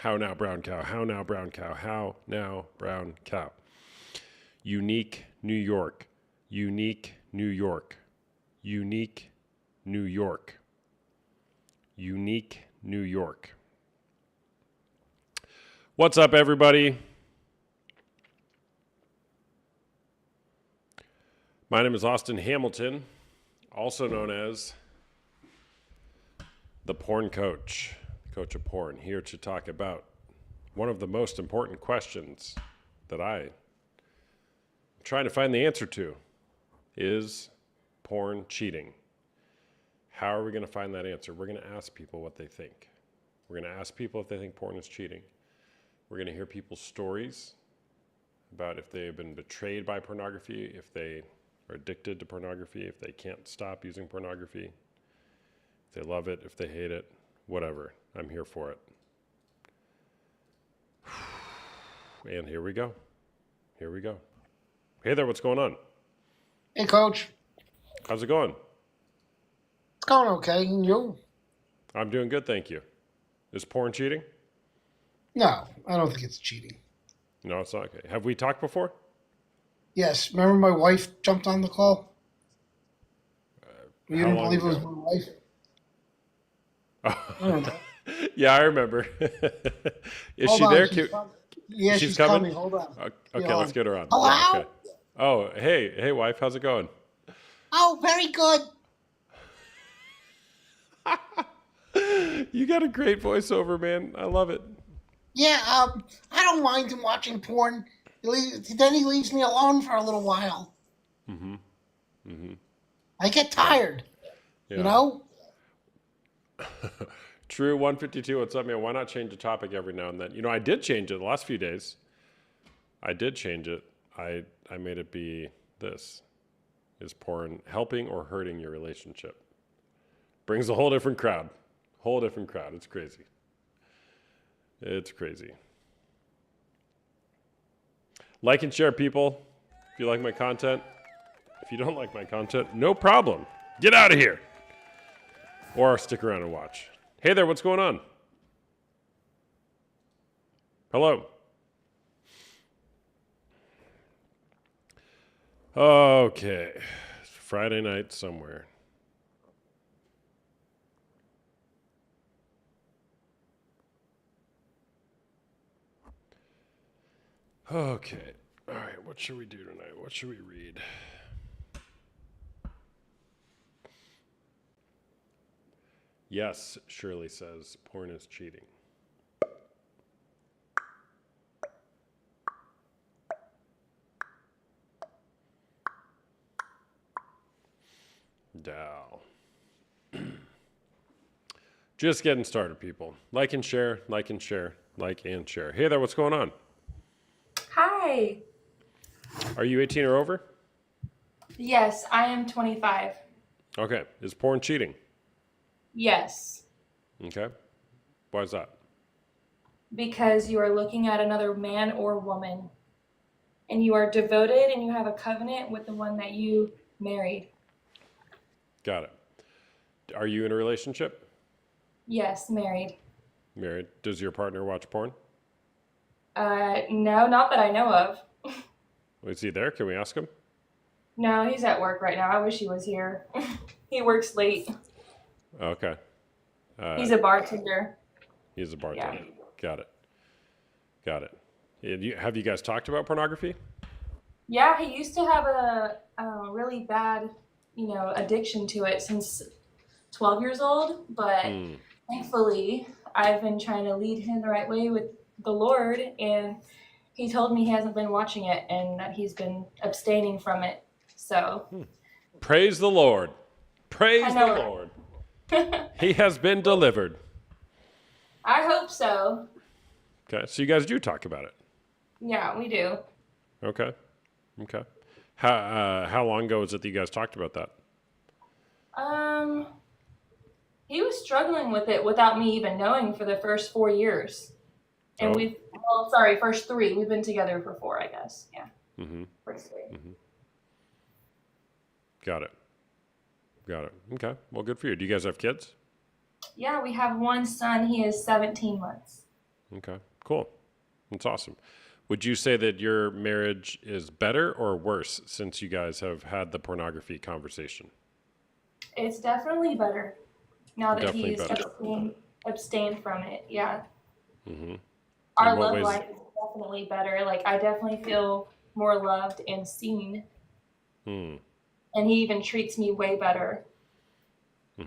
How now, brown cow? How now, brown cow? How now, brown cow? Unique New York. Unique New York. Unique New York. Unique New York. What's up, everybody? My name is Austin Hamilton, also known as the Porn Coach, Coach of Porn, here to talk about one of the most important questions that I'm trying to find the answer to. Is porn cheating? How are we going to find that answer? We're going to ask people what they think. We're going to ask people if they think porn is cheating. We're going to hear people's stories about if they've been betrayed by pornography, if they are addicted to pornography, if they can't stop using pornography, if they love it, if they hate it, whatever. I'm here for it. And here we go. Here we go. Hey there, what's going on? Hey, Coach. How's it going? It's going okay. And you? I'm doing good, thank you. Is porn cheating? No, I don't think it's cheating. No, it's not okay. Have we talked before? Yes. Remember my wife jumped on the call? You How didn't long believe it was ago? my wife? I don't know. Yeah, I remember. Is Hold she on. there? Yeah, She's she's coming? coming. Hold on. Okay, Hold let's on. get her on. Yeah, Hello? okay. Oh, hey, wife, how's it going? Oh, very good. You got a great voiceover, man. I love it. Yeah, I don't mind him watching porn. Then he leaves me alone for a little while. Mm-hmm. Mm-hmm. I get tired, Yeah. you know? True 152, what's up, man? Why not change the topic every now and then? You know, I did change it the last few days. I did change it. I made it be this. Is porn helping or hurting your relationship? Brings a whole different crowd. Whole different crowd. It's crazy. It's crazy. Like and share, people. If you like my content. If you don't like my content, no problem. Get out of here. Or stick around and watch. Hey there, what's going on? Hello. Okay. It's Friday night somewhere. Okay. All right. What should we do tonight? What should we read? Yes, Shirley says porn is cheating. Dow. Just getting started, people. Like and share, like and share, like and share. Hey there, what's going on? Hi. Are you 18 or over? Yes, I am 25. Okay. Is porn cheating? Yes, Okay. Why is that? because you are looking at another man or woman, and you are devoted and you have a covenant with the one that you married. Got it. Are you in a relationship? Yes, married. Married? Does your partner watch porn? No, not that I know of. Is he there? Can we ask him? No, he's at work right now. I wish he was here. He works late. Okay. He's a bartender. He's a Yeah. bartender. Got it. Got it. Have you guys talked about pornography? Yeah, he used to have a really bad, addiction to it since 12 years old, but Hmm. thankfully, I've been trying to lead him the right way with the Lord, and he told me he hasn't been watching it and that he's been abstaining from it. So, Praise the Lord. I Praise the know. Lord. He has been delivered. I hope so. Okay. So you guys do talk about it. Yeah, we do. Okay. Okay. How long ago was it that you guys talked about that? Um, he was struggling with it without me even knowing for the first 4 years. And Oh. first three. We've been together for four, I guess. Yeah, Mm-hmm. first three. Got it. Got it. Okay. Well, good for you. Do you guys have kids? Yeah, we have one son. He is 17 months. Okay. Cool. That's awesome. Would you say that your marriage is better or worse since you guys have had the pornography conversation? It's definitely better now that Definitely he's better. abstained from it. Yeah. Hmm. In Our what love ways? life is definitely better. Like, I definitely feel more loved and seen. Hmm. And he even treats me way better.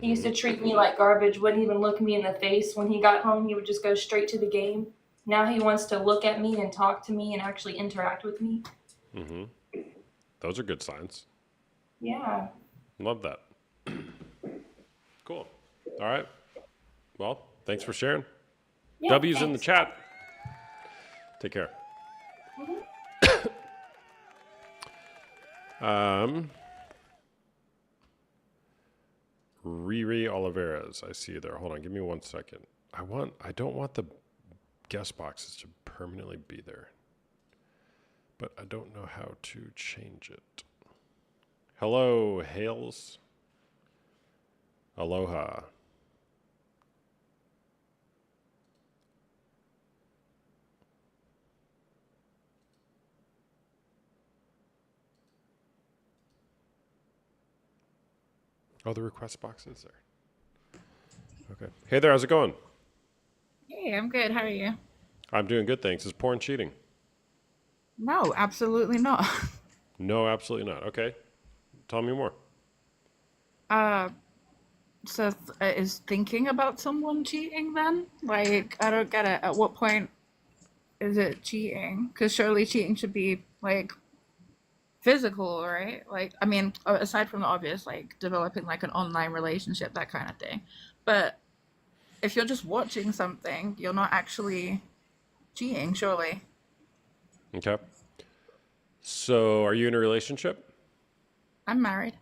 He used Hmm. to treat me like garbage, wouldn't even look me in the face. When he got home, he would just go straight to the game. Now he wants to look at me and talk to me and actually interact with me. Hmm. Those are good signs. Yeah. Love that. Cool. All right. Well, thanks for sharing. Yeah. W's in the Thanks. chat. Take care. Um, Riri Oliveras. I see you there. Hold on. Give me 1 second. I don't want the guest boxes to permanently be there, but I don't know how to change it. Hello, Hales. Aloha. Oh, the request box is there. Okay. Hey there, how's it going? Hey, I'm good. How are you? I'm doing good, thanks. Is porn cheating? No, absolutely not. No, absolutely not. Okay. Tell me more. Uh, so is thinking about someone cheating then? Like, I don't get it. At what point is it cheating? Because surely cheating should be like physical, right? Like, I mean, aside from the obvious, like developing like an online relationship, that kind of thing. But if you're just watching something, you're not actually cheating, surely. Okay. So, are you in a relationship? I'm married.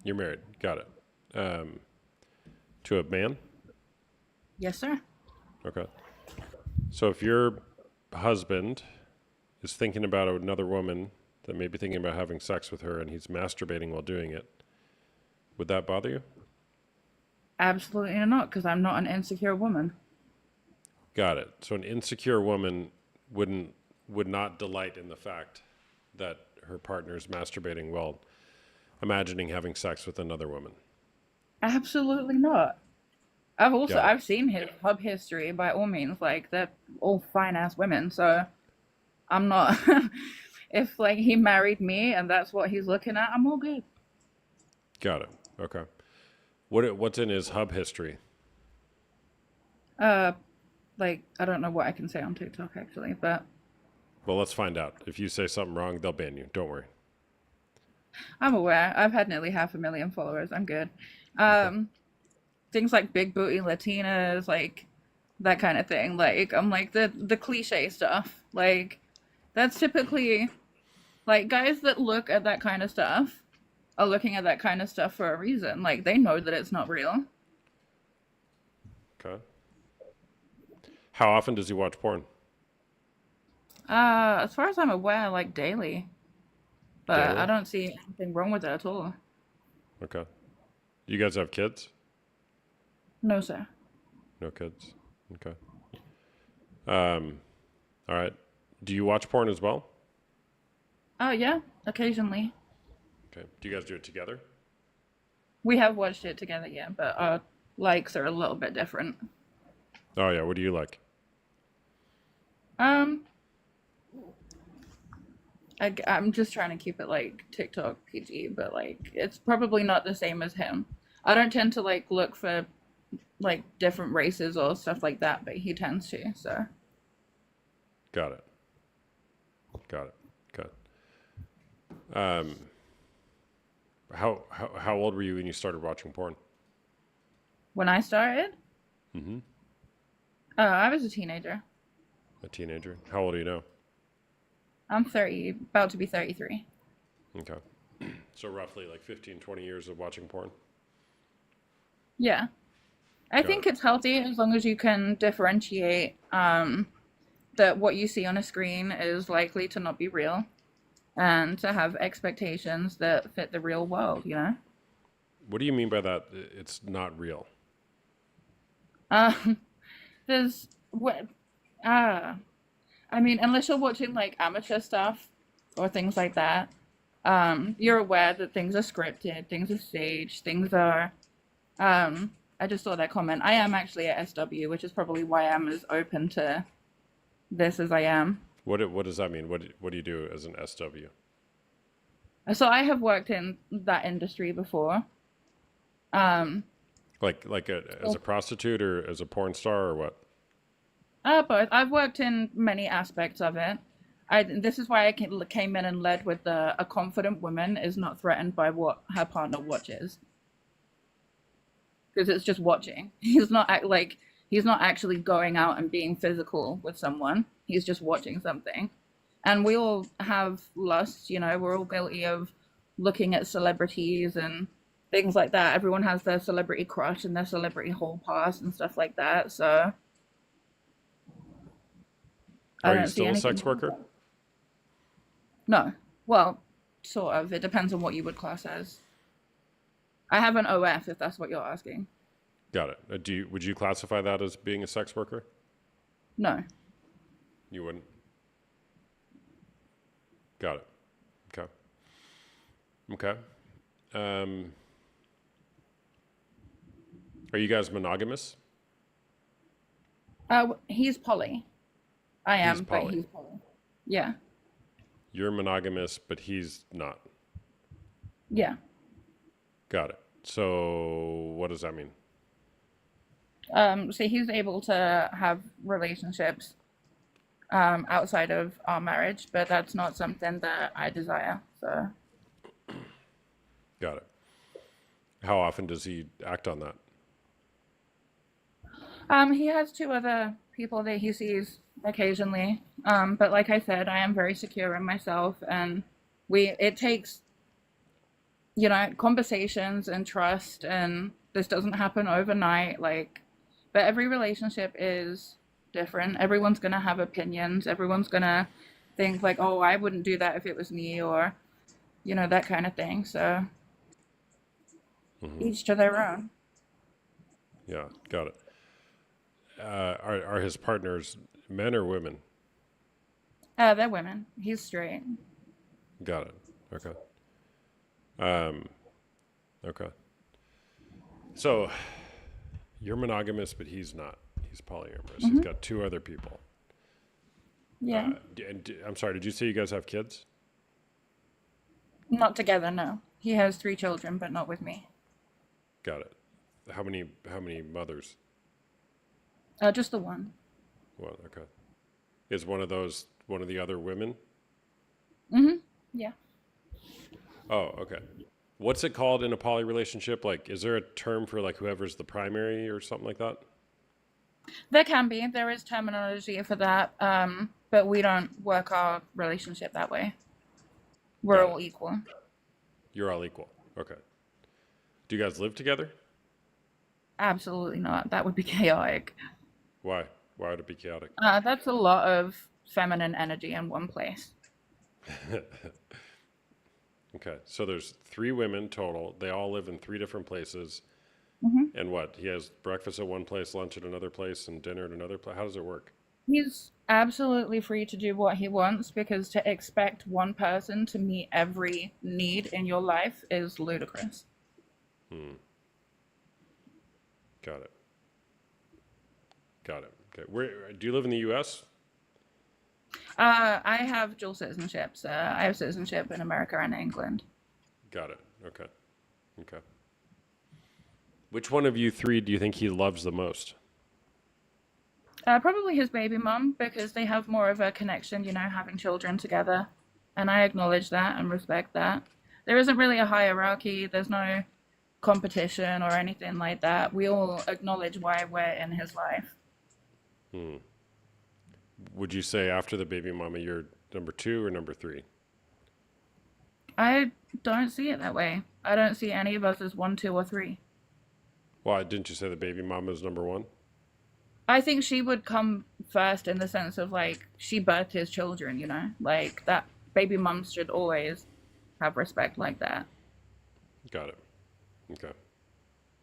You're married. Got it. Um, to a man? Yes, sir. Okay. So, if your husband is thinking about another woman that may be thinking about having sex with her and he's masturbating while doing it, would that bother you? Absolutely not, because I'm not an insecure woman. Got it. So, an insecure woman would not delight in the fact that her partner is masturbating while imagining having sex with another woman. Absolutely not. Got it. I've seen his hub history by all means, like they're all fine ass women, so I'm not if like he married me and that's what he's looking at, I'm all good. Got it. Okay. What's in his hub history? Uh like I don't know what I can say on TikTok actually, but Well, let's find out. If you say something wrong, they'll ban you. Don't worry. I'm aware. I've had nearly 500,000 followers. I'm good. Okay. Um Things like big booty Latinas, like that kind of thing. Like I'm like the cliche stuff. Like that's typically like guys that look at that kind of stuff are looking at that kind of stuff for a reason. Like they know that it's not real. Okay. How often does he watch porn? As far as I'm aware, like daily. But I Daily? don't see anything wrong with it at all. Okay. You guys have kids? No, sir. No kids. Okay. Um, all right. Do you watch porn as well? Oh yeah, occasionally. Okay. Do you guys do it together? We have watched it together, yeah, but our likes are a little bit different. Oh yeah. What do you like? Um, I'm just trying to keep it like TikTok PG, but like it's probably not the same as him. I don't tend to like look for like different races or stuff like that, but he tends to. So Got it. Got it. Got it. How old were you when you started watching porn? when I started, Mm-hmm. I was a teenager. A teenager. How old are you now? I'm 30, about to be 33. Okay. So roughly like 15, 20 years of watching porn? Yeah, I Got think it. it's healthy as long as you can differentiate that what you see on a screen is likely to not be real and to have expectations that fit the real world, you know? What do you mean by that? It's not real. Um, there's what Ah, I mean, unless you're watching like amateur stuff or things like that, you're aware that things are scripted, things are staged, things are. I just saw that comment. I am actually at SW, which is probably why I'm as open to this as I am. What does that mean? What do you do as an SW? So I have worked in that industry before. Um, As a prostitute or as a porn star or what? Both. I've worked in many aspects of it. This is why I came in and led with a confident woman is not threatened by what her partner watches, because it's just watching. He's not actually going out and being physical with someone. He's just watching something. And we all have lust, you know, we're all guilty of looking at celebrities and things like that. Everyone has their celebrity crush and their celebrity hall pass and stuff like that. So I Are you don't see still a anything. sex worker? No. Well, sort of. It depends on what you would class as. I have an OF if that's what you're asking. Got it. Would you classify that as being a sex worker? No. You wouldn't. Got it. Okay. Okay. Are you guys monogamous? He's poly. I am, He's but poly. he's poly. Yeah. You're monogamous, but he's not. Yeah. Got it. So what does that mean? So he's able to have relationships outside of our marriage, but that's not something that I desire. So Got it. How often does he act on that? he has two other people that he sees occasionally. But like I said, I am very secure in myself, and it takes, you know, conversations and trust, and this doesn't happen overnight. But every relationship is different. Everyone's gonna have opinions. Everyone's gonna think like, oh, I wouldn't do that if it was me, or you know, that kind of thing. So each to their own. Yeah, got it. Are his partners men or women? They're women. He's straight. Got it. Okay. Um, okay. So you're monogamous, but he's not. He's polyamorous. He's got two other people. Yeah. I'm sorry. Did you say you guys have kids? Not together, no. He has 3 children, but not with me. Got it. How many mothers? Just the one. Well, okay. Is one of those one of the other women? Yeah. Oh, okay. What's it called in a poly relationship? Like, is there a term for like whoever's the primary or something like that? There can be. There is terminology for that. But we don't work our relationship that way. We're Got it. all equal. You're all equal. Okay. Do you guys live together? Absolutely not. That would be chaotic. Why? Why would it be chaotic? That's a lot of feminine energy in one place. Okay. So there's 3 women total. They all live in 3 different places. And what? He has breakfast at one place, lunch at another place, and dinner at another place. How does it work? He's absolutely free to do what he wants, because to expect one person to meet every need in your life is ludicrous. Got it. Got it. Okay. Where do you live in the U.S.? I have dual citizenships. I have citizenship in America and England. Got it. Okay. Okay. Which one of you 3 do you think he loves the most? Probably his baby mum, because they have more of a connection, you know, having children together. And I acknowledge that and respect that. There isn't really a hierarchy, there's no competition or anything like that. We all acknowledge why we're in his life. Would you say after the baby mama, you're number 2 or number 3? I don't see it that way. I don't see any of us as 1, 2, or 3. Why didn't you say the baby mama is number 1? I think she would come first in the sense of like she birthed his children, you know, like that baby mums should always have respect like that. Got it. Okay.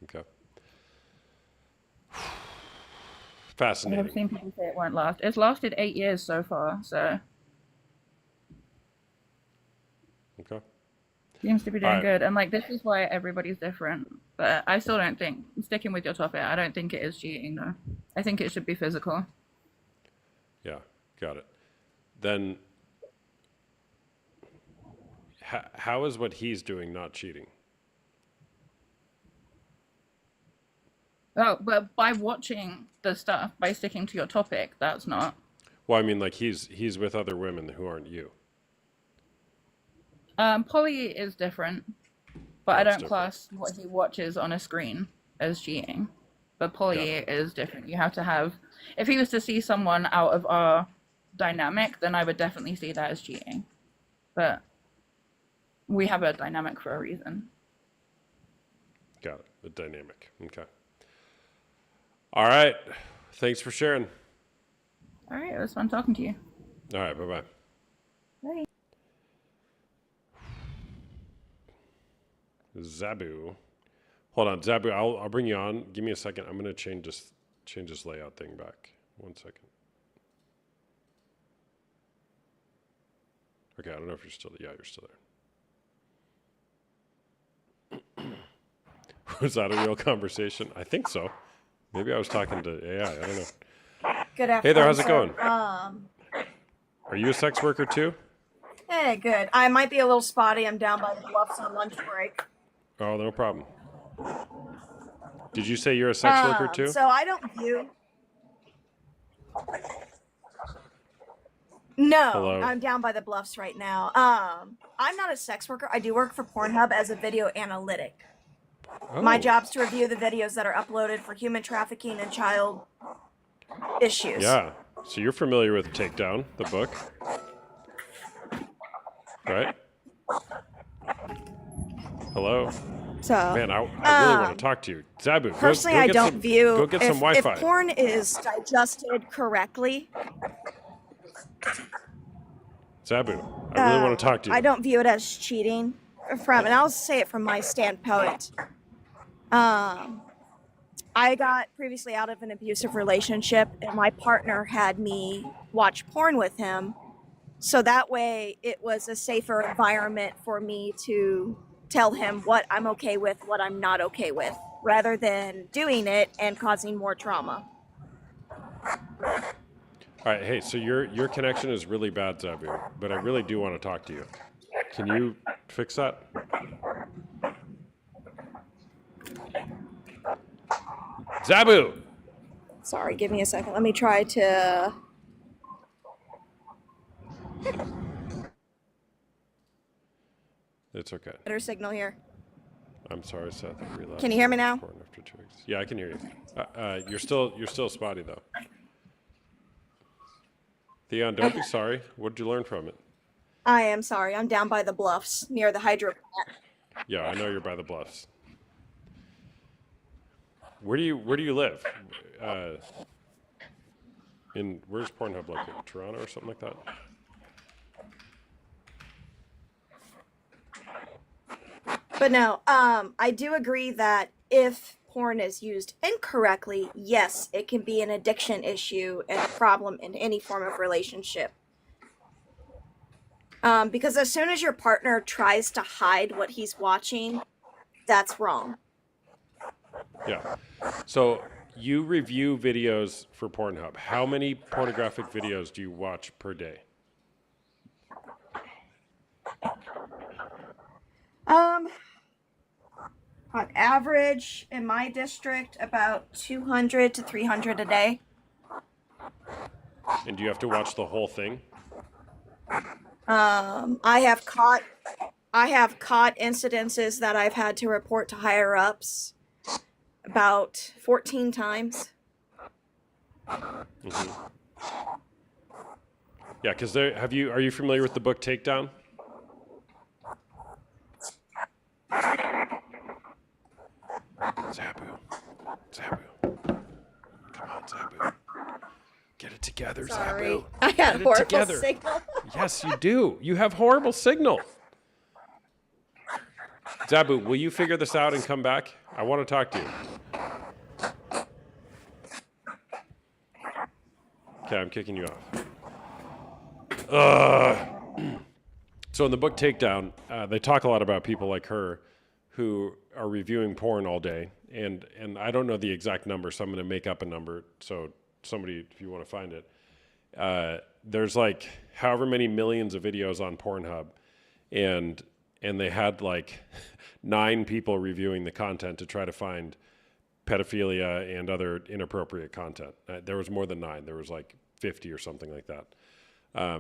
Okay. Fascinating. I've seen people say it won't last. It's lasted 8 years so far, so Okay. seems to be doing Alright. good. And like, this is why everybody's different. But I still don't think, sticking with your topic, I don't think it is cheating though. I think it should be physical. Yeah, got it. Then, how is what he's doing not cheating? Oh, but by watching the stuff, by sticking to your topic, that's not. Well, I mean, like he's with other women who aren't you. Poly is different, but I That's don't different. class what he watches on a screen as cheating. But poly is different. You have to have, if he was to see someone out of our dynamic, then I would definitely see that as cheating. But we have a dynamic for a reason. Got it. The dynamic. Okay. All right. Thanks for sharing. All right, it was fun talking to you. All right. Bye bye. Bye. Zabu. Hold on, Zabu. I'll bring you on. Give me a second. I'm gonna change this layout thing back. 1 second. Okay. I don't know if you're still. Yeah, you're still there. Was that a real conversation? I think so. Maybe I was talking to AI. I don't know. Good afternoon. Hey there, how's it sir. going? Are you a sex worker too? Hey, good. I might be a little spotty. I'm down by the bluffs on lunch break. Oh, no problem. Did you say you're a sex worker too? So I don't view. No, Hello? I'm down by the bluffs right now. I'm not a sex worker. I do work for Pornhub as a video analytic. My Oh, job's to review the videos that are uploaded for human trafficking and child issues. Yeah. So you're familiar with Takedown, the book, right? Hello, So man. I really want to talk to you, Zabu. personally, I don't view Go get if, some Wi-Fi. if porn is digested correctly. Zabu, I really want to talk to you. I don't view it as cheating and I'll say it from my standpoint. I got previously out of an abusive relationship, and my partner had me watch porn with him. So that way, it was a safer environment for me to tell him what I'm okay with, what I'm not okay with, rather than doing it and causing more trauma. All right. Hey, so your connection is really bad, Zabu, but I really do want to talk to you. Can you fix that? Zabu. Sorry, give me a second. Let me try to. It's okay. Better signal here. I'm sorry, Seth. I relapsed Can you hear me on now? porn after 2 weeks. Yeah, I can hear you. You're still spotty though. Theon, don't be sorry. What did you learn from it? I am sorry. I'm down by the bluffs near the hydro plant. Yeah, I know you're by the bluffs. Where do you live? Where's Pornhub located? Toronto or something like that? But no, I do agree that if porn is used incorrectly, yes, it can be an addiction issue and a problem in any form of relationship. Because as soon as your partner tries to hide what he's watching, that's wrong. Yeah. So you review videos for Pornhub. How many pornographic videos do you watch per day? On average, in my district, about 200 to 300 a day. And do you have to watch the whole thing? I have caught incidences that I've had to report to higher ups about 14 times. Yeah, because are you familiar with the book Takedown? Zabu. Come on, Zabu. Get it together, Sorry, Zabu. I had Get it horrible together. signal. Yes, you do. You have horrible signal. Zabu, will you figure this out and come back? I want to talk to you. Okay, I'm kicking you off. So in the book Takedown, they talk a lot about people like her who are reviewing porn all day. And I don't know the exact number, so I'm going to make up a number. So somebody, if you want to find it, there's like however many millions of videos on Pornhub. And they had like 9 people reviewing the content to try to find pedophilia and other inappropriate content. There was more than 9. There was like 50 or something like that.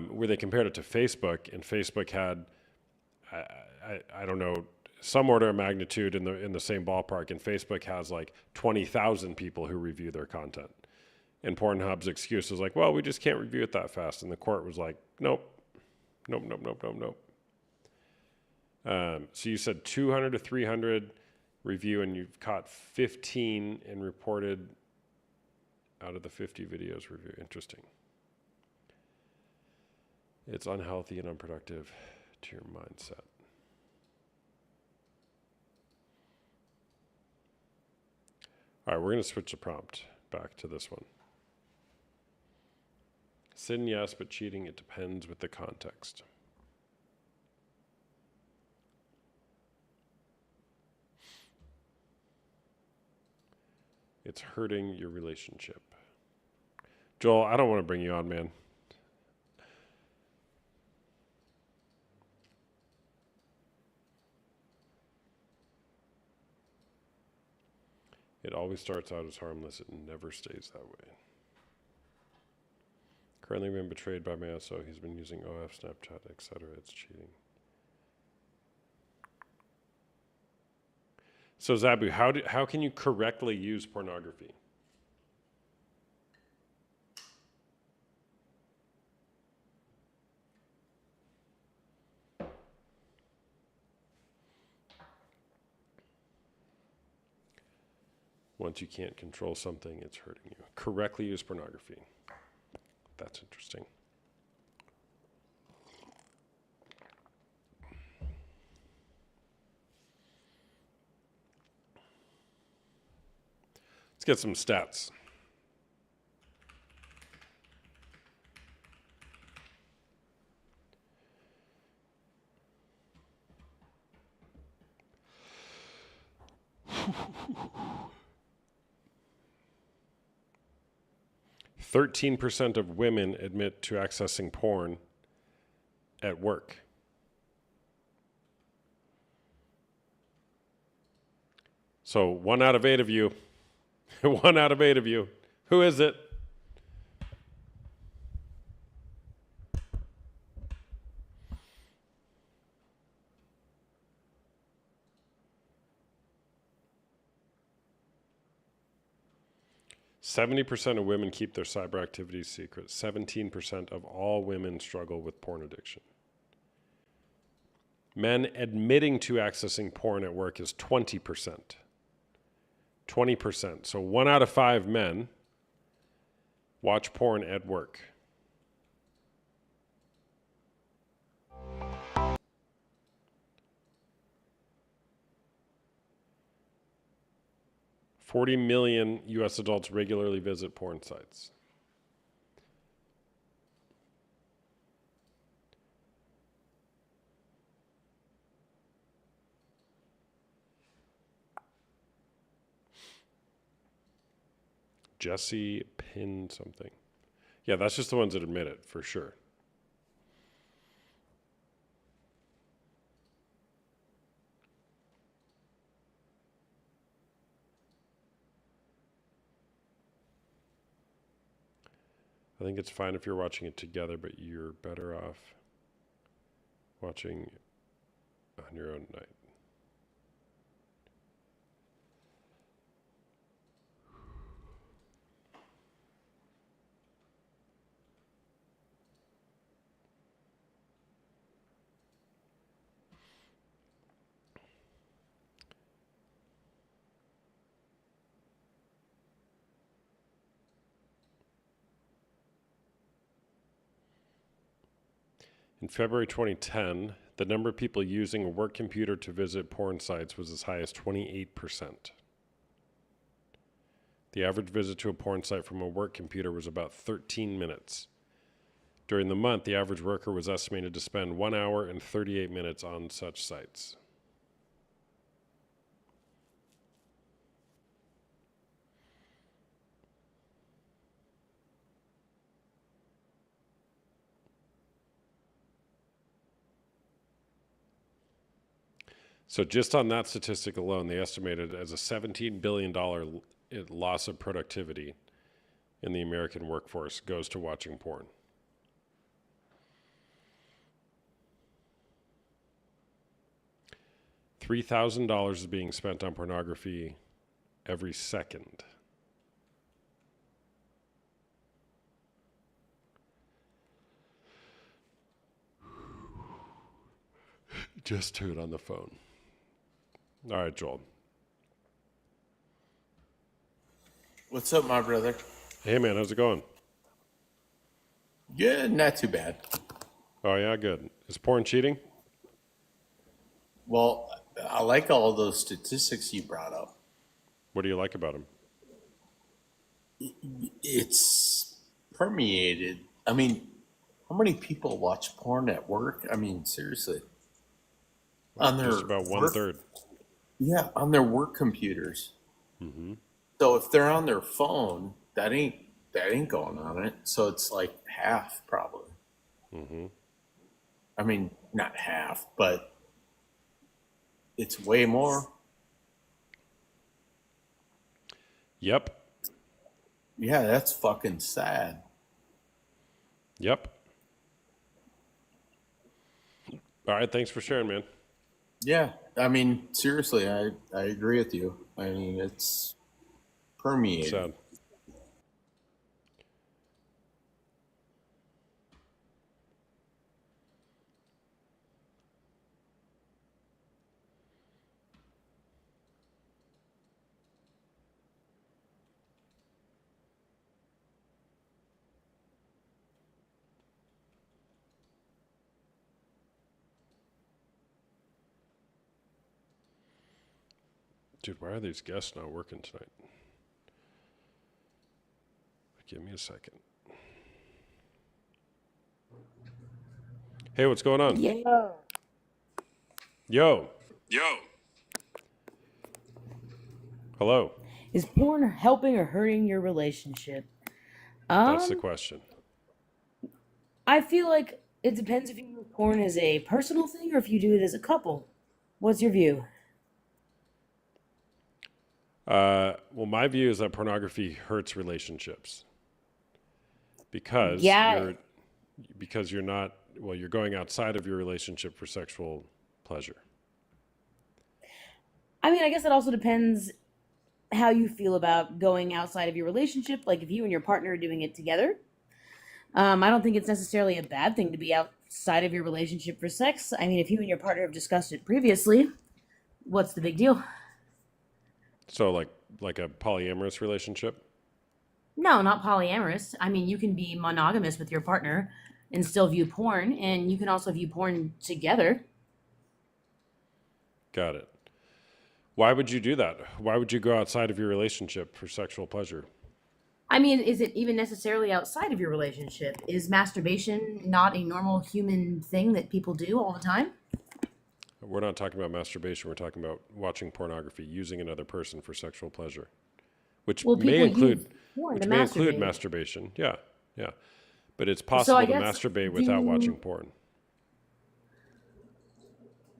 Where they compared it to Facebook, and Facebook had, I don't know, some order of magnitude in the same ballpark, and Facebook has like 20,000 people who review their content. And Pornhub's excuse was like, well, we just can't review it that fast. And the court was like, nope. So you said 200 to 300 review, and you've caught 15 and reported out of the 50 videos review. Interesting. It's unhealthy and unproductive to your mindset. All right, we're going to switch the prompt back to this one. Sin, yes, but cheating, it depends with the context. It's hurting your relationship. Joel, I don't want to bring you on, man. It always starts out as harmless. It never stays that way. Currently been betrayed by my SO. He's been using OF, Snapchat, etc. It's cheating. So Zabu, how can you correctly use pornography? Once you can't control something, it's hurting you. Correctly use pornography. That's interesting. Let's get some stats. %13 of women admit to accessing porn at work. So 1 out of 8 of you, 1 out of 8 of you, who is it? %70 of women keep their cyber activities secret. 17% of all women struggle with porn addiction. Men admitting to accessing porn at work is 20%. 20%. So 1 out of 5 men watch porn at work. $40 million U.S. adults regularly visit porn sites. Jesse Pin something. Yeah, that's just the ones that admit it, for sure. I think it's fine if you're watching it together, but you're better off watching on your own night. In February 2010, the number of people using a work computer to visit porn sites was as high as 28%. The average visit to a porn site from a work computer was about 13 minutes. During the month, the average worker was estimated to spend 1 hour and 38 minutes on such sites. So just on that statistic alone, they estimated as a $17 billion loss of productivity in the American workforce goes to watching porn. $3,000 is being spent on pornography every second. Just to it on the phone. All right, Joel. What's up, my brother? Hey, man, how's it going? Good, not too bad. Oh, yeah, good. Is porn cheating? Well, I like all those statistics you brought up. What do you like about them? It's permeated. I mean, how many people watch porn at work? I mean, seriously. On their Just about one work- third. Yeah, on their work computers. Mm-hmm. So if they're on their phone, that ain't going on it. So it's like half probably. Mm-hmm. I mean, not half, but it's way more. Yep. Yeah, that's fucking sad. Yep. All right, thanks for sharing, man. Yeah, I mean, seriously, I agree with you. I mean, it's permeated. Sad. Dude, why are these guests not working tonight? Give me a second. Hey, what's going on? Yeah. Yo. Hello. Is porn helping or hurting your relationship? That's the question. I feel like it depends if you do porn as a personal thing or if you do it as a couple. What's your view? Well, my view is that pornography hurts relationships because Yeah. you're not, well, you're going outside of your relationship for sexual pleasure. I mean, I guess it also depends how you feel about going outside of your relationship. Like if you and your partner are doing it together, I don't think it's necessarily a bad thing to be outside of your relationship for sex. I mean, if you and your partner have discussed it previously, what's the big deal? So like a polyamorous relationship? No, not polyamorous. I mean, you can be monogamous with your partner and still view porn, and you can also view porn together. Got it. Why would you do that? Why would you go outside of your relationship for sexual pleasure? I mean, is it even necessarily outside of your relationship? Is masturbation not a normal human thing that people do all the time? We're not talking about masturbation. We're talking about watching pornography, using another person for sexual pleasure, which Well, may people include use porn which to may include masturbate. masturbation. Yeah, yeah. But it's possible to guess, masturbate without do- watching porn.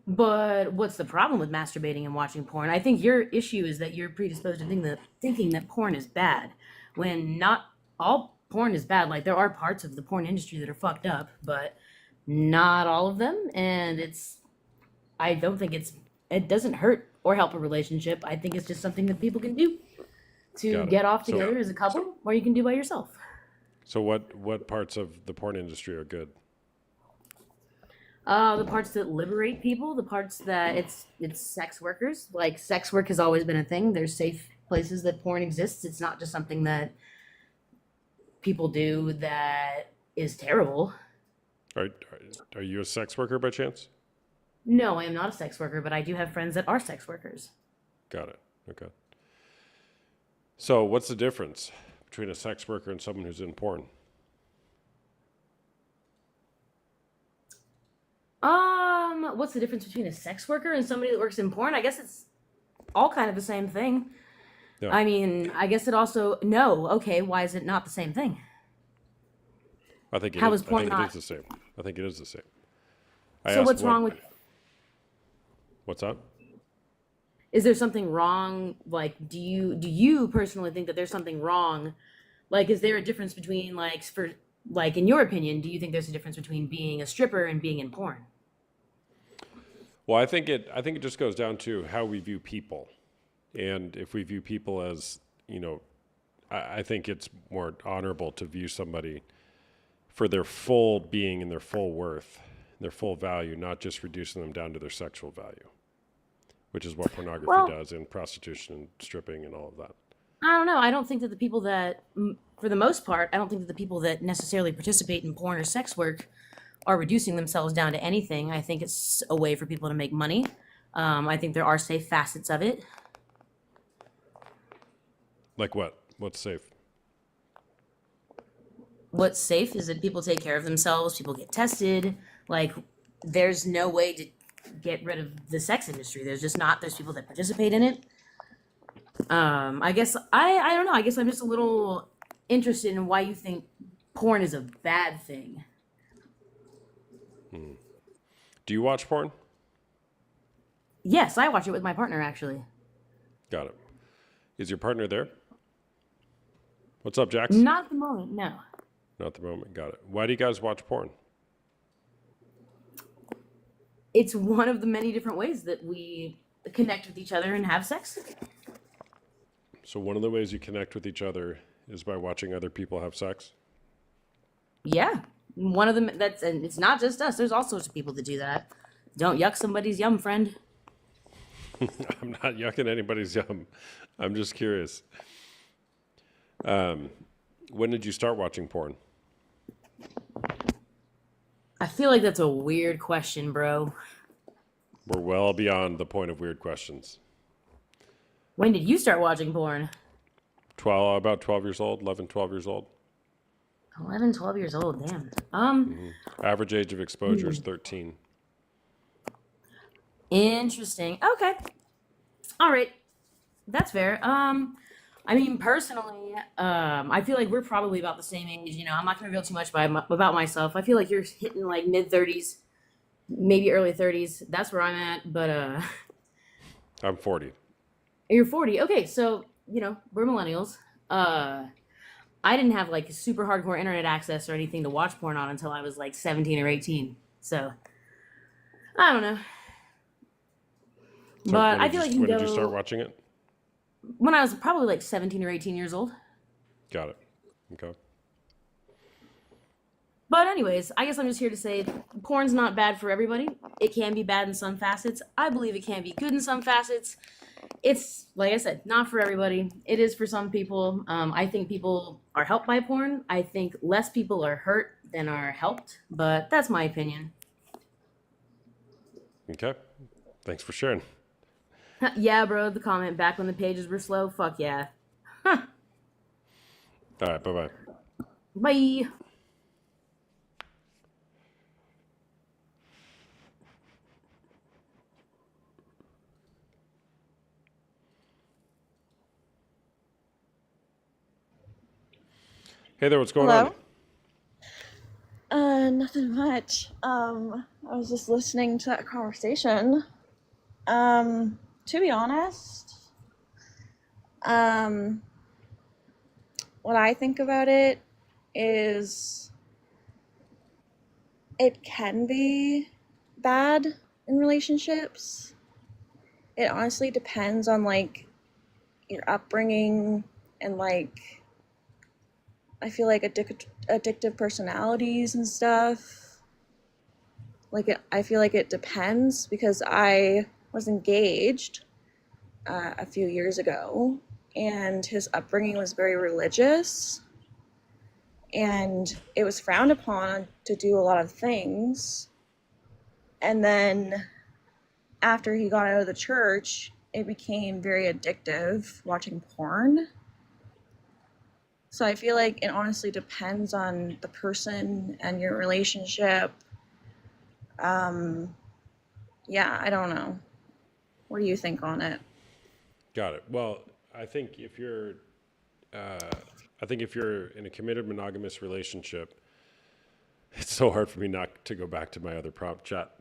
But what's the problem with masturbating and watching porn? I think your issue is that you're predisposed to thinking that porn is bad, when not all porn is bad. Like there are parts of the porn industry that are fucked up, but not all of them. And I don't think it doesn't hurt or help a relationship. I think it's just something that people can do to Got it. get off So- together as a couple, or you can do by yourself. So what parts of the porn industry are good? The parts that liberate people, the parts that it's sex workers. Like sex work has always been a thing. There's safe places that porn exists. It's not just something that people do that is terrible. Are you a sex worker by chance? No, I am not a sex worker, but I do have friends that are sex workers. Got it. Okay. So, what's the difference between a sex worker and someone who's in porn? What's the difference between a sex worker and somebody that works in porn? I guess it's all kind of the same thing. Yeah. I mean, I guess it also no. Okay, why is it not the same thing? I think it How is. is porn I think not- it is the same. I think it is the same. I So asked what's wrong with? What's up? Is there something wrong? Like, do you personally think that there's something wrong? Like, is there a difference between in your opinion, do you think there's a difference between being a stripper and being in porn? Well, I think it just goes down to how we view people, and if we view people as, I think it's more honorable to view somebody for their full being and their full worth, their full value, not just reducing them down to their sexual value, which is what pornography does in prostitution and stripping and all of that. I don't know. I don't think that the people that, for the most part, I don't think that the people that necessarily participate in porn or sex work are reducing themselves down to anything. I think it's a way for people to make money. I think there are safe facets of it. Like what? What's safe? What's safe is that people take care of themselves, people get tested. Like, there's no way to get rid of the sex industry. There's just not. There's people that participate in it. I guess, I don't know. I guess I'm just a little interested in why you think porn is a bad thing. Do you watch porn? Yes, I watch it with my partner, actually. Got it. Is your partner there? What's up, Jax? Not at the moment, no. Not at the moment. Got it. Why do you guys watch porn? It's one of the many different ways that we connect with each other and have sex. So one of the ways you connect with each other is by watching other people have sex? Yeah. One of them, and it's not just us. There's all sorts of people that do that. Don't yuck somebody's yum, friend. I'm not yucking anybody's yum. I'm just curious. When did you start watching porn? I feel like that's a weird question, bro. We're well beyond the point of weird questions. When did you start watching porn? About 12 years old, 11, 12 years old. 11, 12 years old, damn. Average age of exposure is 13. Interesting. Okay. All right. That's fair. I mean, personally, I feel like we're probably about the same age. I'm not going to reveal too much about myself. I feel like you're hitting like mid 30s, maybe early 30s. That's where I'm at. But I'm 40. you're 40. Okay, so we're millennials. I didn't have like super hardcore internet access or anything to watch porn on until I was like 17 or 18. So I don't know. So But when I did feel you- like you when can did you go start watching it? when I was probably like 17 or 18 years old. Got it. Okay. But anyways, I guess I'm just here to say porn's not bad for everybody. It can be bad in some facets. I believe it can be good in some facets. It's, like I said, not for everybody. It is for some people. I think people are helped by porn. I think less people are hurt than are helped. But that's my opinion. Okay. Thanks for sharing. Yeah, bro, the comment back when the pages were slow. Fuck yeah. All right. Bye-bye. Bye. Hey there. What's going Hello? on? Nothing much. I was just listening to that conversation. To be honest, what I think about it is it can be bad in relationships. It honestly depends on like your upbringing and like I feel like addictive personalities and stuff. I feel like it depends because I was engaged a few years ago, and his upbringing was very religious, and it was frowned upon to do a lot of things. And then after he got out of the church, it became very addictive watching porn. So I feel like it honestly depends on the person and your relationship. Yeah, I don't know. What do you think on it? Got it. Well, I think if you're, in a committed monogamous relationship, it's so hard for me not to go back to my other prompt chat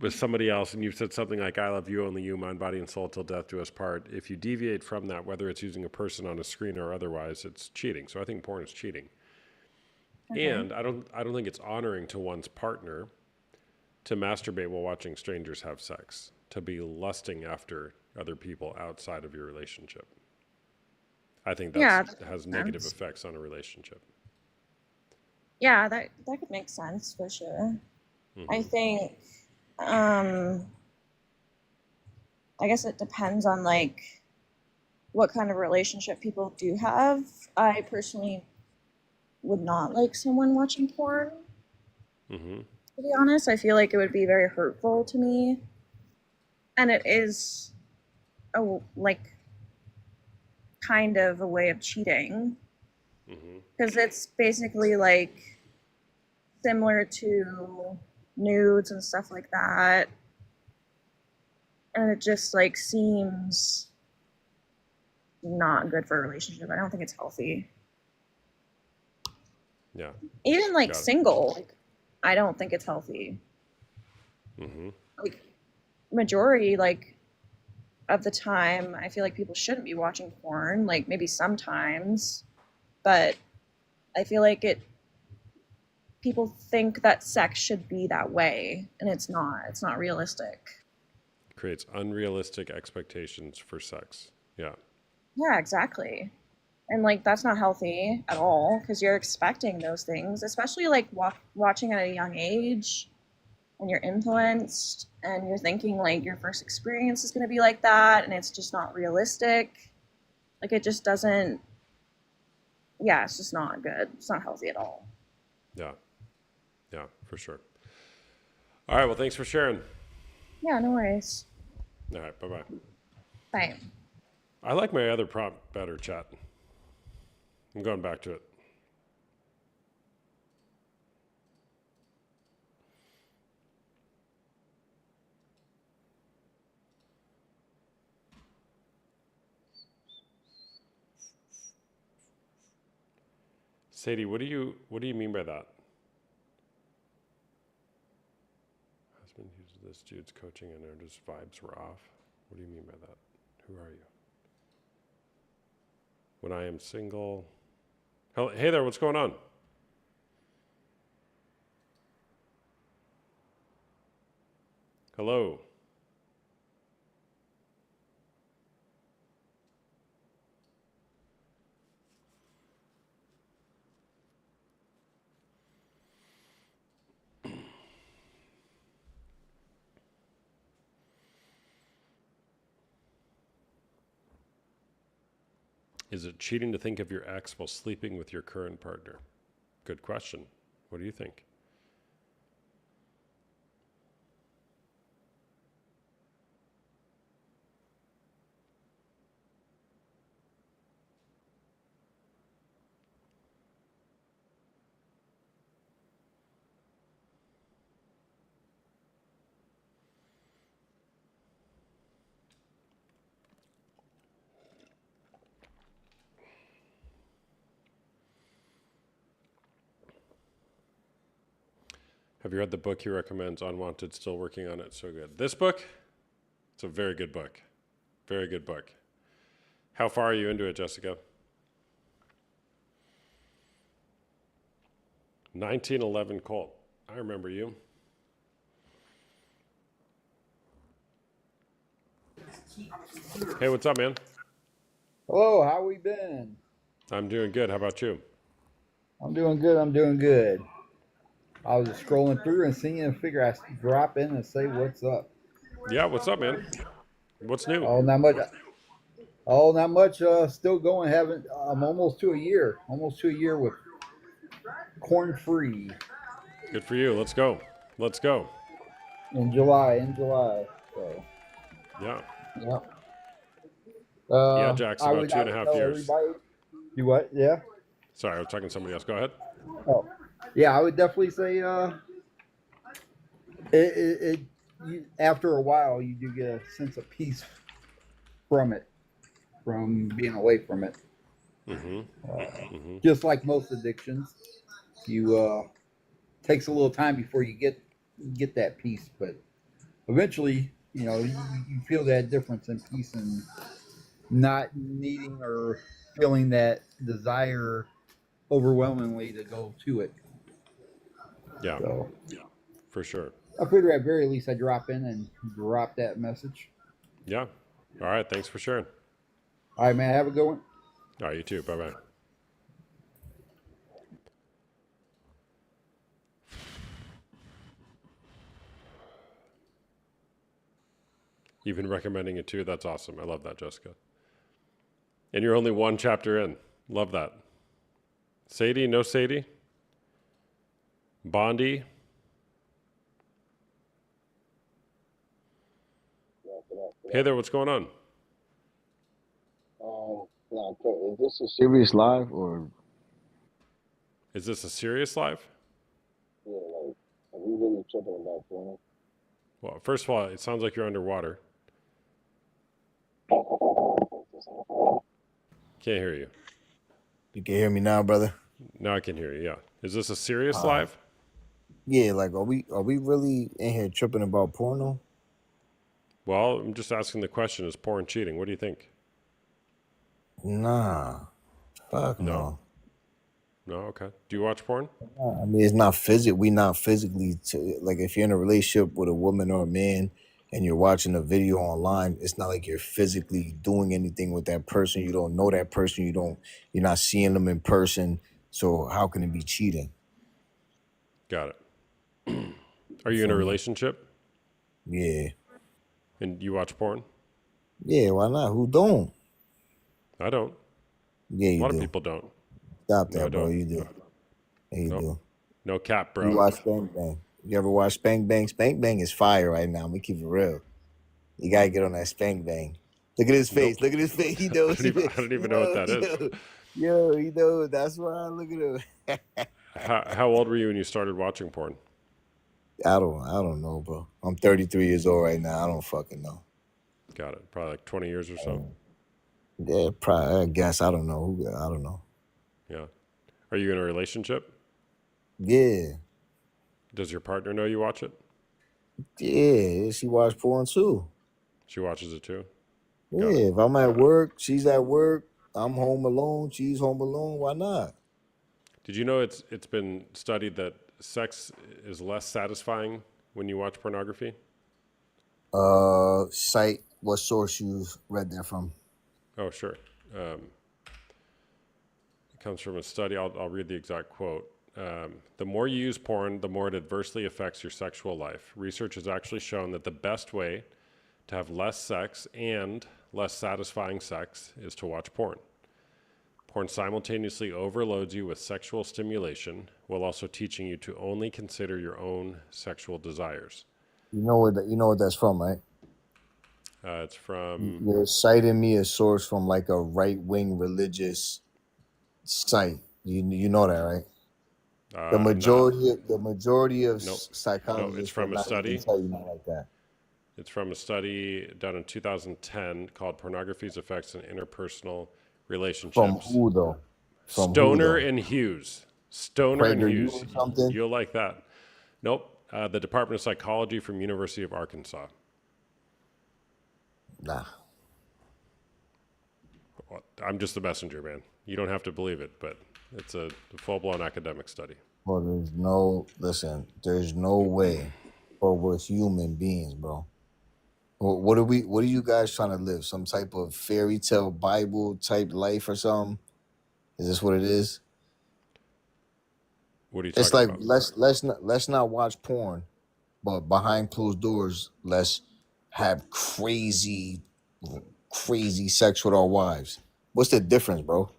with somebody else, and you've said something like, "I love you, only you, mind, body, and soul, till death do us part." If you deviate from that, whether it's using a person on a screen or otherwise, it's cheating. So I think porn is cheating, and I don't think it's honoring to one's partner to masturbate while watching strangers have sex, to be lusting after other people outside of your relationship. I think that has negative effects on a relationship. Yeah, that could make sense for sure. I think I guess it depends on like what kind of relationship people do have. I personally would not like someone watching porn. Mm-hmm. To be honest, I feel like it would be very hurtful to me, and it is like kind of a way of cheating because it's basically like similar to nudes and stuff like that, and it just like seems not good for a relationship. I don't think it's healthy. Yeah. Even like Got it. single, like, I don't think it's healthy. Mm-hmm. Like majority like of the time, I feel like people shouldn't be watching porn. Like maybe sometimes, but I feel like people think that sex should be that way, and it's not. It's not realistic. Creates unrealistic expectations for sex. Yeah. Yeah, exactly. And like that's not healthy at all because you're expecting those things, especially like watching at a young age, and you're influenced and you're thinking like your first experience is going to be like that, and it's just not realistic. Like it just doesn't. Yeah, it's just not good. It's not healthy at all. Yeah. Yeah, for sure. All right. Well, thanks for sharing. Yeah, no worries. All right. Bye-bye. Bye. I like my other prompt better, chat. I'm going back to it. Sadie, what do you mean by that? Husband uses this dude's coaching and his vibes were off. What do you mean by that? Who are you? When I am single. Hey there, what's going on? Hello. Is it cheating to think of your ex while sleeping with your current partner? Good question. What do you think? Have you read the book he recommends, Unwanted? Still working on it. So good. This book, it's a very good book. Very good book. How far are you into it, Jessica? 1911 Colt. I remember you. Hey, what's up, man? Hello, how we been? I'm doing good. How about you? I'm doing good. I'm doing good. I was just scrolling through and seeing and figure I'd drop in and say what's up. Yeah, what's up, man? What's new? Oh, not much. Oh, not much. Still going. Haven't. I'm almost to a year. Almost to a year with corn free. Good for you. Let's go. Let's go. In July. So. Yeah. Yep. Yeah, Jack's about 2.5 years. everybody You what? Yeah. Sorry, I was talking to somebody else. Go ahead. Oh, yeah. I would definitely say it you, after a while you do get a sense of peace from it, from being away from it. Just like most addictions, you takes a little time before you get that peace, but eventually, you feel that difference in peace and not needing or feeling that desire overwhelmingly to go to it. Yeah, So for sure. I figure at very least I drop in and drop that message. Yeah. All right. Thanks for sharing. All right, man. Have a good one. All right. You too. Bye bye. You've been recommending it too. That's awesome. I love that, Jessica. And you're only one chapter in. Love that. Sadie, no Sadie? Bondi? Hey there, what's going on? Is this a serious live or Is this a serious live? yeah, like are we really tripping about porn? Well, first of all, it sounds like you're underwater. Can't hear you. You can hear me now, brother? Now I can hear you, yeah. Is this a serious live? Yeah, like are we really in here tripping about porno? Well, I'm just asking the question, is porn cheating? What do you think? Nah. Fuck No. no. No? Okay. Do you watch porn? I mean, it's not we not physically like if you're in a relationship with a woman or a man and you're watching a video online, it's not like you're physically doing anything with that person. You don't know that person. You're not seeing them in person. So how can it be cheating? Got it. Are you in a relationship Yeah. and you watch porn? Yeah, why not? Who don't? I don't. Yeah, A you lot do. of people don't. Stop No, I that, bro. don't. You do. Yeah, you Nope. do. No cap, You bro. watch Spank Bang. You ever watch Spank Bang? Spank Bang is fire right now. I'm gonna keep it real. You gotta get on that Spank Bang. Look at his face. Nope. Look at his face. He I knows. don't even know what that is. Yo, he knows. That's why. Look at him. How old were you when you started watching porn? I don't know, bro. I'm 33 years old right now. I don't fucking know. Got it. Probably like 20 years or so. Yeah, probably. I guess I don't know. I don't know. Yeah. Are you in a relationship? Yeah, Does your partner know you watch it? yeah. She watch porn too. She watches it too? Yeah, Got it. if I'm at work, she's at work. I'm home alone. She's home alone. Why not? Did you know it's been studied that sex is less satisfying when you watch pornography? Cite what source you've read that from. Oh, sure. It comes from a study. I'll read the exact quote. The more you use porn, the more it adversely affects your sexual life. Research has actually shown that the best way to have less sex and less satisfying sex is to watch porn. Porn simultaneously overloads you with sexual stimulation while also teaching you to only consider your own sexual desires. You know what that's from, right? It's from, You're citing me a source from like a right-wing religious site. You know that, right? The majority of Nope. psychologists No, it's from will a not even study. tell you nothing like that. It's from a study done in 2010 called Pornography's Effects on Interpersonal Relationships. From who though? From Stoner who, though? and Hughes. Stoner and Prager Hughes. or something? You'll like that. Nope. The Department of Psychology from University of Arkansas. Nah. Well, I'm just the messenger, man. You don't have to believe it, but it's a full-blown academic study. Well, there's no way, or we're human beings, bro. What are you guys trying to live? Some type of fairy tale Bible type life or something? Is this what it is? What are you It's talking like about? let's not watch porn, but behind closed doors, let's have crazy sex with our wives. What's the difference, bro?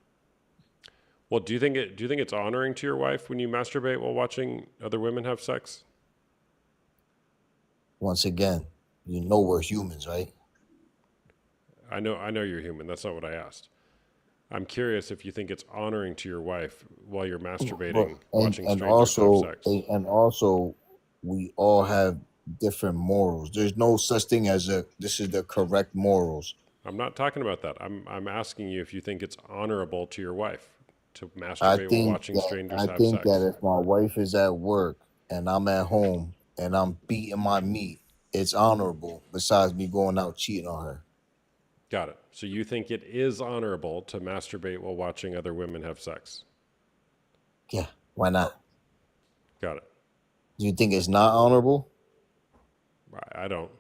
Well, do you think it's honoring to your wife when you masturbate while watching other women have sex? Once again, you know we're humans, right? I know you're human. That's not what I asked. I'm curious if you think it's honoring to your wife while you're But masturbating, and watching and strangers have also sex. and also we all have different morals. There's no such thing as a this is the correct morals. I'm not talking about that. I'm asking you if you think it's honorable to your wife to I masturbate while think watching that strangers I have think that sex. if my wife is at work and I'm at home and I'm beating my meat, it's honorable. Besides me going out cheating on her. Got it. So you think it is honorable to masturbate while watching other women have sex? Yeah, why not? Got it. Do you think it's not honorable? I don't.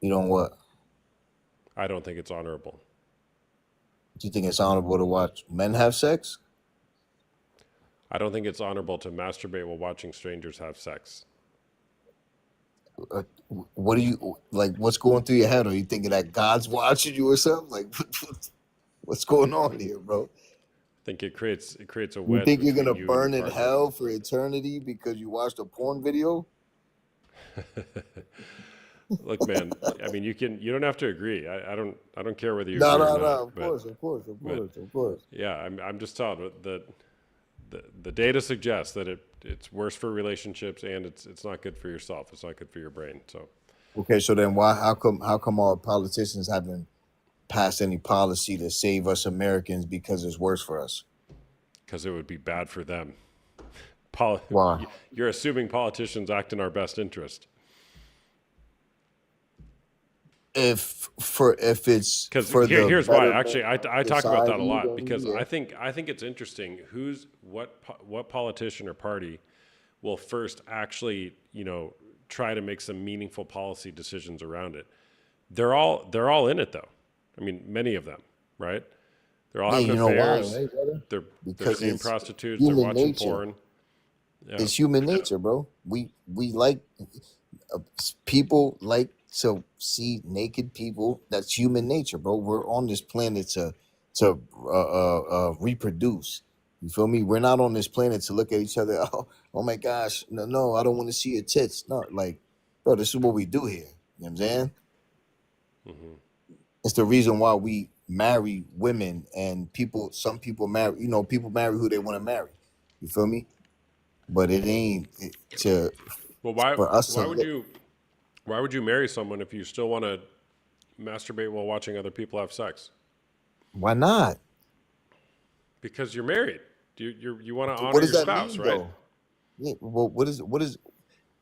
You don't what? I don't think it's honorable. Do you think it's honorable to watch men have sex? I don't think it's honorable to masturbate while watching strangers have sex. Uh, what do you like? What's going through your head? Are you thinking that God's watching you or something? Like, what's going on here, bro? I think it creates a You wedge think you're between gonna you and burn your in partner. hell for eternity because you watched a porn video? Look, man. I mean, you don't have to agree. I don't care whether you No, agree or no, not. no. Of But course, of course, of but course, of course. yeah, I'm just telling you that the data suggests that it's worse for relationships and it's not good for yourself. It's not good for your brain. So Okay, so then why? How come our politicians haven't passed any policy to save us Americans because it's worse for us? because it would be bad for them. Why? You're assuming politicians act in our best interest. If it's Because for the here's why. betterment Actually, I of talk about that a society, lot then because yeah. I think it's interesting what politician or party will first actually try to make some meaningful policy decisions around it. They're all in it though. I mean, many of them, right? They're all Yeah, having you know why, affairs. right, brother? They're Because seeing it's prostitutes. They're human watching nature. porn. Yeah. It's human nature, bro. We like people like to see naked people. That's human nature, bro. We're on this planet to reproduce. You feel me? We're not on this planet to look at each other. Oh my gosh, no, I don't want to see your tits. No, like, bro, this is what we do here. You know what I'm saying? hmm It's the reason why we marry women and people. Some people marry, people marry who they want to marry. You feel me? But it ain't to Well, for us to. why would you marry someone if you still want to masturbate while watching other people have sex? Why not? Because you're married. You want to What honor does your that spouse, mean, right? though? Yeah, well, what is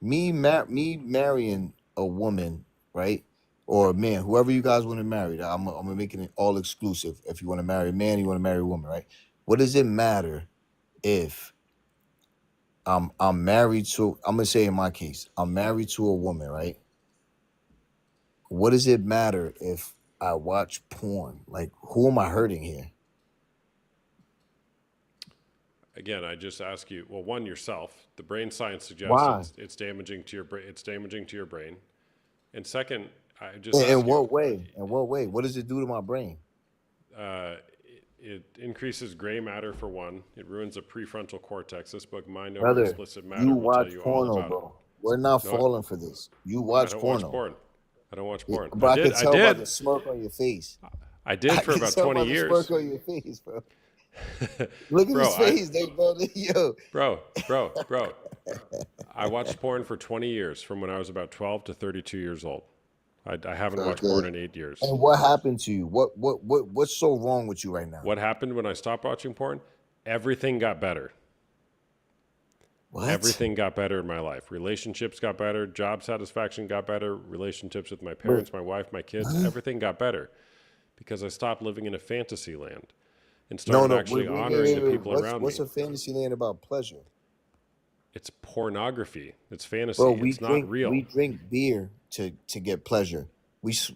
me marrying a woman, right, or a man, whoever you guys want to marry? I'm making it all exclusive. If you want to marry a man, you want to marry a woman, right? What does it matter if I'm married to? I'm gonna say in my case, I'm married to a woman, right? What does it matter if I watch porn? Like, who am I hurting here? Again, I just ask you. Well, one, yourself. The brain science suggests Why? it's damaging to your brain. It's damaging to your brain. And second, I just In ask you. what way? In what way? What does it do to my brain? It increases gray matter for one. It ruins the prefrontal cortex. This book, Mind Over Brother, Explicit Matter, you will tell watch you all porno, about it. bro. We're not No, falling for this. You I watch don't watch porno. porn. I don't watch Yeah, porn. bro, I can I tell by the did. smirk on your face. I did I for can about tell 20 by the years. smirk on your face, bro. Look at Bro, his face, there, bro. Yo, bro. I watched porn for 20 years, from when I was about 12 to 32 years old. I haven't watched porn okay. in 8 years. And what happened to you? What's so wrong with you right now? What happened when I stopped watching porn? Everything got better. What? Everything got better in my life. Relationships got better. Job satisfaction got better. Relationships with my Bro, parents, my wife, my kids, everything got better because I stopped living in a fantasy land and no, started no. actually honoring the people around What's me. a fantasy land about pleasure? It's pornography. It's fantasy. Bro, It's not real. we drink beer to get pleasure.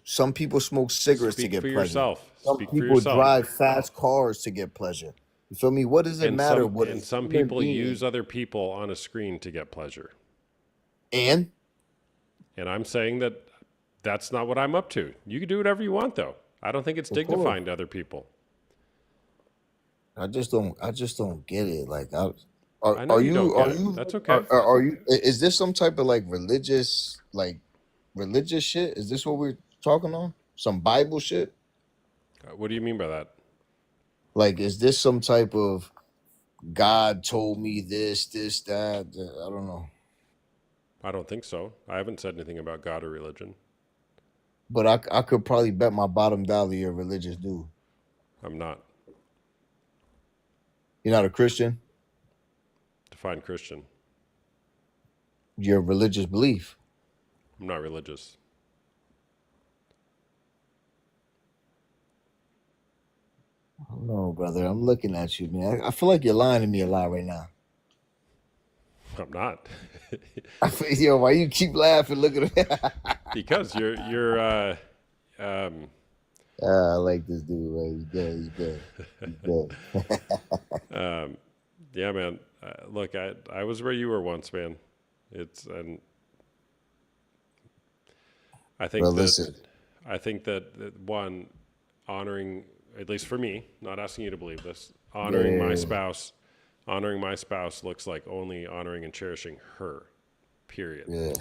Some people smoke cigarettes to Speak get for pleasure. yourself. Some Speak for people yourself. drive fast cars to get pleasure. You feel me? What does it matter what a Some human people being use other people on a screen to get pleasure. and And I'm saying that that's not what I'm up to. You can do whatever you want, though. I don't think it's of course. dignifying to other people. I just don't get it. Like, I know are you don't you get it. That's okay. are you? Is this some type of like religious shit? Is this what we're talking on? Some Bible shit? What do you mean by that? Like, is this some type of God told me this, that? I don't know. I don't think so. I haven't said anything about God or religion. But I could probably bet my bottom dollar you're a religious dude. I'm not. You're not a Christian. Define Christian. Your religious belief. I'm not religious. I don't know, brother. I'm looking at you, man. I feel like you're lying to me a lot right now. I'm not. I feel, yo, why you keep laughing? Look at me. Because you're I like this dude, right? He's good. He's good. yeah, man. Look, I was where you were once, man. And I think Well, that listen. one, honoring, at least for me, not asking you to believe this, honoring my spouse looks like only honoring and cherishing her. Period. Yeah.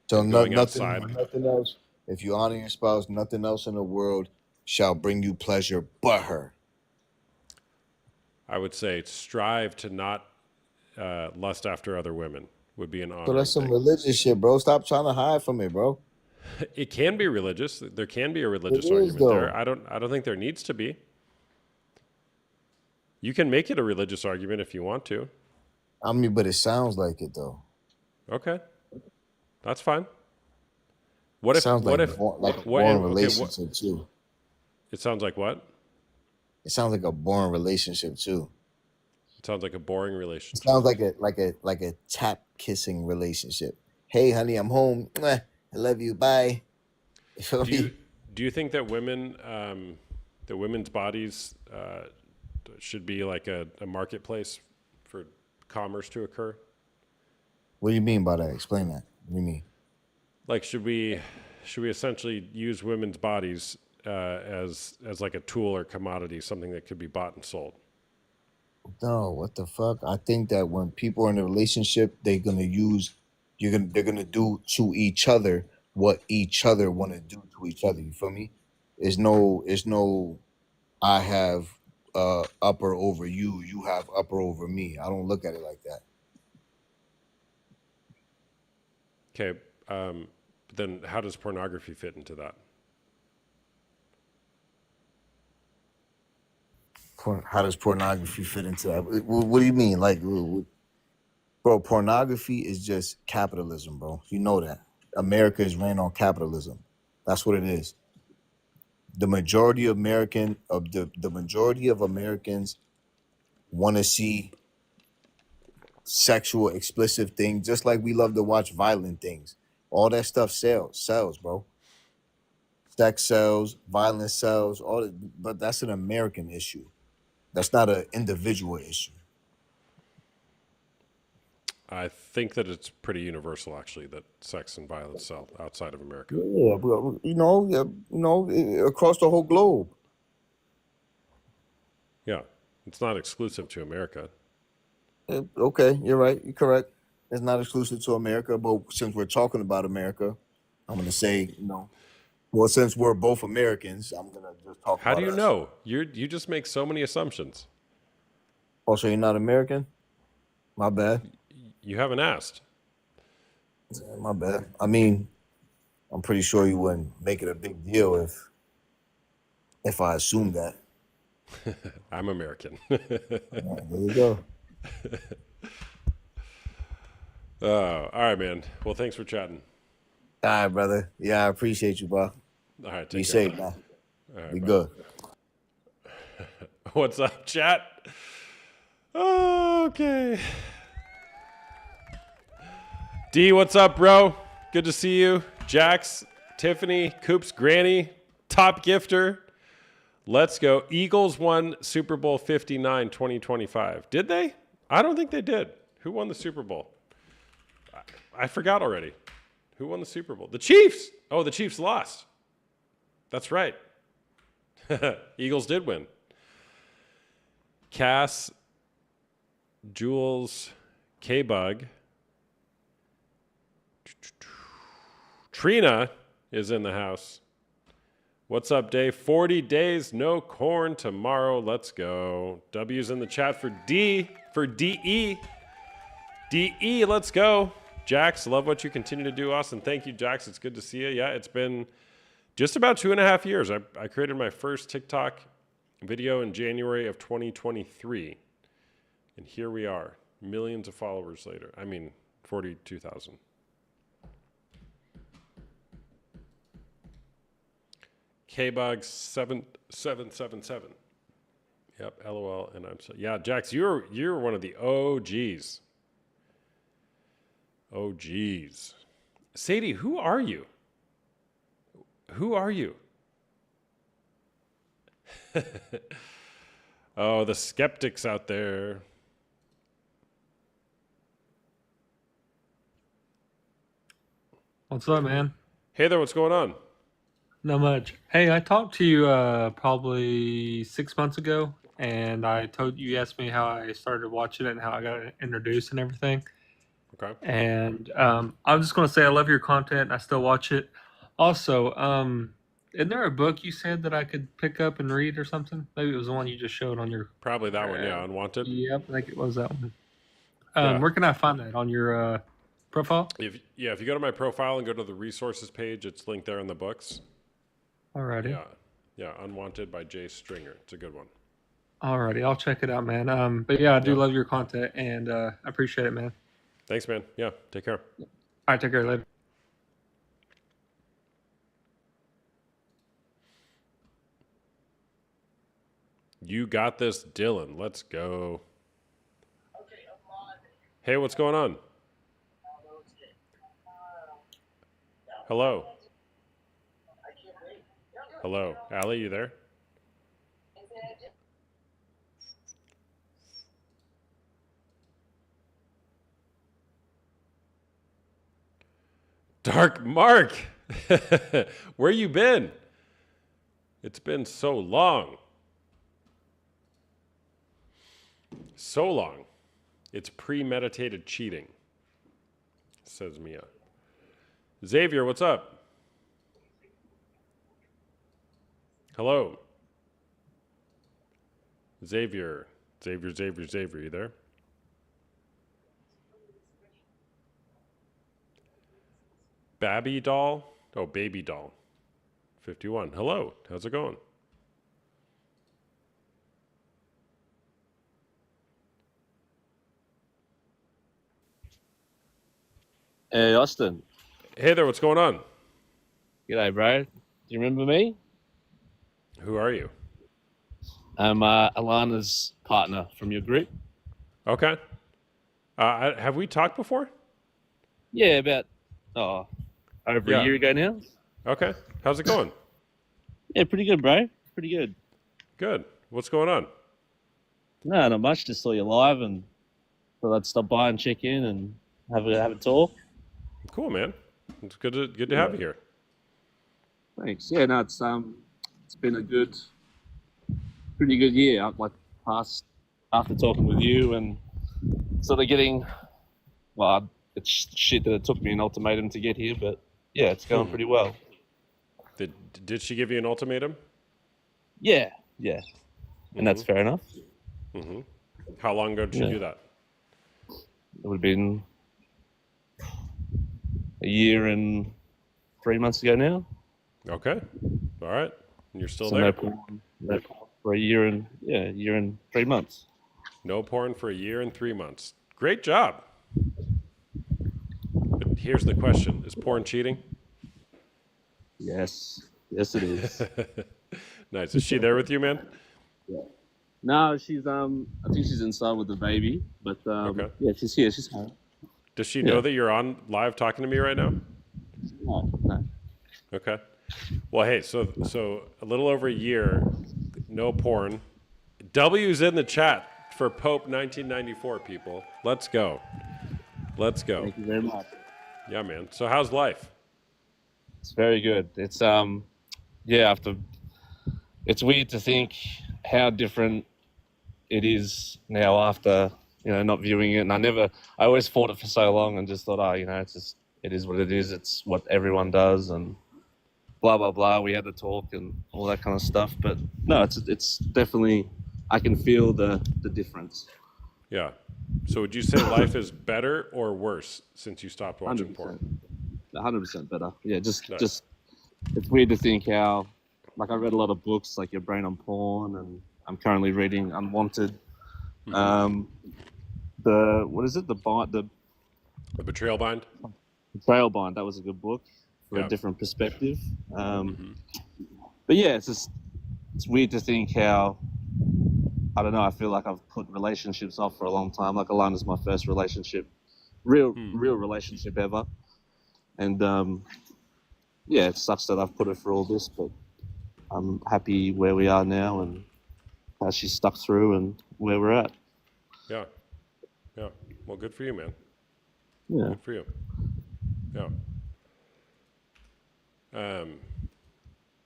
So Going nothing else. If you honor your spouse, nothing else in the world shall bring you pleasure but her. I would say strive to not lust after other women would be an honor. So that's some religious shit, bro. Stop trying to hide from it, bro. It can be religious. There can be a religious is, argument though. there. I don't think there needs to be. You can make it a religious argument if you want to. I mean, but it sounds like it though. Okay, that's fine. What It if? sounds What like if? like a what- boring okay, relationship too. It sounds like what? It sounds like a boring relationship too. It sounds like a boring It relationship. sounds like a tap kissing relationship. Hey, honey, I'm home. Mwah. I love you. Bye. You feel me? Do you think that women's bodies should be like a marketplace for commerce to occur? What do you mean by that? Explain that. What do you mean? Like, should we essentially use women's bodies as like a tool or commodity, something that could be bought and sold? No, what the fuck? I think that when people are in a relationship, they're gonna do to each other what each other want to do to each other. You feel me? It's no I have upper over you, you have upper over me. I don't look at it like that. Okay, then how does pornography fit into that? How does pornography fit into that? What do you mean? Like, bro, pornography is just capitalism, bro. You know that. America is ran on capitalism. That's what it is. The majority of Americans want to see sexual explicit things, just like we love to watch violent things. All that stuff sells, bro. Sex sells, violence sells, but that's an American issue. That's not an individual issue. I think that it's pretty universal, actually, that sex and violence sell outside of America. Yeah, but, across the whole globe. Yeah, it's not exclusive to America. Okay, you're right. You're correct. It's not exclusive to America, but since we're talking about America, I'm gonna say, well, since we're both Americans, I'm gonna just talk. How about do you us. know? You just make so many assumptions. Oh, so you're not American? My bad. You haven't asked. My bad. I mean, I'm pretty sure you wouldn't make it a big deal if I assumed that. I'm American. There you go. All right, man. Well, thanks for chatting. All right, brother. Yeah, I appreciate you, bro. All right, Be take care. safe, man. All right, Be bye. good. What's up, chat? Okay. D, what's up, bro? Good to see you. Jax, Tiffany, Coops, Granny, top gifter. Let's go. Eagles won Super Bowl 59 2025. Did they? I don't think they did. Who won the Super Bowl? I forgot already. Who won the Super Bowl? The Chiefs. Oh, the Chiefs lost. That's right. Eagles did win. Cass, Jules, K-Bug. Trina is in the house. What's up, Dave? 40 days, no corn tomorrow. Let's go. W's in the chat for D, for DE. DE, let's go. Jax, love what you continue to do, Austin. Thank you, Jax. It's good to see you. Yeah, it's been just about 2.5 years. I created my first TikTok video in January of 2023. And here we are, millions of followers later. I mean, 42,000. KBug 7777. Yep, LOL, and I'm so yeah, Jax, you're one of the OGs. OGs. Sadie, who are you? Who are you? Oh, the skeptics out there. What's up, man? Hey there, what's going on? Not much. Hey, I talked to you probably 6 months ago, and I told you, you asked me how I started watching it and how I got introduced and everything. Okay. And I'm just gonna say I love your content. And I still watch it. Also, isn't there a book you said that I could pick up and read or something? Maybe it was the one you just showed on your. Probably that one, yeah, Unwanted. Yep, I think it was that one. Yeah. Where can I find that on your profile? If you go to my profile and go to the resources page, it's linked there in the books. Alrighty. Yeah, Unwanted by Jay Stringer. It's a good one. Alrighty, I'll check it out, man. But yeah, I do love your content, and I appreciate it, man. Thanks, man. Yeah, take care. All right, take care later. You got this, Dylan. Let's go. Hey, what's going on? Hello. Hello. Allie, you there? Dark Mark. Where you been? It's been so long. So long. It's premeditated cheating, says Mia. Xavier, what's up? Hello. Xavier, you there? Babby doll? Oh, baby doll. 51. Hello, how's it going? Hey, Austin. Hey there, what's going on? G'day, bro. Do you remember me? Who are you? I'm Alana's partner from your group. Okay. Have we talked before? Yeah, about over a year ago now. Okay. How's it going? Yeah, pretty good, bro. Pretty good. Good. What's going on? No, not much. Just saw you live and thought I'd stop by and check in and have a talk. Cool, man. It's good to have you here. Thanks. Yeah, no, it's been a pretty good year. Like past after talking with you and sort of getting, well, it's shit that it took me an ultimatum to get here, but yeah, it's going pretty well. Did she give you an ultimatum? Yeah, and that's fair enough. Mm-hmm. How long ago did you do that? It would have been a year and 3 months ago now. Okay. All right. And you're still So there? no porn for a year and 3 months. No porn for a year and 3 months. Great job. But here's the question. Is porn cheating? Yes, it is. Nice. Is she there with you, man? Yeah. No, she's I think she's inside with the baby, but yeah, she's here. She's home. Does she know that you're on live talking to me right now? No. Okay. Well, hey, so a little over a year, no porn. W's in the chat for Pope 1994, people. Let's go. Let's go. Thank you very much. Yeah, man. So how's life? It's very good. It's it's weird to think how different it is now after, not viewing it. And I always fought it for so long and just thought, it is what it is. It's what everyone does. And blah blah blah. We had to talk and all that kind of stuff. But no, it's definitely, I can feel the difference. Yeah. So would you say life is better or worse since you stopped watching 100%. porn? 100% better. Yeah, Nice. just it's weird to think how, like, I read a lot of books like Your Brain on Porn, and I'm currently reading Unwanted. The what is it? The Betrayal Bind? Betrayal Bind. That was a good book for Yeah. a different perspective. But yeah, it's weird to think how, I don't know. I feel like I've put relationships off for a long time. Like Alana's my first relationship, real relationship ever, and yeah, it sucks that I've put her through all this, but I'm happy where we are now and how she's stuck through and where we're at. Yeah. Yeah. Well, good for you, man. Yeah. Good for you. Yeah.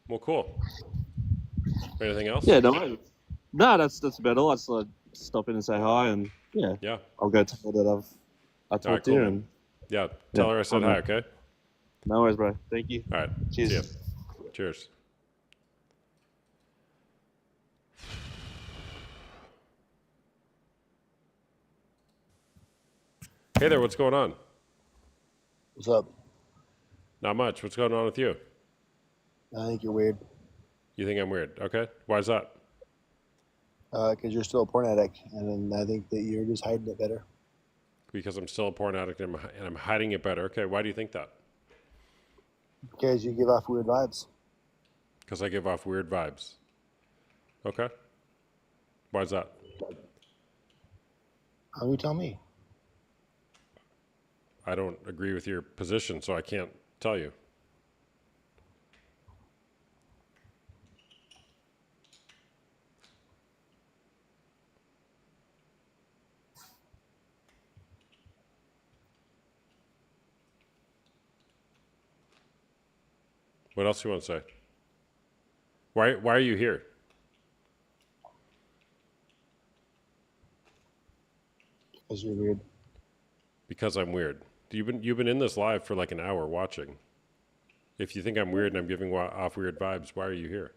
Well, cool. Anything else? Yeah, no, that's about all. I just thought I'd stop in and say hi, and Yeah. I'll go tell her that I talked All right, to cool, you, man. and Yeah. Tell her I said hi, okay? no worries, bro. Thank you. All right. Cheers. See ya. Cheers. Hey there, what's going on? What's up? Not much. What's going on with you? I think you're weird You think I'm weird? Okay. Why is that? because you're still a porn addict, and then I think that you're just hiding it better. Because I'm still a porn addict and I'm hiding it better. Okay. Why do you think that? Because you give off weird vibes. Because I give off weird vibes. Okay. Why is that? You tell me. I don't agree with your position, so I can't tell you. What else do you want to say? Why are you here? Because you're weird. Because I'm weird. You've been in this live for like an hour watching. If you think I'm weird and I'm giving off weird vibes, why are you here?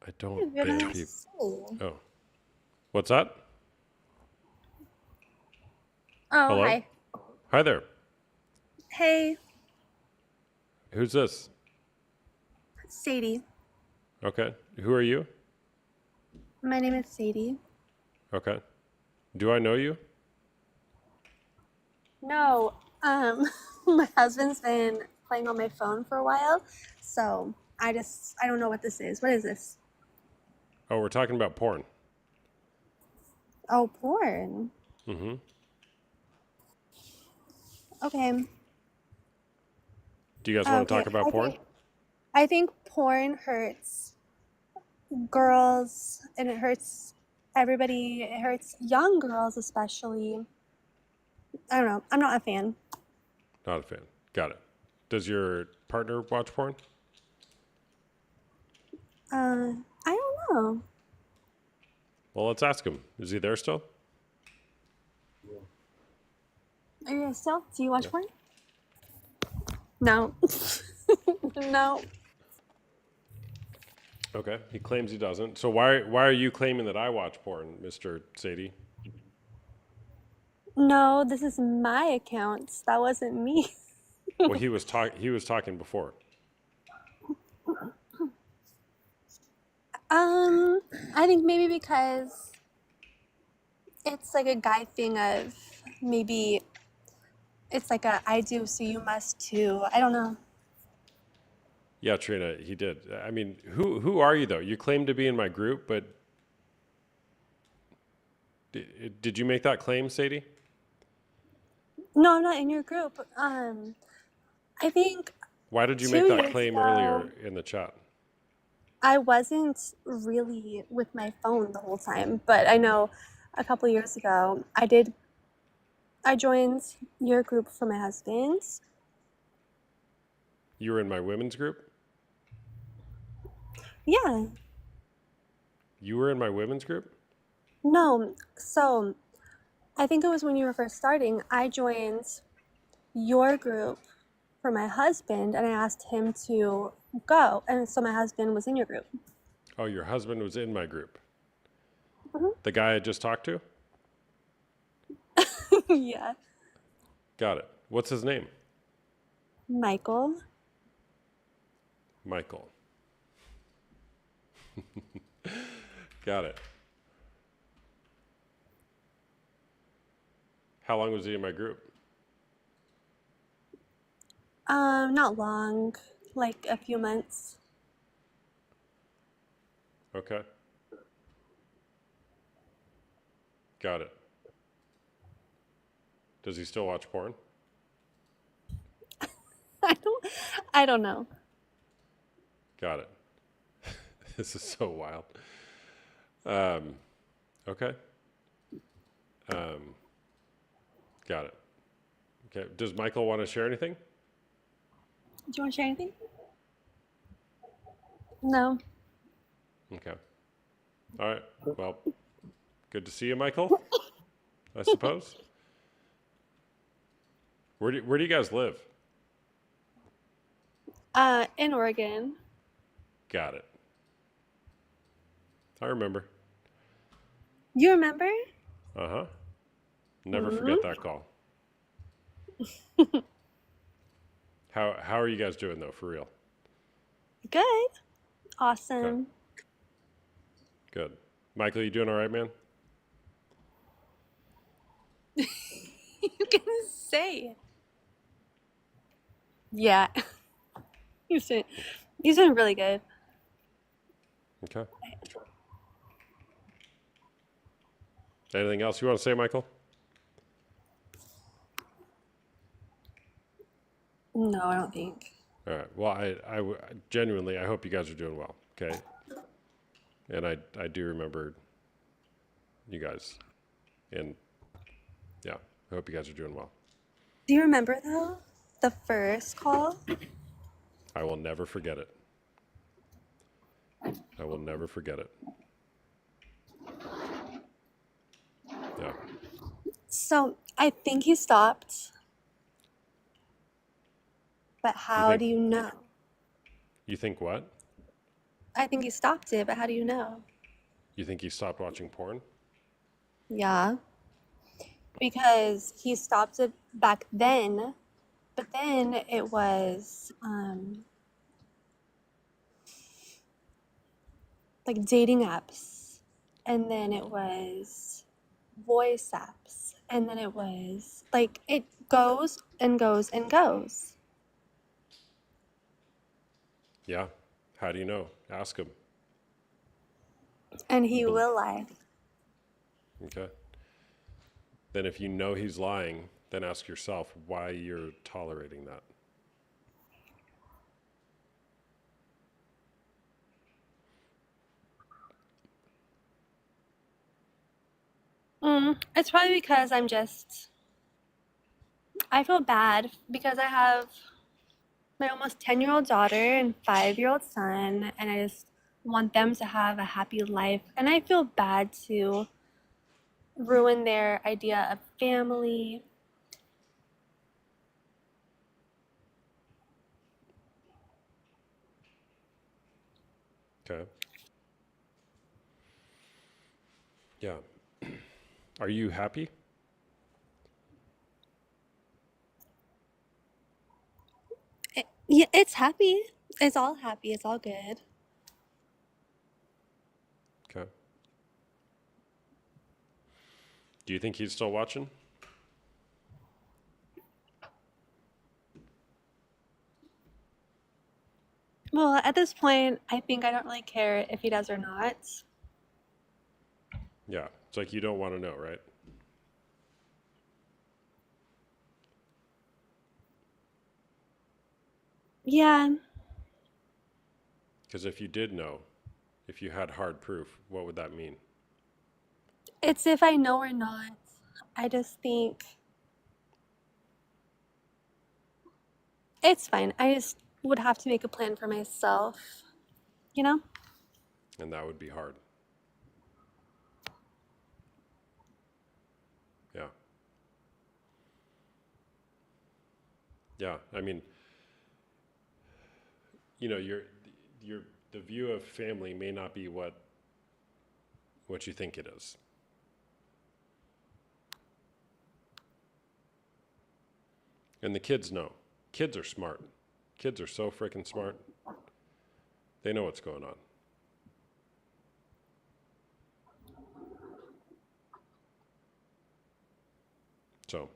I don't ban people. Oh. What's that? Oh, Hello? hi. Hi there. Hey, Who's this? Sadie. Okay. Who are you? My name is Sadie. Okay. Do I know you? No, my husband's been playing on my phone for a while, so I don't know what this is. What is this? Oh, we're talking about porn. Oh, porn. Mm-hmm. Okay. Do you guys want to talk about porn? I think porn hurts girls and it hurts everybody. It hurts young girls especially. I don't know. I'm not a fan. Not a fan. Got it. Does your partner watch porn? I don't know. Well, let's ask him. Is he there still? Are you guys still? Do you watch porn? No. No. Okay. He claims he doesn't. So why are you claiming that I watch porn, Mr. Sadie? No, this is my account. That wasn't me. Well, he was talking before. I think maybe because it's like a guy thing of maybe it's like a I do so you must too. I don't know. Yeah, Trina, he did. I mean, who are you though? You claim to be in my group, but did you make that claim, Sadie? No, I'm not in your group. I think Why did you 2 make that years claim ago, earlier in the chat? I wasn't really with my phone the whole time, but I know a couple years ago I joined your group for my husband. You were in my women's group? Yeah. You were in my women's group? No. So I think it was when you were first starting, I joined your group for my husband and I asked him to go. And so my husband was in your group. Oh, your husband was in my group. Mhm. The guy I just talked to? Yeah. Got it. What's his name? Michael. Michael. Got it. How long was he in my group? Not long, like a few months. Okay. Got it. Does he still watch porn? I don't know. Got it. This is so wild. Okay. Got it. Okay. Does Michael want to share anything? Do you want to share anything? No. Okay. All right. Well, good to see you, Michael, I suppose. Where do you guys live? In Oregon. Got it. I remember. You remember? Uh-huh. Never forget that call. How are you guys doing though, for real? Good. Awesome. Good. Michael, you doing all right, man? You can say it. Yeah. He's doing really good. Okay. Anything else you want to say, Michael? No, I don't think. All right. Well, I genuinely, I hope you guys are doing well. Okay. And I do remember you guys, and yeah, I hope you guys are doing well. Do you remember though? The first call? I will never forget it. I will never forget it. Yeah. So I think he stopped. But how think- do you know? You think what? I think he stopped it, but how do you know? You think he stopped watching porn? Yeah. Because he stopped it back then, but then it was like dating apps, and then it was voice apps, and then it was like it goes and goes and goes. Yeah. How do you know? Ask him. And he will lie. Okay. Then if you know he's lying, then ask yourself why you're tolerating that. It's probably because I feel bad because I have my almost 10-year-old daughter and 5-year-old son, and I just want them to have a happy life. And I feel bad to ruin their idea of family. Okay. Yeah. Are you happy? Yeah, it's happy. It's all happy. It's all good. Okay. Do you think he's still watching? Well, at this point, I think I don't really care if he does or not. Yeah. It's like you don't want to know, right? Yeah. Because if you did know, if you had hard proof, what would that mean? It's if I know or not. I just think it's fine. I just would have to make a plan for myself, you know? And that would be hard. Yeah. Yeah, I mean, you know, the view of family may not be what you think it is. And the kids know. Kids are smart. Kids are so freaking smart. They know what's going on. So,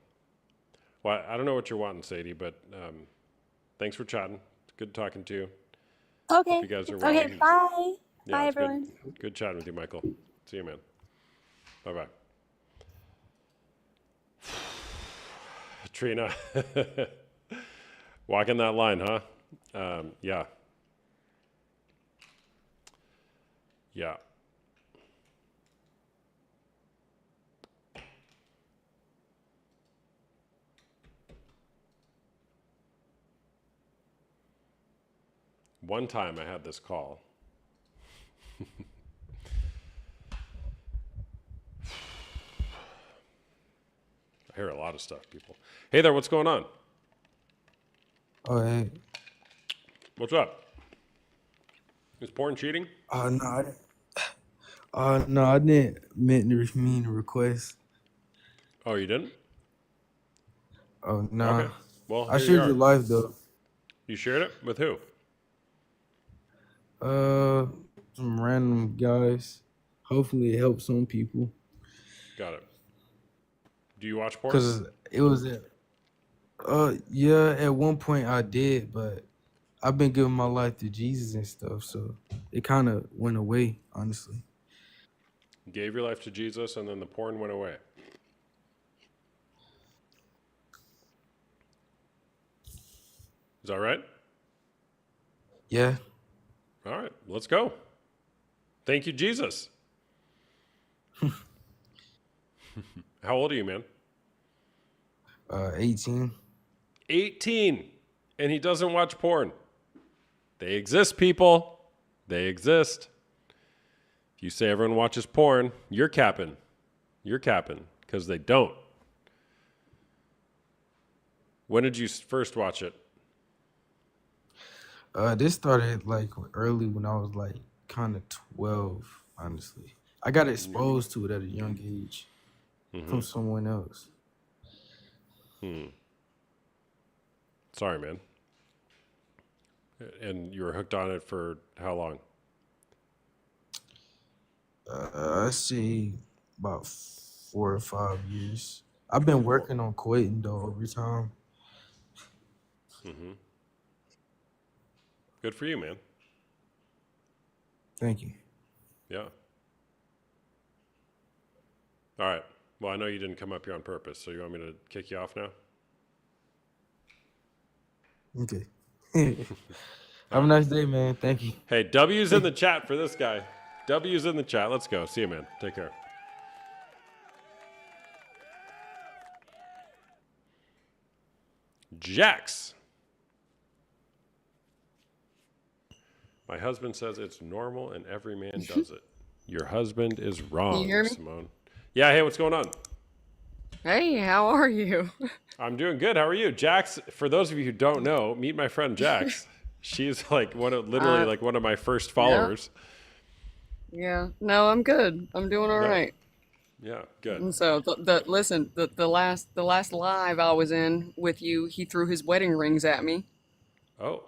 well, I don't know what you're wanting, Sadie, but thanks for chatting. It's good talking to you. Okay. Hope you guys are well. Okay, bye. Yeah, Bye, it's good. everyone. Good chatting with you, Michael. See you, man. Bye-bye. Trina, walking that line, huh? Yeah. Yeah. One time I had this call. I hear a lot of stuff, people. Hey there, what's going on? Oh, hey. What's up? Is porn cheating? No, I didn't. No, I didn't mean to request. Oh, you didn't? Oh, no. Okay. Well, I here shared you your are. life, though. You shared it with who? Some random guys. Hopefully it helps some people. Got it. Do you watch porn? Cause it was yeah, at one point I did, but I've been giving my life to Jesus and stuff, so it kind of went away, honestly. You gave your life to Jesus and then the porn went away. Is that right? Yeah. All right, let's go. Thank you, Jesus. How old are you, man? 18. 18. And he doesn't watch porn. They exist, people. They exist. If you say everyone watches porn, you're capping. You're capping because they don't. When did you first watch it? This started like early when I was like kind of 12, honestly. I got exposed to it at a young age from someone else. Sorry, man. And you were hooked on it for how long? I say about 4 or 5 years. I've been working on quitting though over time. Good for you, man. Thank you. Yeah. All right. Well, I know you didn't come up here on purpose, so you want me to kick you off now? Okay. Have a nice day, man. Thank you. Hey, W's in the chat for this guy. W's in the chat. Let's go. See you, man. Take care. Jax. My husband says it's normal and every man does it. Your husband is wrong, you hear me? Simone. Yeah, hey, what's going on? Hey, how are you? I'm doing good. How are you? Jax, for those of you who don't know, meet my friend Jax. She's like literally like one of my first followers. Yeah, no, I'm good. I'm doing all Yeah. right. Yeah, good. And so, the last live I was in with you, he threw his wedding rings at me. Oh,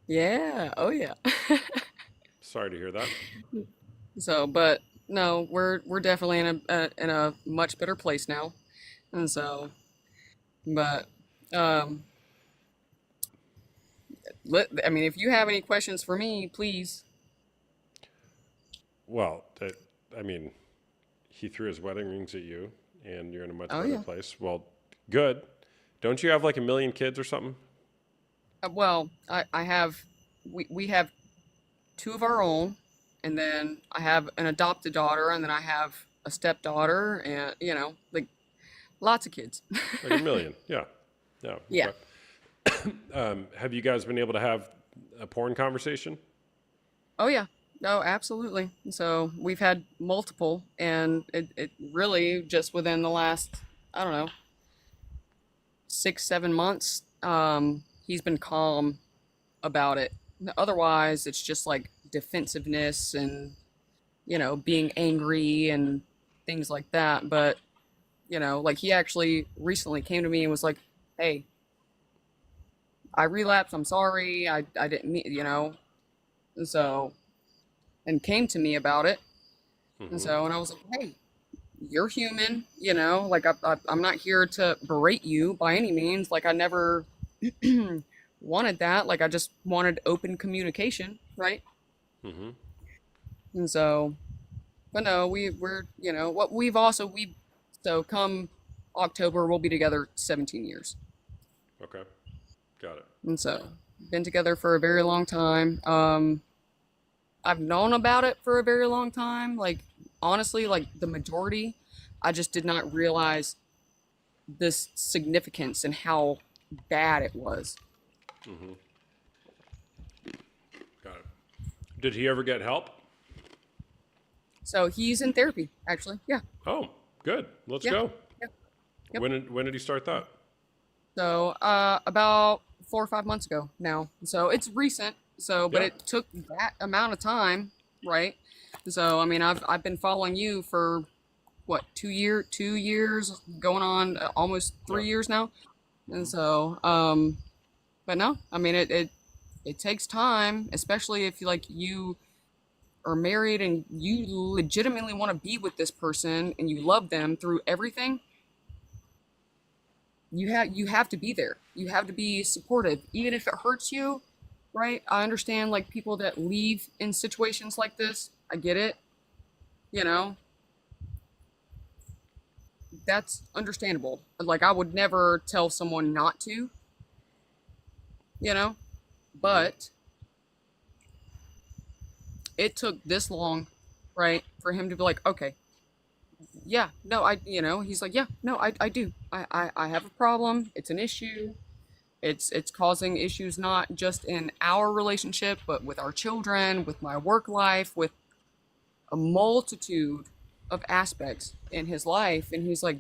Yeah, oh yeah. sorry to hear that. So, but no, we're definitely in a much better place now, and so, but I mean, if you have any questions for me, please. Well, I mean, he threw his wedding rings at you, and you're in a much Oh better yeah. place. Well, good. Don't you have like 1 million kids or something? Well, I have, we have 2 of our own, and then I have an adopted daughter, and then I have a stepdaughter, and like lots of kids. Like 1 million. Yeah. Yeah. Yeah. Have you guys been able to have a porn conversation? Oh yeah. No, absolutely. So we've had multiple, and it really just within the last, I don't know, 6, 7 months he's been calm about it. Otherwise, it's just like defensiveness and, being angry and things like that. But, like he actually recently came to me and was like, hey, I relapsed. I'm sorry. I didn't mean, and so, and came to me about it. And so, and I was like, hey, you're human, like I'm not here to berate you by any means. Like I never wanted that. Like I just wanted open communication, right? And so, but no, we're, so come October, we'll be together 17 years. Okay. Got it. And so, been together for a very long time. I've known about it for a very long time. Like, honestly, like the majority, I just did not realize this significance and how bad it was. Got it. Did he ever get help? So he's in therapy, actually. Yeah. Oh, good. Let's Yeah. go. Yeah. Yep. When did he start that? So, about 4 or 5 months ago now. So it's recent. So, but Yeah. it took that amount of time, right? So, I mean, I've been following you for what, 2 years, going on almost 3 years now. And so, but no, I mean, it takes time, especially if you are married and you legitimately want to be with this person and you love them through everything. You have to be there. You have to be supportive, even if it hurts you, right? I understand like people that leave in situations like this. I get it. That's understandable. Like I would never tell someone not to, but it took this long, right, for him to be like, okay, yeah, no, he's like, yeah, no, I do. I have a problem. It's an issue. It's causing issues not just in our relationship, but with our children, with my work life, with a multitude of aspects in his life. And he's like,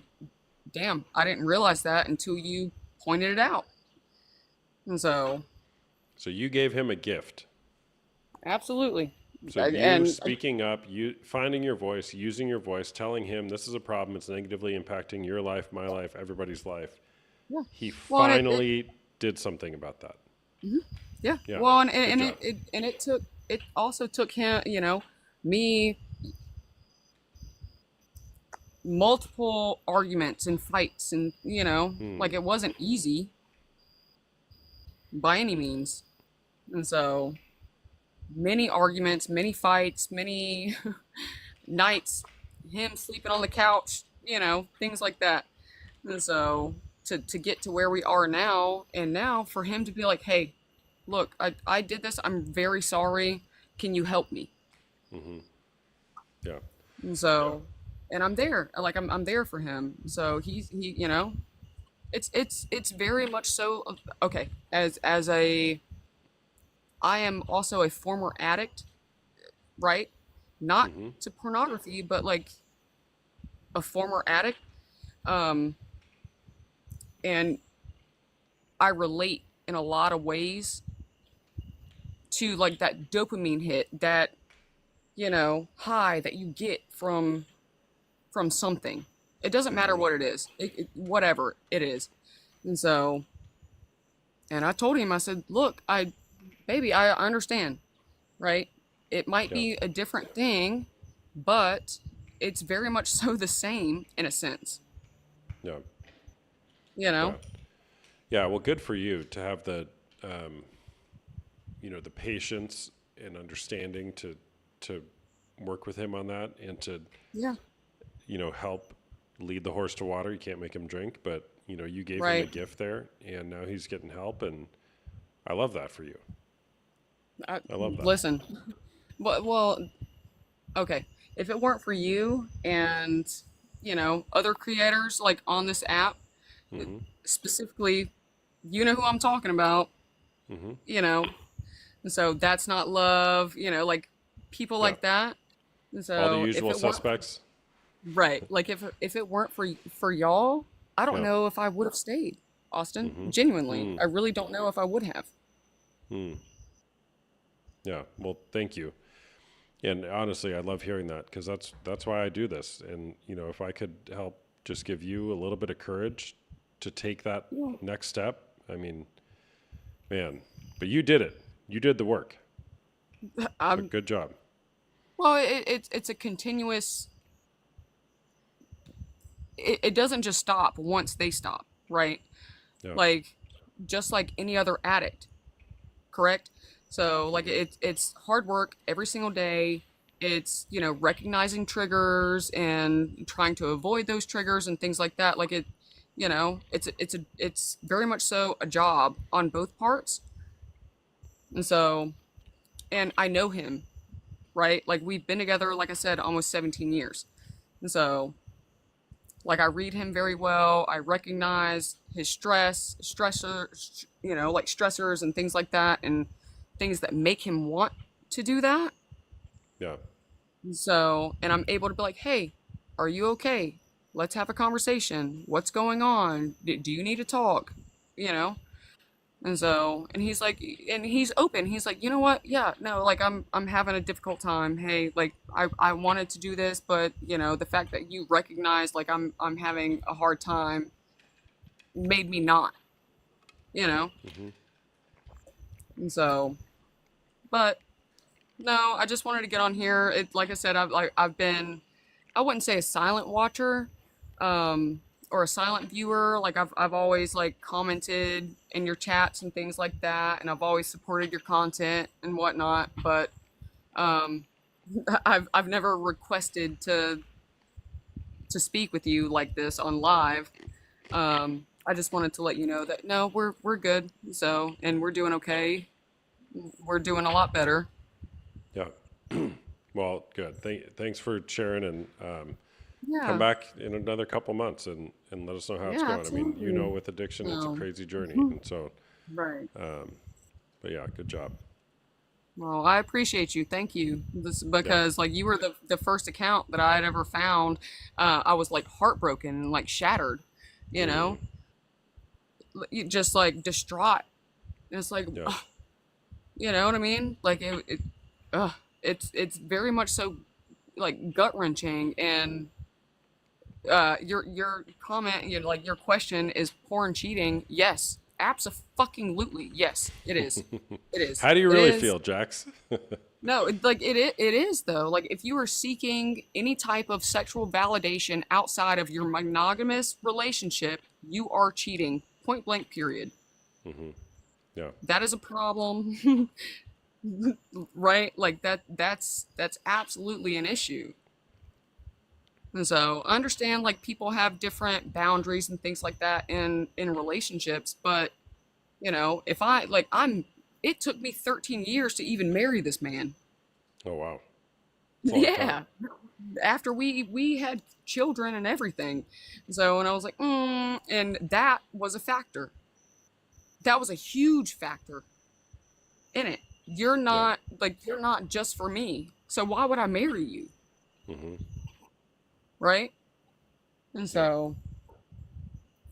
damn, I didn't realize that until you pointed it out. And so you gave him a gift. absolutely. So you And speaking up, you finding your voice, using your voice, telling him this is a problem. It's negatively impacting your life, my life, everybody's life. yeah. He Well, and finally did something about that. Yeah. Yeah, Well, and good it also took him, me multiple arguments and fights and, like it wasn't easy by any means. And so many arguments, many fights, many nights, him sleeping on the couch, things like that. And so to get to where we are now, and now for him to be like, hey, look, I did this. I'm very sorry. Can you help me? Yeah. And so, and I'm there. Like I'm there for him. So he it's very much so. Okay. I am also a former addict, right? Not to pornography, but like a former addict. And I relate in a lot of ways to like that dopamine hit, that, high that you get from something. It doesn't matter what it is, whatever it is. And so, and I told him, I said, look, baby, I understand, right? It might be a different thing, but it's very much so the same in a sense. Yeah. Yeah. Yeah. Well, good for you to have the, the patience and understanding to work with him on that and to, help lead the horse to water. You can't make him drink, but you gave him a gift there, and now he's getting help, and I love that for you. I love that. Listen, well, okay. If it weren't for you and, other creators like on this app, specifically, you know who I'm talking about, and so that's not love, like people like that. And so all the usual suspects. Right. Like if it weren't for y'all, I don't know if I would have stayed. Austin. Genuinely, Mm. I really don't know if I would have. Hmm. Yeah. Well, thank you. And honestly, I love hearing that because that's why I do this. And if I could help just give you a little bit of courage to take that next step, I mean, man, but you did it. You did the work. So good job. Well, it's a continuous. It doesn't just stop once they stop, right? Yeah. Like, just like any other addict, correct? So like it's hard work every single day. It's recognizing triggers and trying to avoid those triggers and things like that. Like it's very much so a job on both parts. And so, and I know him, right? Like we've been together, like I said, almost 17 years. And so, like I read him very well. I recognize his stressors, like stressors and things like that, and things that make him want to do that. Yeah. So, and I'm able to be like, hey, are you okay? Let's have a conversation. What's going on? Do you need to talk? And so, and he's like, and he's open. He's like, you know what? Yeah, no, like I'm having a difficult time. Hey, like I wanted to do this, but the fact that you recognize like I'm having a hard time made me not, Mm-hmm. And so, but no, I just wanted to get on here. Like I said, I've been, I wouldn't say a silent watcher, or a silent viewer. Like I've always like commented in your chats and things like that, and I've always supported your content and whatnot. But I've never requested to speak with you like this on live. I just wanted to let you know that no, we're good. So, and we're doing okay. We're doing a lot better. Yeah. Well, good. Thanks for sharing, and Yeah. come back in another couple months and let us know how it's Yeah, going. I mean, absolutely. with addiction, it's a No. crazy journey, Mhm. and so, Right. but yeah, good job. Well, I appreciate you. Thank you. This because like you were the first account that I had ever found. I was like heartbroken and like shattered, just like distraught. And it's like, Yeah. you know what I mean? Like it's very much so like gut wrenching. And your comment, like your question is porn cheating? Yes, abso-fucking-lutely. Yes, it is. It is. How do you It really is. feel, Jax? No, it is though. Like if you are seeking any type of sexual validation outside of your monogamous relationship, you are cheating. Point blank, period. Mm-hmm. Yeah. That is a problem. Right? Like that's absolutely an issue. And so I understand like people have different boundaries and things like that in relationships, but if it took me 13 years to even marry this man. Oh wow. That's a long Yeah. time. After we had children and everything. So, and I was like, and that was a factor. That was a huge factor in it. You're not just for me. So why would I marry you? Mm-hmm. Right? And so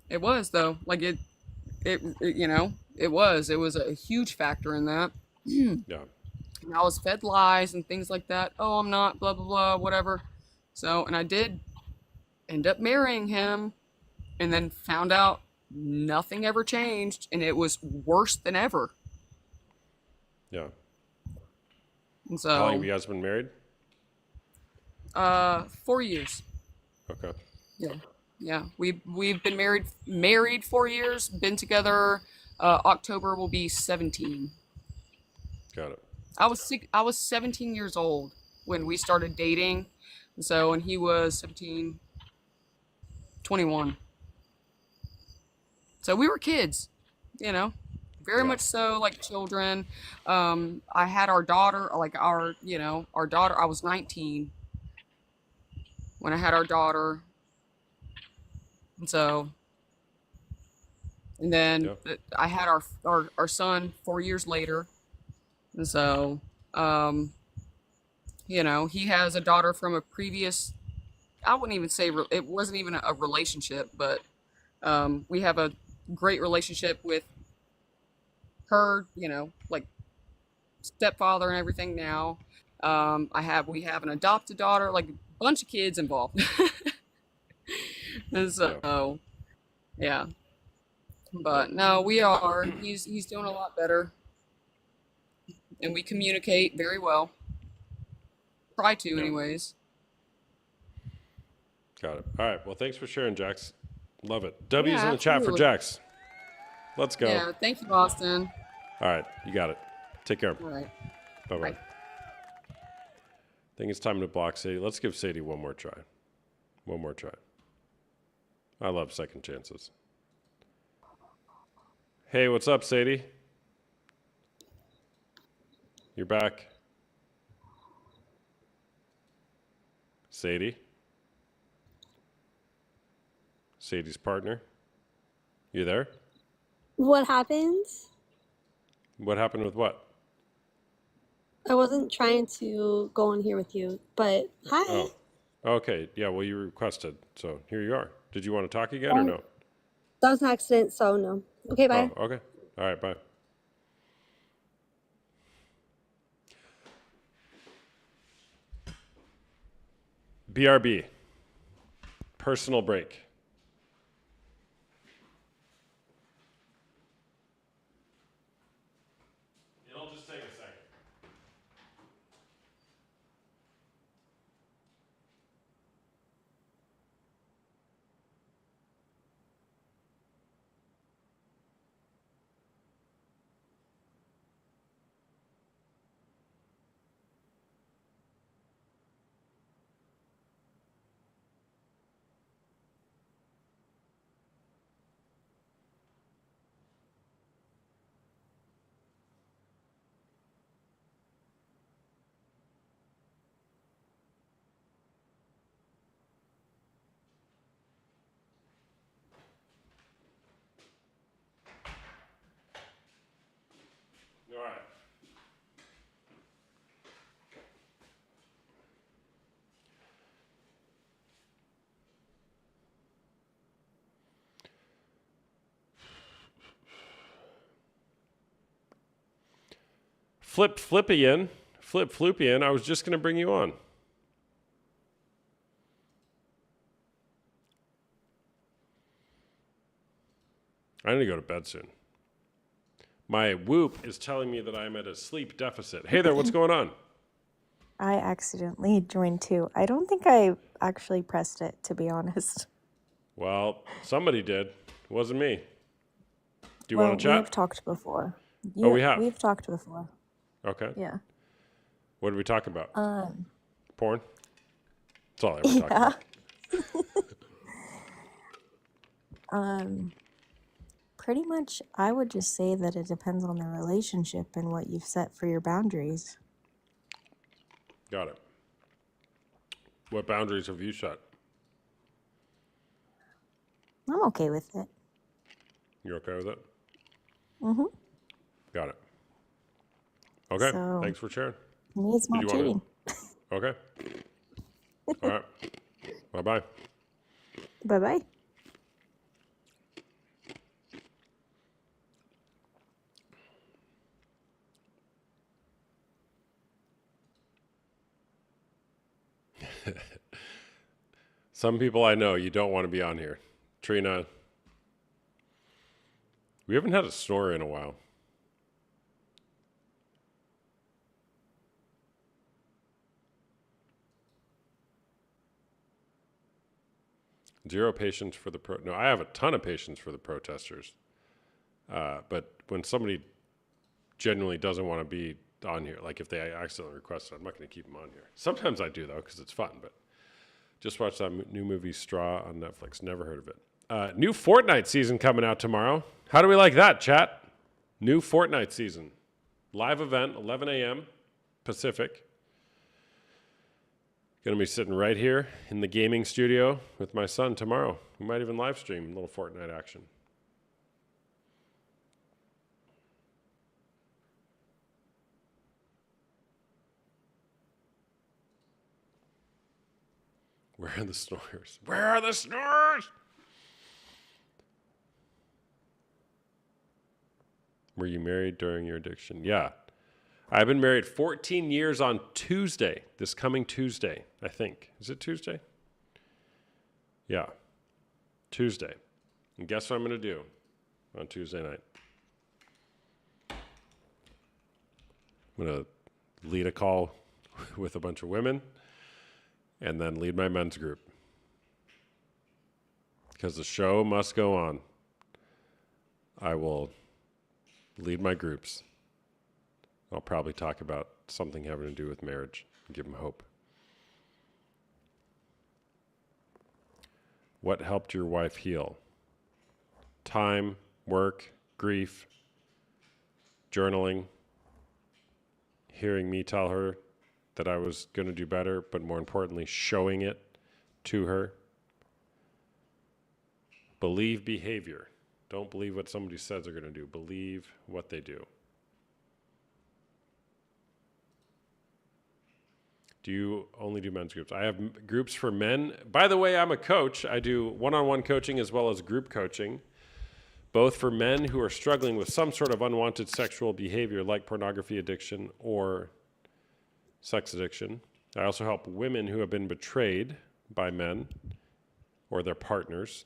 it was though, like it was a huge factor in that. Yeah. And I was fed lies and things like that. Oh, I'm not, blah, blah, blah, whatever. So, and I did end up marrying him and then found out nothing ever changed and it was worse than ever. Yeah. And How long have so, you guys been married? 4 years. Okay. Yeah. Yeah. We've been married 4 years, been together, October will be 17. Got it. I was 17 years old when we started dating. So, and he was 17, 21. So we were kids, very Yeah. much so like children. I had our daughter, like our daughter, I was 19 when I had our daughter. And so, and then Yeah. I had our son 4 years later. And so, he has a daughter from a previous, I wouldn't even say, it wasn't even a relationship, but we have a great relationship with her, like stepfather and everything now. We have an adopted daughter, like a bunch of kids involved. And so, yeah. But no, he's doing a lot better. And we communicate very well. Try to, anyways. Got it. All right. Well, thanks for sharing, Jax. Love it. W's Yeah, in the chat for absolutely. Jax. Let's go. Yeah, thank you, Boston. All right. You got it. Take care. All right. Bye-bye. I think it's time to block Sadie. Let's give Sadie one more try. One more try. I love second chances. Hey, what's up, Sadie? You're back. Sadie? Sadie's partner? You there? What happens? What happened with what? I wasn't trying to go in here with you, but hi. Oh, okay. Yeah, well, you requested, so here you are. Did you want to talk again or no? That was an accident, so no. Okay, bye. Oh, okay. All right, bye. BRB. Personal break. It'll just take a second. All right. Flip Floopian, I was just going to bring you on. I need to go to bed soon. My Whoop is telling me that I'm at a sleep deficit. Hey there, what's going on? I accidentally joined too. I don't think I actually pressed it, to be honest. Well, somebody did. It wasn't me. Do you Well, want to chat? We've talked before. Oh, we have? We've talked before. Okay. Yeah. What did we talk about? Um. Porn? That's all I ever talk about. Pretty much, I would just say that it depends on the relationship and what you've set for your boundaries. Got it. What boundaries have you set? I'm okay with it. You're okay with it? Mm-hmm. Got it. Okay. So, Thanks for sharing. To me, it's Did not you wanna- cheating. Okay. All right. Bye-bye. Bye-bye. Some people I know, you don't want to be on here. Trina, we haven't had a snore in a while. Zero patience for the No, I have a ton of patience for the protesters. But when somebody genuinely doesn't want to be on here, like if they accidentally request it, I'm not going to keep them on here. Sometimes I do, though, because it's fun. But just watched that new movie, Straw, on Netflix. Never heard of it. New Fortnite season coming out tomorrow. How do we like that, chat? New Fortnite season. Live event, 11 a.m. Pacific. Going to be sitting right here in the gaming studio with my son tomorrow. We might even live stream a little Fortnite action. Where are the snores? Where are the snores? Were you married during your addiction? Yeah. I've been married 14 years on Tuesday, this coming Tuesday, I think. Is it Tuesday? Yeah, Tuesday. And guess what I'm going to do on Tuesday night? I'm going to lead a call with a bunch of women and then lead my men's group. Because the show must go on. I will lead my groups. I'll probably talk about something having to do with marriage and give them hope. What helped your wife heal? Time, work, grief, journaling, hearing me tell her that I was going to do better, but more importantly, showing it to her. Believe behavior. Don't believe what somebody says they're going to do. Believe what they do. Do you only do men's groups? I have groups for men. By the way, I'm a coach. I do one-on-one coaching as well as group coaching, both for men who are struggling with some sort of unwanted sexual behavior like pornography addiction or sex addiction. I also help women who have been betrayed by men or their partners.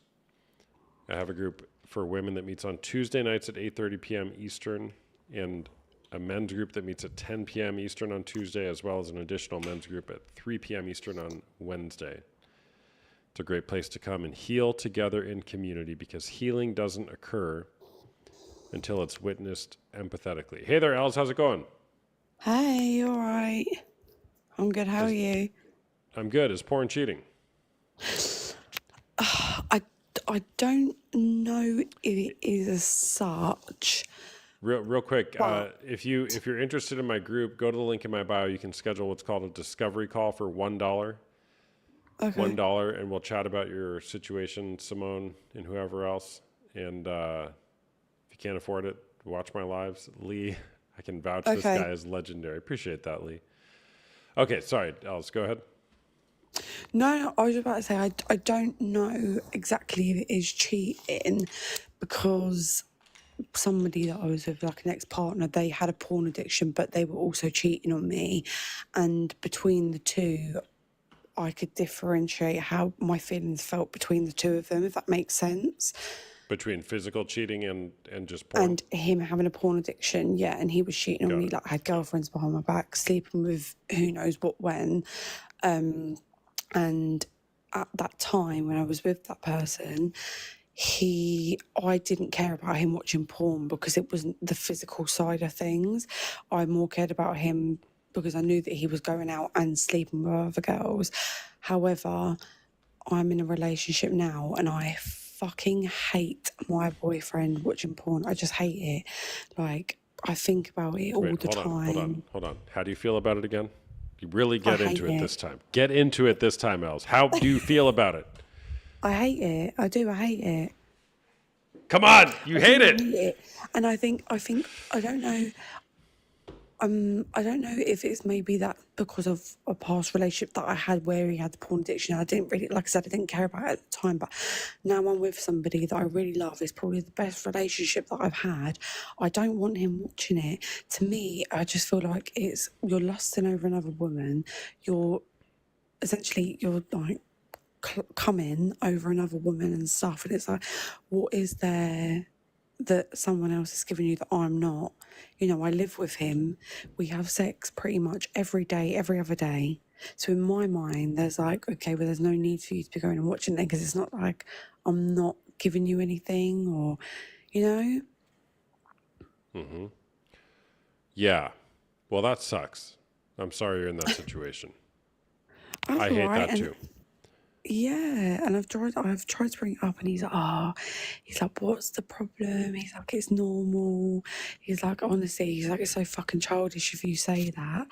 I have a group for women that meets on Tuesday nights at 8:30 p.m. Eastern, and a men's group that meets at 10 p.m. Eastern on Tuesday, as well as an additional men's group at 3 p.m. Eastern on Wednesday. It's a great place to come and heal together in community, because healing doesn't occur until it's witnessed empathetically. Hey there, Els, how's it going? Hey, you all right? I'm good. How are you? I'm good. Is porn cheating? I don't know if it is as such. Real quick, if you're interested in my group, go to the link in my bio. You can schedule what's called a discovery call for $1. Okay. $1, and we'll chat about your situation, Simone, and whoever else. And if you can't afford it, watch my lives. Lee, I can vouch this Okay. guy is legendary. Appreciate that, Lee. Okay, sorry, Alice, go ahead. No, I was about to say I don't know exactly if it is cheating, because somebody that I was with, like an ex-partner, they had a porn addiction, but they were also cheating on me. And between the two, I could differentiate how my feelings felt between the two of them, if that makes sense. Between physical cheating and just porn. And him having a porn addiction, yeah, and he was cheating on me. Like, I had girlfriends behind my back, sleeping with who knows what when. And at that time when I was with that person, I didn't care about him watching porn because it wasn't the physical side of things. I more cared about him because I knew that he was going out and sleeping with other girls. However, I'm in a relationship now and I fucking hate my boyfriend watching porn. I just hate it. Like, I think about it all the time. Hold on. How do you feel about it again? You really get I into hate it it. this time. Get into it this time, Els. How do you feel about it? I hate it. I do. I hate it. Come on, you hate I it. hate it. And I don't know. I don't know if it's maybe that because of a past relationship that I had where he had the porn addiction. I didn't really, like I said, I didn't care about it at the time. But now I'm with somebody that I really love. It's probably the best relationship that I've had. I don't want him watching it. To me, I just feel like you're lusting over another woman. You're like coming over another woman and stuff. And it's like, what is there that someone else is giving you that I'm not? You know, I live with him. We have sex pretty much every day, every other day. So in my mind, there's like, okay, well, there's no need for you to be going and watching it, because it's not like I'm not giving you anything, or, you know? Mm-hmm. Yeah. Well, that sucks. I'm sorry you're in that situation. That's I hate alright, that and too. yeah, and I've tried to bring it up, and he's like, what's the problem? He's like, it's normal. He's like, honestly, he's like, it's so fucking childish if you say that.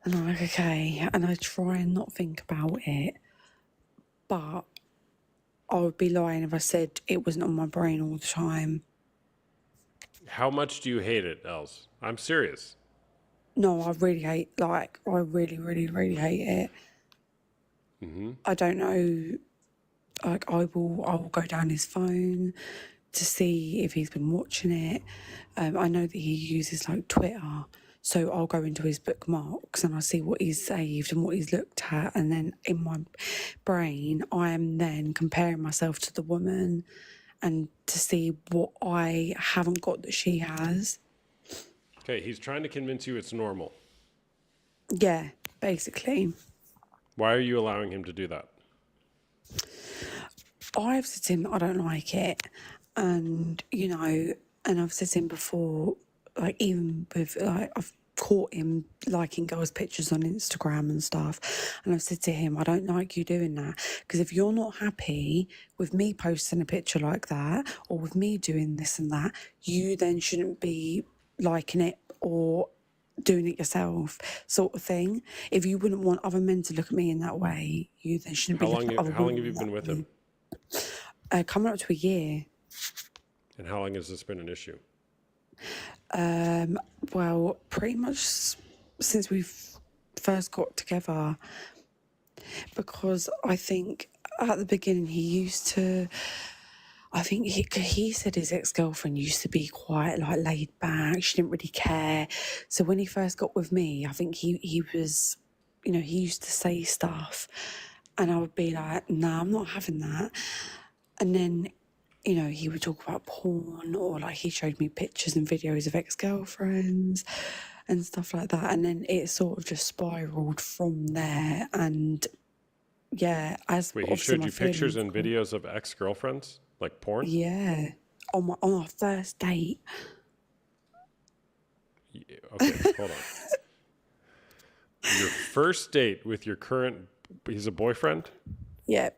And I'm like, okay. And I try and not think about it, but I would be lying if I said it wasn't on my brain all the time. How much do you hate it, Els? I'm serious. No, I really hate, I really, really, really hate it. Mm-hmm. I don't know, like, I will go down his phone, to see if he's been watching it. I know that he uses like Twitter, so I'll go into his bookmarks and I see what he's saved and what he's looked at, and then in my brain I am then comparing myself to the woman and to see what I haven't got that she has. Okay, he's trying to convince you it's normal. Yeah, basically. Why are you allowing him to do that? I've said to him I don't like it, and you know, and I've said to him before, like even with like I've caught him liking girls' pictures on Instagram and stuff, and I've said to him I don't like you doing that, because if you're not happy with me posting a picture like that or with me doing this and that, you then shouldn't be liking it or doing it yourself, sort of thing. If you wouldn't want other men to look at me in that way, you then shouldn't How be long, looking at other how long women have you in been that with way. him? Coming up to a year. And how long has this been an issue? Well, pretty much since we've first got together, because I think at the beginning he used to, I think he said his ex-girlfriend used to be quite like laid back, she didn't really care. So when he first got with me, I think he was, you know, he used to say stuff and I would be like, nah, I'm not having that. And then, you know, he would talk about porn, or like he showed me pictures and videos of ex-girlfriends and stuff like that. And then it sort of just spiraled from there. And yeah, as Wait, he obviously showed my you pictures feelings and videos of ex-girlfriends? Like porn? Yeah, on our first date. Okay, hold on. Your first date with your current, he's a boyfriend? Yeah.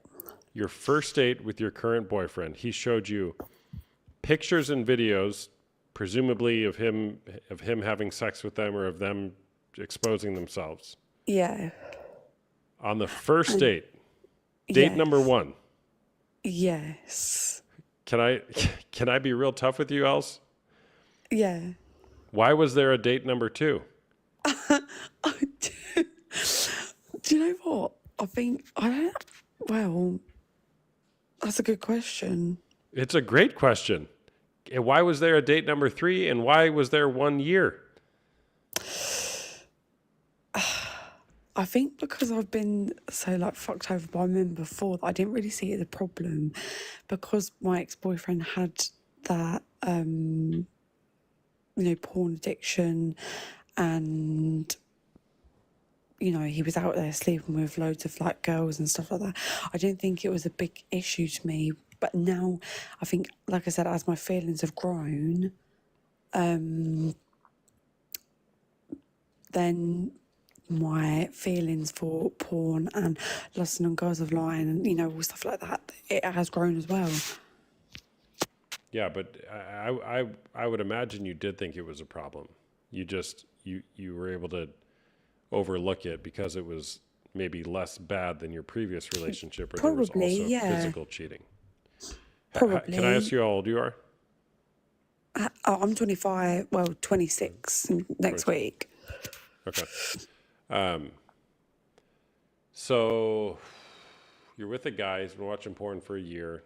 Your first date with your current boyfriend, he showed you pictures and videos, presumably of him having sex with them or of them exposing themselves. Yeah. On the first date, date number 1. Yes. Can I be real tough with you, Els? Yeah. Why was there a date number 2? Do you know what? I think, well, that's a good question. It's a great question. And why was there a date number 3 and why was there 1 year? I think because I've been so like fucked over by men before that I didn't really see it as a problem, because my ex-boyfriend had that you know, porn addiction, and you know, he was out there sleeping with loads of like girls and stuff like that. I didn't think it was a big issue to me, but now I think, like I said, as my feelings have grown, then my feelings for porn and lusting on girls of line and, you know, all stuff like that, it has grown as well. Yeah, but I would imagine you did think it was a problem. You just you were able to overlook it because it was maybe less bad than your previous relationship, or there was Probably, also yeah. physical cheating. Probably. Can I ask you how old you are? I'm 25, well, 26 next week. Okay. So you're with a guy who's been watching porn for a year,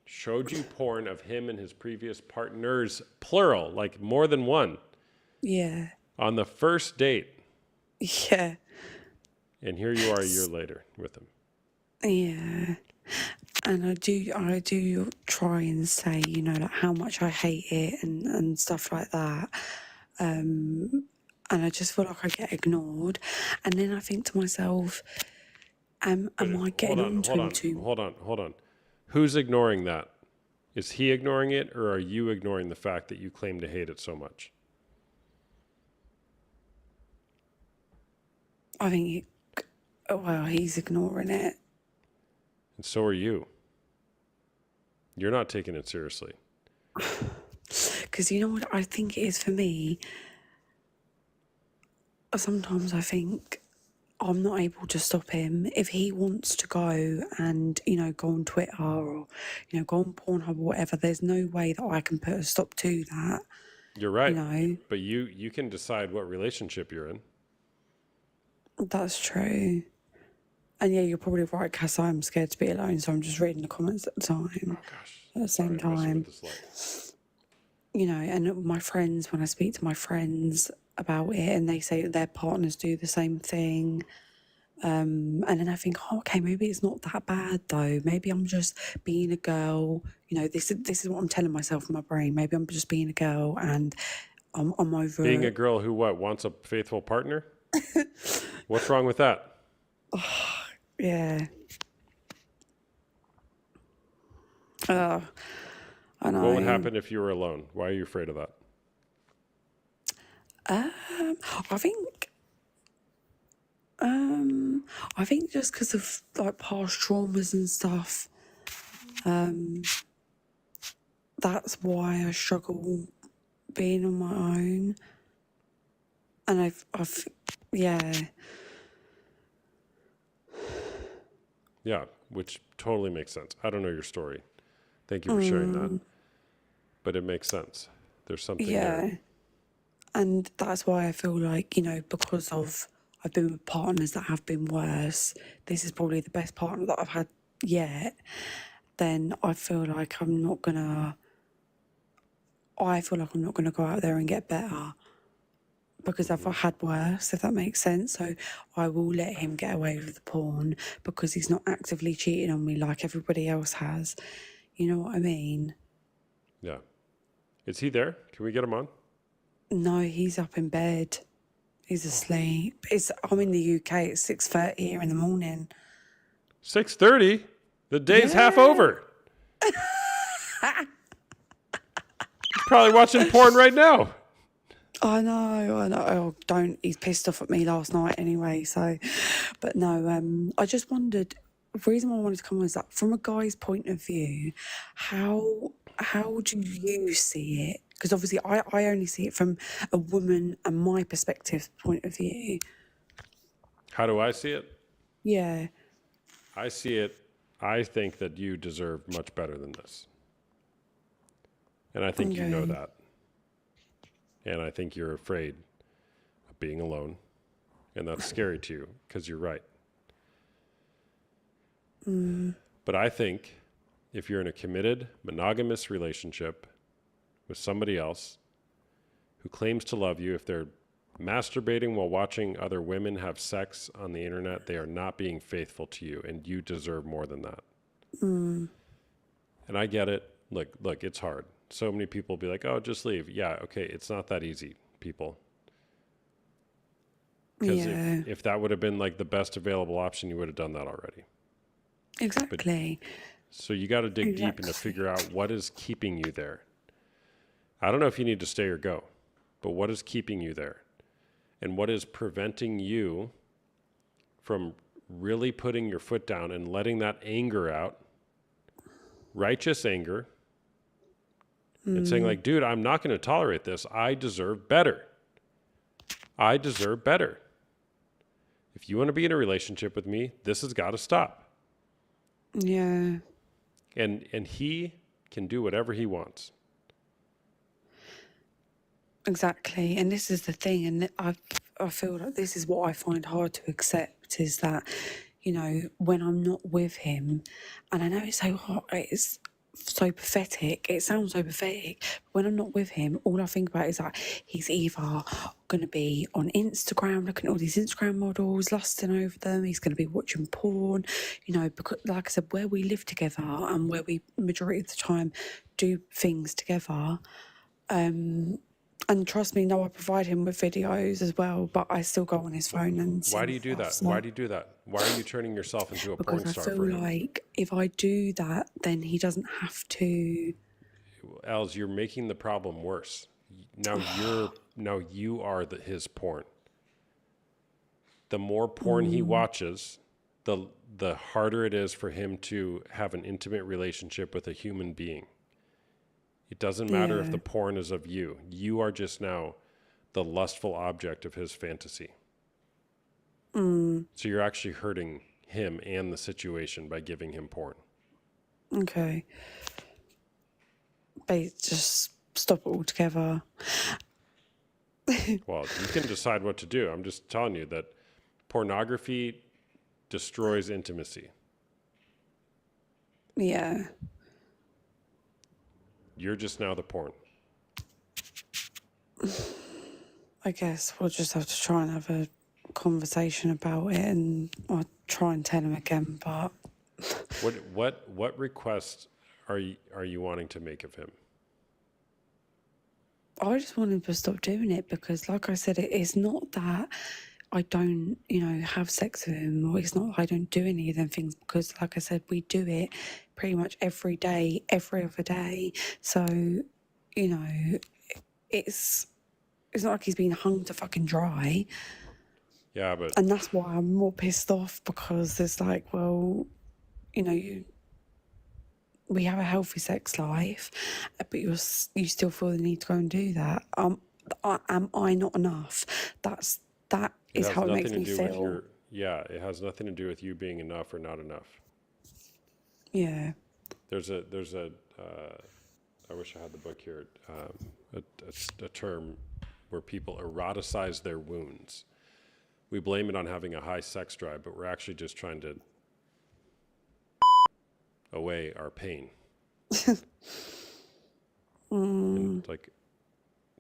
showed you porn of him and his previous partners, plural, like more than one, Yeah. on the first date. Yeah. And here you are a year later with him. Yeah. And I do try and say, you know, like how much I hate it and stuff like that. And I just feel like I get ignored. And then I think to myself, am I getting onto him too? Hold on. Who's ignoring that? Is he ignoring it, or are you ignoring the fact that you claim to hate it so much? I think, he's ignoring it. And so are you. You're not taking it seriously. Because you know what I think it is for me? Sometimes I think I'm not able to stop him. If he wants to go and, you know, go on Twitter or, you know, go on Pornhub or whatever, there's no way that I can put a stop to that. You're right. You know? But you can decide what relationship you're in. That's true. And yeah, you're probably right, Cass. I'm scared to be alone, so I'm just reading the comments at the time. At the same time, you know, and my friends, when I speak to my friends about it, and they say that their partners do the same thing. And then I think, oh, okay, maybe it's not that bad though. Maybe I'm just being a girl. You know, this is what I'm telling myself in my brain. Maybe I'm just being a girl, and I'm over Being a girl who wants a faithful partner? What's wrong with that? Yeah. I know. What would happen if you were alone? Why are you afraid of that? I think just because of like past traumas and stuff, that's why I struggle being on my own. And I've yeah. Yeah, which totally makes sense. I don't know your story. Thank you for sharing that. But it makes sense. There's something there. And that's why I feel like, you know, because of I've been with partners that have been worse, this is probably the best partner that I've had yet, then I feel like I'm not gonna go out there and get better. Because I've had worse, if that makes sense. So I will let him get away with the porn because he's not actively cheating on me like everybody else has. You know what I mean? Yeah. Is he there? Can we get him on? No, he's up in bed. He's asleep. I'm in the UK. It's 6:30 here in the morning. 6:30? The day's half over. He's probably watching porn right now. I know. Oh, don't. He's pissed off at me last night anyway. So, but no. I just wondered. The reason why I wanted to come on is that from a guy's point of view, how do you see it? Because obviously, I only see it from a woman and my perspective point of view. How do I see it? Yeah. I see it. I think that you deserve much better than this. And I think you know that. And I think you're afraid of being alone. And that's scary to you because you're right. But I think if you're in a committed, monogamous relationship with somebody else who claims to love you, if they're masturbating while watching other women have sex on the internet, they are not being faithful to you, and you deserve more than that. And I get it. Look, it's hard. So many people be like, oh, just leave. Yeah, okay, it's not that easy, people. Because if that would have been like the best available option, you would have done that already. Exactly. So you got to dig deep and to figure out what is keeping you there. I don't know if you need to stay or go, but what is keeping you there? And what is preventing you from really putting your foot down and letting that anger out, righteous anger, and saying like, dude, I'm not going to tolerate this. I deserve better. I deserve better. If you want to be in a relationship with me, this has got to stop. Yeah. And he can do whatever he wants. Exactly. And this is the thing. And I feel like this is what I find hard to accept is that, you know, when I'm not with him, and I know it's so hard, it's so pathetic. It sounds so pathetic. But when I'm not with him, all I think about is that he's either going to be on Instagram, looking at all these Instagram models, lusting over them. He's going to be watching porn, you know, because like I said, where we live together and where we majority of the time do things together. And trust me, no, I provide him with videos as well, but I still go on his phone and Why do you do that? Why do you do that? Why are you turning yourself into a porn because star I feel for him? like if I do that, then he doesn't have to. Els, you're making the problem worse. Now you are his porn. The more porn he watches, the harder it is for him to have an intimate relationship with a human being. It doesn't matter if the porn is of you. You are just now the lustful object of his fantasy. So you're actually hurting him and the situation by giving him porn. Okay. But just stop it altogether. Well, you can decide what to do. I'm just telling you that pornography destroys intimacy. Yeah. You're just now the porn. I guess we'll just have to try and have a conversation about it, and I'll try and tell him again. But What request are you wanting to make of him? I just want him to stop doing it because, like I said, it's not that I don't, have sex with him, or it's not that I don't do any of them things because, like I said, we do it pretty much every day, every other day. So, it's not like he's been hung to fucking dry. Yeah, but And that's why I'm more pissed off because it's like, well, we have a healthy sex life, but you still feel the need to go and do that. Am I not enough? That is how it makes me feel. It has nothing to do with you being enough or not enough. Yeah. There's a I wish I had the book here. A term where people eroticize their wounds. We blame it on having a high sex drive, but we're actually just trying to away our pain. And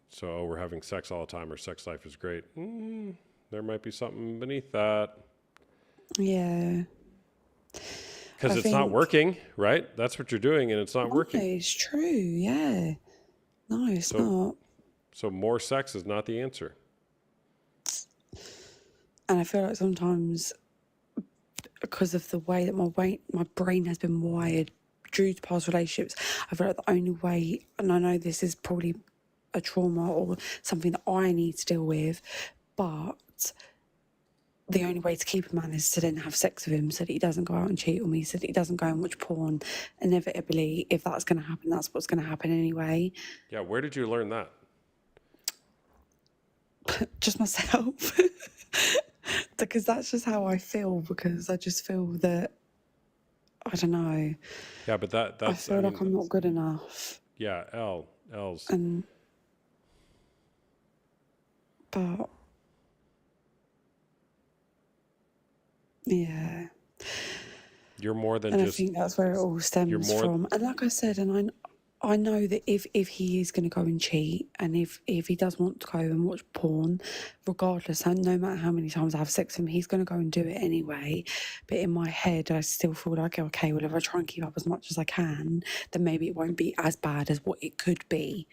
so we're having sex all the time. Our sex life is great. There might be something beneath that. Yeah. Because it's not working, right? That's what you're doing, and it's not working. It's true, yeah. No, it's not. So more sex is not the answer. And I feel like sometimes, because of the way that my brain has been wired due to past relationships, I feel like the only way, and I know this is probably a trauma or something that I need to deal with, but the only way to keep a man is to then have sex with him so that he doesn't go out and cheat on me, so that he doesn't go and watch porn. Inevitably, if that's going to happen, that's what's going to happen anyway. Yeah, where did you learn that? Just myself. Because that's just how I feel, because I just feel that, I don't know. Yeah, but that's... I feel like I'm not good enough. Yeah, L's. But... yeah. You're more than and just... I think that's where it all stems from. And like I said, and I know that if he is going to go and cheat, and if he does want to go and watch porn, regardless, and no matter how many times I have sex with him, he's going to go and do it anyway. But in my head, I still feel like, okay, well, if I try and keep up as much as I can, then maybe it won't be as bad as what it could be.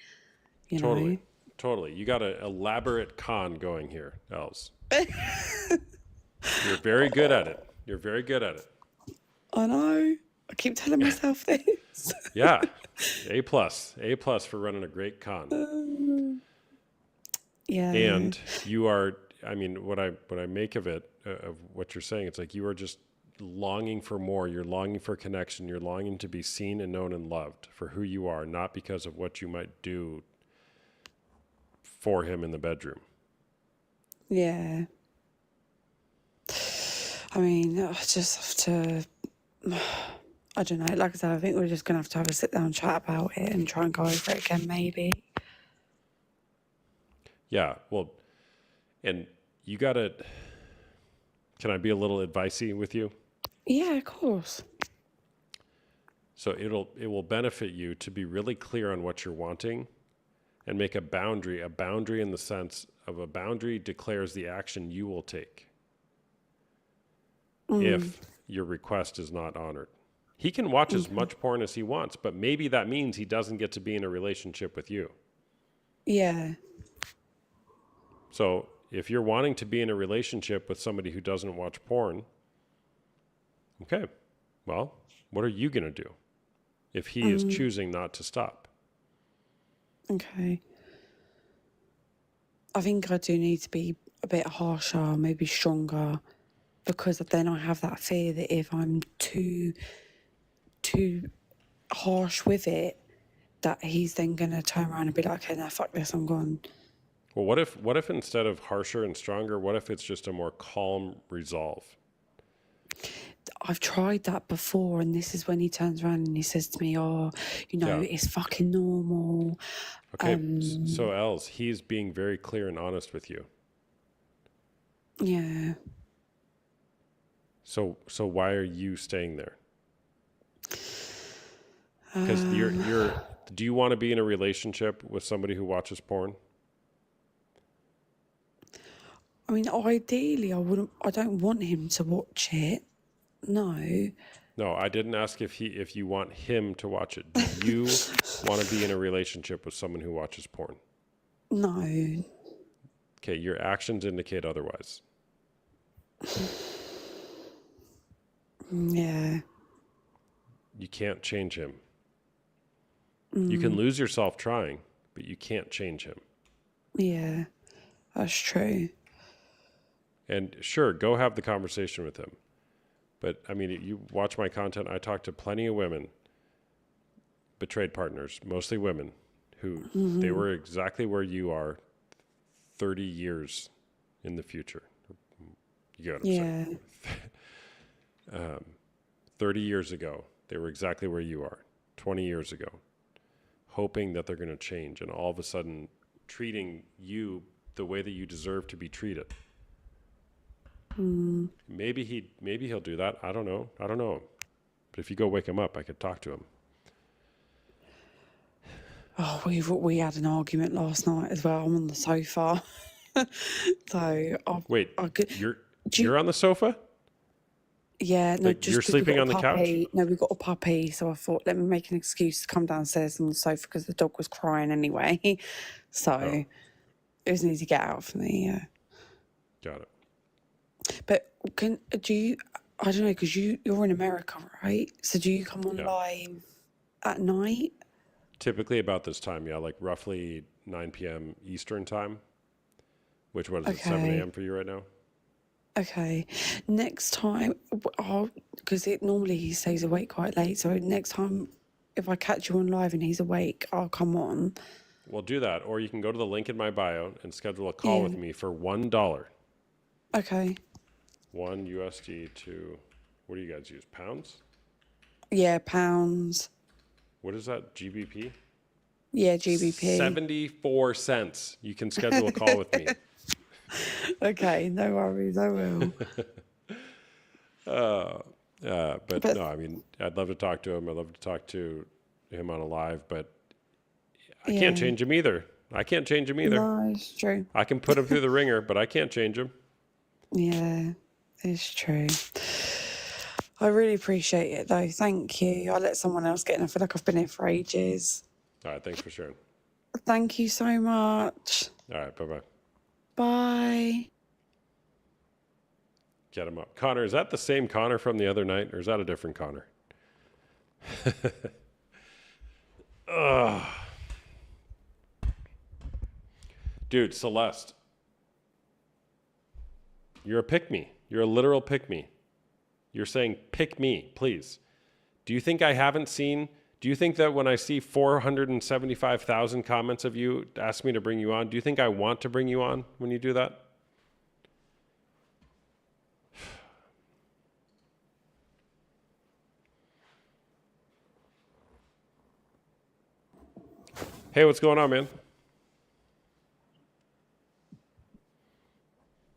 You know? Totally. You got an elaborate con going here, Els. You're very good at it. You're very good at it. I know. I keep telling myself this. Yeah. A+ for running a great con. Yeah. And you are, I mean, what I make of it, of what you're saying, it's like you are just longing for more. You're longing for connection. You're longing to be seen and known and loved for who you are, not because of what you might do for him in the bedroom. Yeah. I mean, I just have to, I don't know, like I said, I think we're just going to have a sit down chat about it and try and go over it again, maybe. Yeah, well, and you got to, can I be a little advicey with you? Yeah, of course. So it will benefit you to be really clear on what you're wanting and make a boundary in the sense of a boundary declares the action you will take if your request is not honored. He can watch as much porn as he wants, but maybe that means he doesn't get to be in a relationship with you. Yeah. So if you're wanting to be in a relationship with somebody who doesn't watch porn, okay, well, what are you going to do if he is choosing not to stop? Okay. I think I do need to be a bit harsher, maybe stronger, because then I have that fear that if I'm too harsh with it, that he's then going to turn around and be like, okay, now fuck this, I'm gone. Well, what if instead of harsher and stronger, what if it's just a more calm resolve? I've tried that before, and this is when he turns around and he says to me, oh, it's fucking normal. Okay, so Els, he's being very clear and honest with you. Yeah. So why are you staying there? Because do you want to be in a relationship with somebody who watches porn? I mean, ideally, I don't want him to watch it. No. No, I didn't ask if you want him to watch it. Do you want to be in a relationship with someone who watches porn? No. Okay, your actions indicate otherwise. Yeah. You can't change him. You can lose yourself trying, but you can't change him. Yeah, that's true. And sure, go have the conversation with him. But I mean, you watch my content, I talk to plenty of women, betrayed partners, mostly women, who they were exactly where you are 30 years in the future. You get what I'm saying? 30 years ago, they were exactly where you are, 20 years ago, hoping that they're going to change, and all of a sudden treating you the way that you deserve to be treated. Maybe he'll do that. I don't know. But if you go wake him up, I could talk to him. Oh, we had an argument last night as well. I'm on the sofa. Wait, you're on the sofa? Yeah, no, Like, just you're 'cause we've sleeping got on a the couch? puppy. No, we've got a puppy, so I thought let me make an excuse to come downstairs on the sofa because the dog was crying anyway. So it was an easy get out for me. Yeah. Got it. But I don't know, because you're in America, right? So do you come on live at night? Typically about this time, yeah, like roughly 9 p.m. Eastern time, which what is it, 7 a.m. for you right now? Okay. Next time, because normally he stays awake quite late, so next time if I catch you on live and he's awake, I'll come on. Well, do that, or you can go to the link in my bio and schedule a call with me for $1. Okay. $1 USD to, what do you guys use, pounds? Yeah, pounds. What is that, GBP? Yeah, GBP. 74 cents. You can schedule a call with me. Okay, no worries, I will. But no, I mean, I'd love to talk to him. I'd love to talk to him on a live, but I can't change him either. No, it's true. I can put him through the ringer, but I can't change him. Yeah, it's true. I really appreciate it though. Thank you. I'll let someone else get in. I feel like I've been here for ages. All right, thanks for sharing. Thank you so much. All right, bye-bye. Bye. Get him up. Connor, is that the same Connor from the other night, or is that a different Connor? Ugh. Dude, Celeste. You're a pick-me. You're a literal pick-me. You're saying, pick me, please. Do you think I haven't seen... Do you think that when I see 475,000 comments of you ask me to bring you on, do you think I want to bring you on when you do that? Hey, what's going on, man?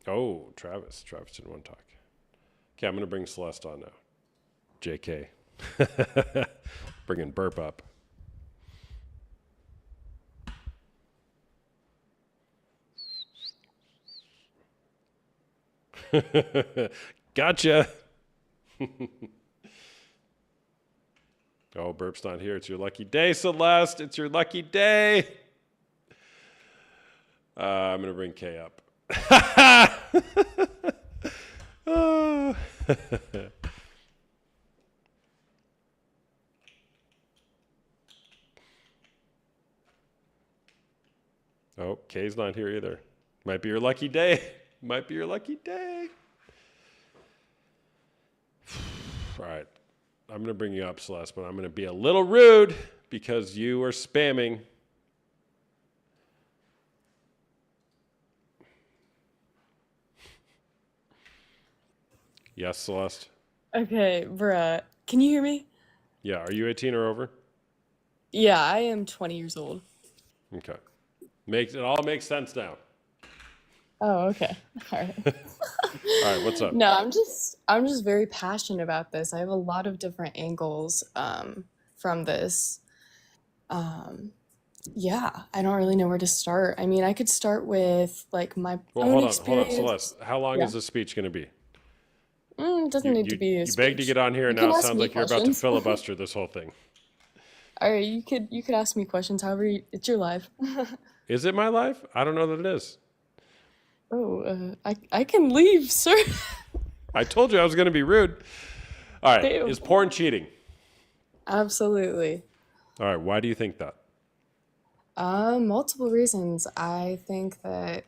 Oh, Travis. Travis didn't want to talk. Okay, I'm going to bring Celeste on now. JK. Bringing Burp up. Gotcha. Oh, Burp's not here. It's your lucky day, Celeste. It's your lucky day. I'm going to bring Kay up. Oh. Oh, Kay's not here either. Might be your lucky day. Might be your lucky day. All right. I'm going to bring you up, Celeste, but I'm going to be a little rude because you are spamming. Yes, Celeste? Okay, bruh. Can you hear me? Yeah. Are you 18 or over? Yeah, I am 20 years old. Okay. It all makes sense now. Oh, okay. All right. All right, what's up? No, I'm just very passionate about this. I have a lot of different angles from this. Yeah, I don't really know where to start. I mean, I could start with like my Well, own hold on, experience. Celeste. How long Yeah. is this speech going to be? It doesn't need to be a You begged to speech. get on here, You and can now it ask sounds me like you're about to questions. filibuster this whole thing. All right, you could ask me questions. However, it's your life. Is it my life? I don't know that it is. Oh, I can leave, sir. I told you I was going to be rude. All right, Ew. is porn cheating? Absolutely. All right, why do you think that? Multiple reasons. I think that,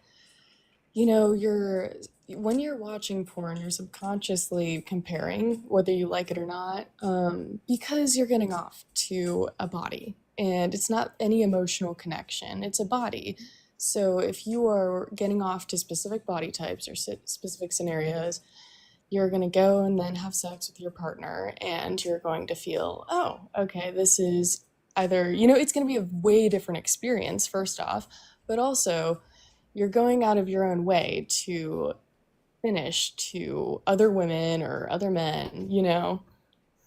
when you're watching porn, you're subconsciously comparing whether you like it or not, because you're getting off to a body. And it's not any emotional connection, it's a body. So if you are getting off to specific body types or specific scenarios, you're going to go and then have sex with your partner, and you're going to feel, oh, okay, this is either, it's going to be a way different experience, first off, but also you're going out of your own way to finish to other women or other men,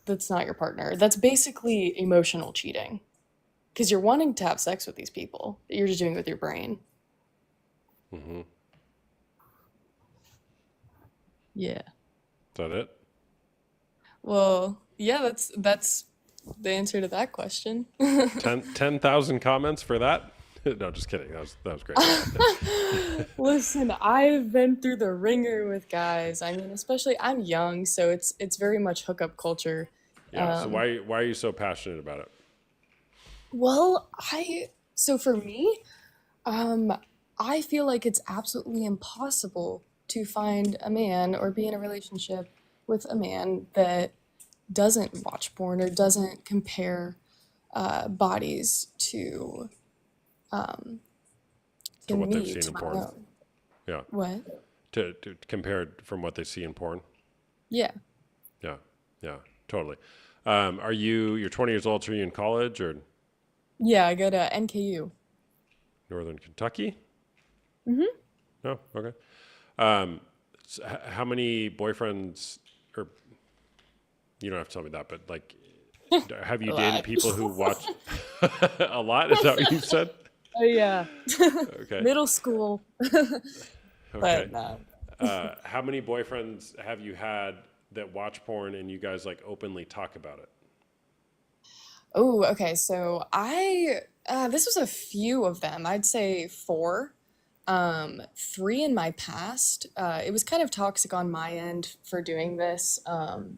that's not your partner. That's basically emotional cheating because you're wanting to have sex with these people. You're just doing it with your brain. Mm-hmm. Is Yeah. that it? Well, yeah, that's the answer to that question. 10,000 comments for that? No, just kidding. That was great. Listen, I've been through the ringer with guys. I mean, especially I'm young, so it's very much hookup culture. Yeah. So why are you so passionate about it? Well, so for me, I feel like it's absolutely impossible to find a man or be in a relationship with a man that doesn't watch porn or doesn't compare bodies to From what they've me, seen to in my porn. own. Yeah. What? To compare it from what they see in porn. Yeah. Yeah. Yeah. Totally. You're 20 years old, so are you in college or Yeah, I go to NKU. Northern Kentucky? Mm-hmm. No. Okay. How many boyfriends, or you don't have to tell me that, but like, have you A dated lot. people who watch a lot? Is that what you said? Oh yeah. Okay. Middle school. Okay. But no. How many boyfriends have you had that watch porn and you guys like openly talk about it? Oh, okay. So this was a few of them. I'd say 4. 3 in my past. It was kind of toxic on my end for doing this.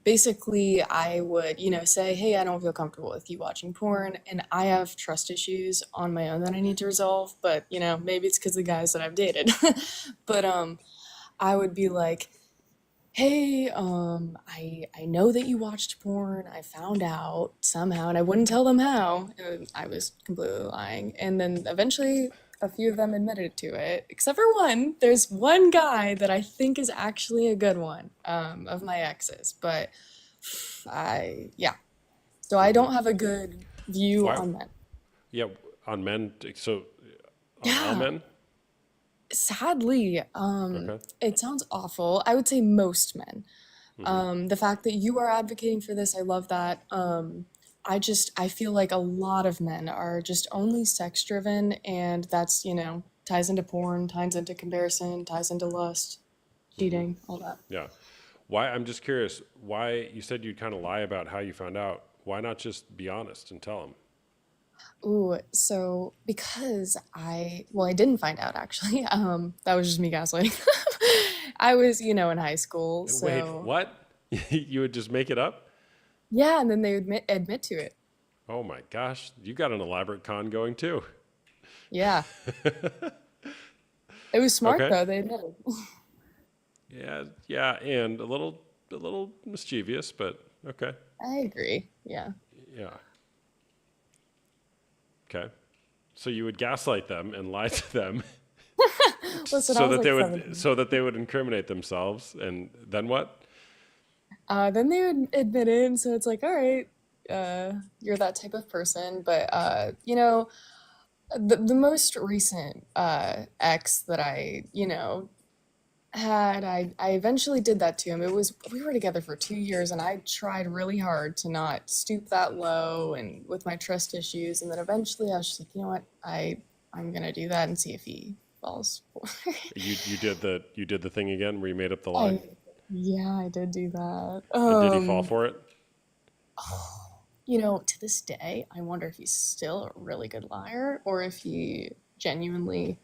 Basically, I would, say, hey, I don't feel comfortable with you watching porn, and I have trust issues on my own that I need to resolve. But maybe it's because the guys that I've dated. But I would be like, hey, I know that you watched porn. I found out somehow, and I wouldn't tell them how. And I was completely lying. And then eventually, a few of them admitted to it, except for one. There's one guy that I think is actually a good one, of my exes. But so I don't have a good view Why- on that. Yeah, on men. So on all Yeah. men. Sadly, Okay. it sounds awful. I would say most men. Mhm. The fact that you are advocating for this, I love that. I feel like a lot of men are just only sex driven, and that's, ties into porn, ties into comparison, ties into lust, cheating, all that. Yeah. Why? I'm just curious. Why you said you'd kind of lie about how you found out? Why not just be honest and tell them? Ooh, so because I didn't find out actually. That was just me gaslighting. I was, in high school, Wait, so what? You would just make it up? yeah, and then they would admit to it. Oh my gosh, you got an elaborate con going too. Yeah. It was smart Okay. though, they admitted. Yeah, and a little mischievous, but okay. I agree. Yeah. Yeah. Okay. So you would gaslight them and lie to them Listen, I so was that they like would 17. so that they would incriminate themselves, and then what? Then they would admit it, and so it's like, all right, you're that type of person. But the most recent ex that I, I eventually did that to him. We were together for 2 years, and I tried really hard to not stoop that low and with my trust issues. And then eventually I was just like, you know what, I'm gonna do that and see if he falls. You did the thing again where you made up the line. Yeah, I did do that. And did he fall for it? You know, to this day, I wonder if he's still a really good liar or if he genuinely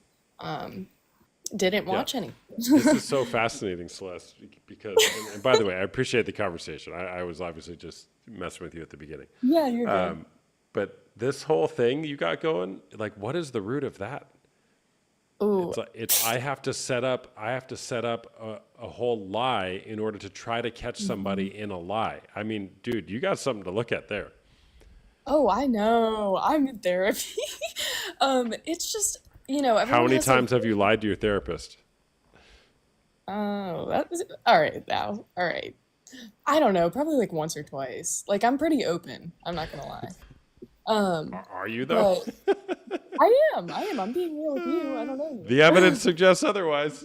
didn't watch any. This is so fascinating, Celeste, because, and by the way, I appreciate the conversation. I was obviously just messing with you at the beginning. Yeah, you're good. But this whole thing you got going, like, what is the root of that? Ooh. I have to set up a whole lie in order to try to catch somebody in a lie. I mean, dude, you got something to look at there. Oh, I know. I'm in therapy. It's just, you know, How everyone many has times have you lied to your therapist? Oh, that was all right now. All right. I don't know, probably like once or twice. Like I'm pretty open. I'm not gonna lie. Are you though? But I am. I'm being real with you. I don't know. The evidence suggests otherwise.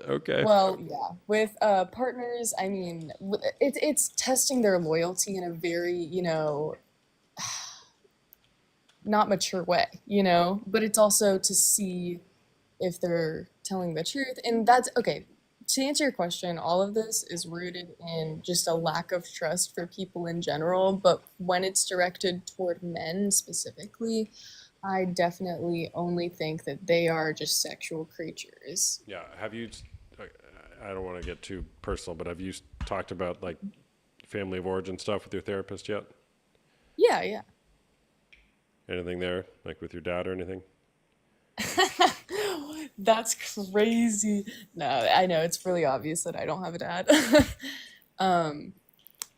Okay. Well, yeah. With partners, I mean, it's testing their loyalty in a very, you know, not mature way, you know, but it's also to see if they're telling the truth. And that's okay. To answer your question, all of this is rooted in just a lack of trust for people in general. But when it's directed toward men specifically, I definitely only think that they are just sexual creatures. Yeah. Have you, I don't want to get too personal, but have you talked about like family of origin stuff with your therapist yet? Yeah, yeah. Anything there, like with your dad or anything? That's crazy. No, I know it's really obvious that I don't have a dad.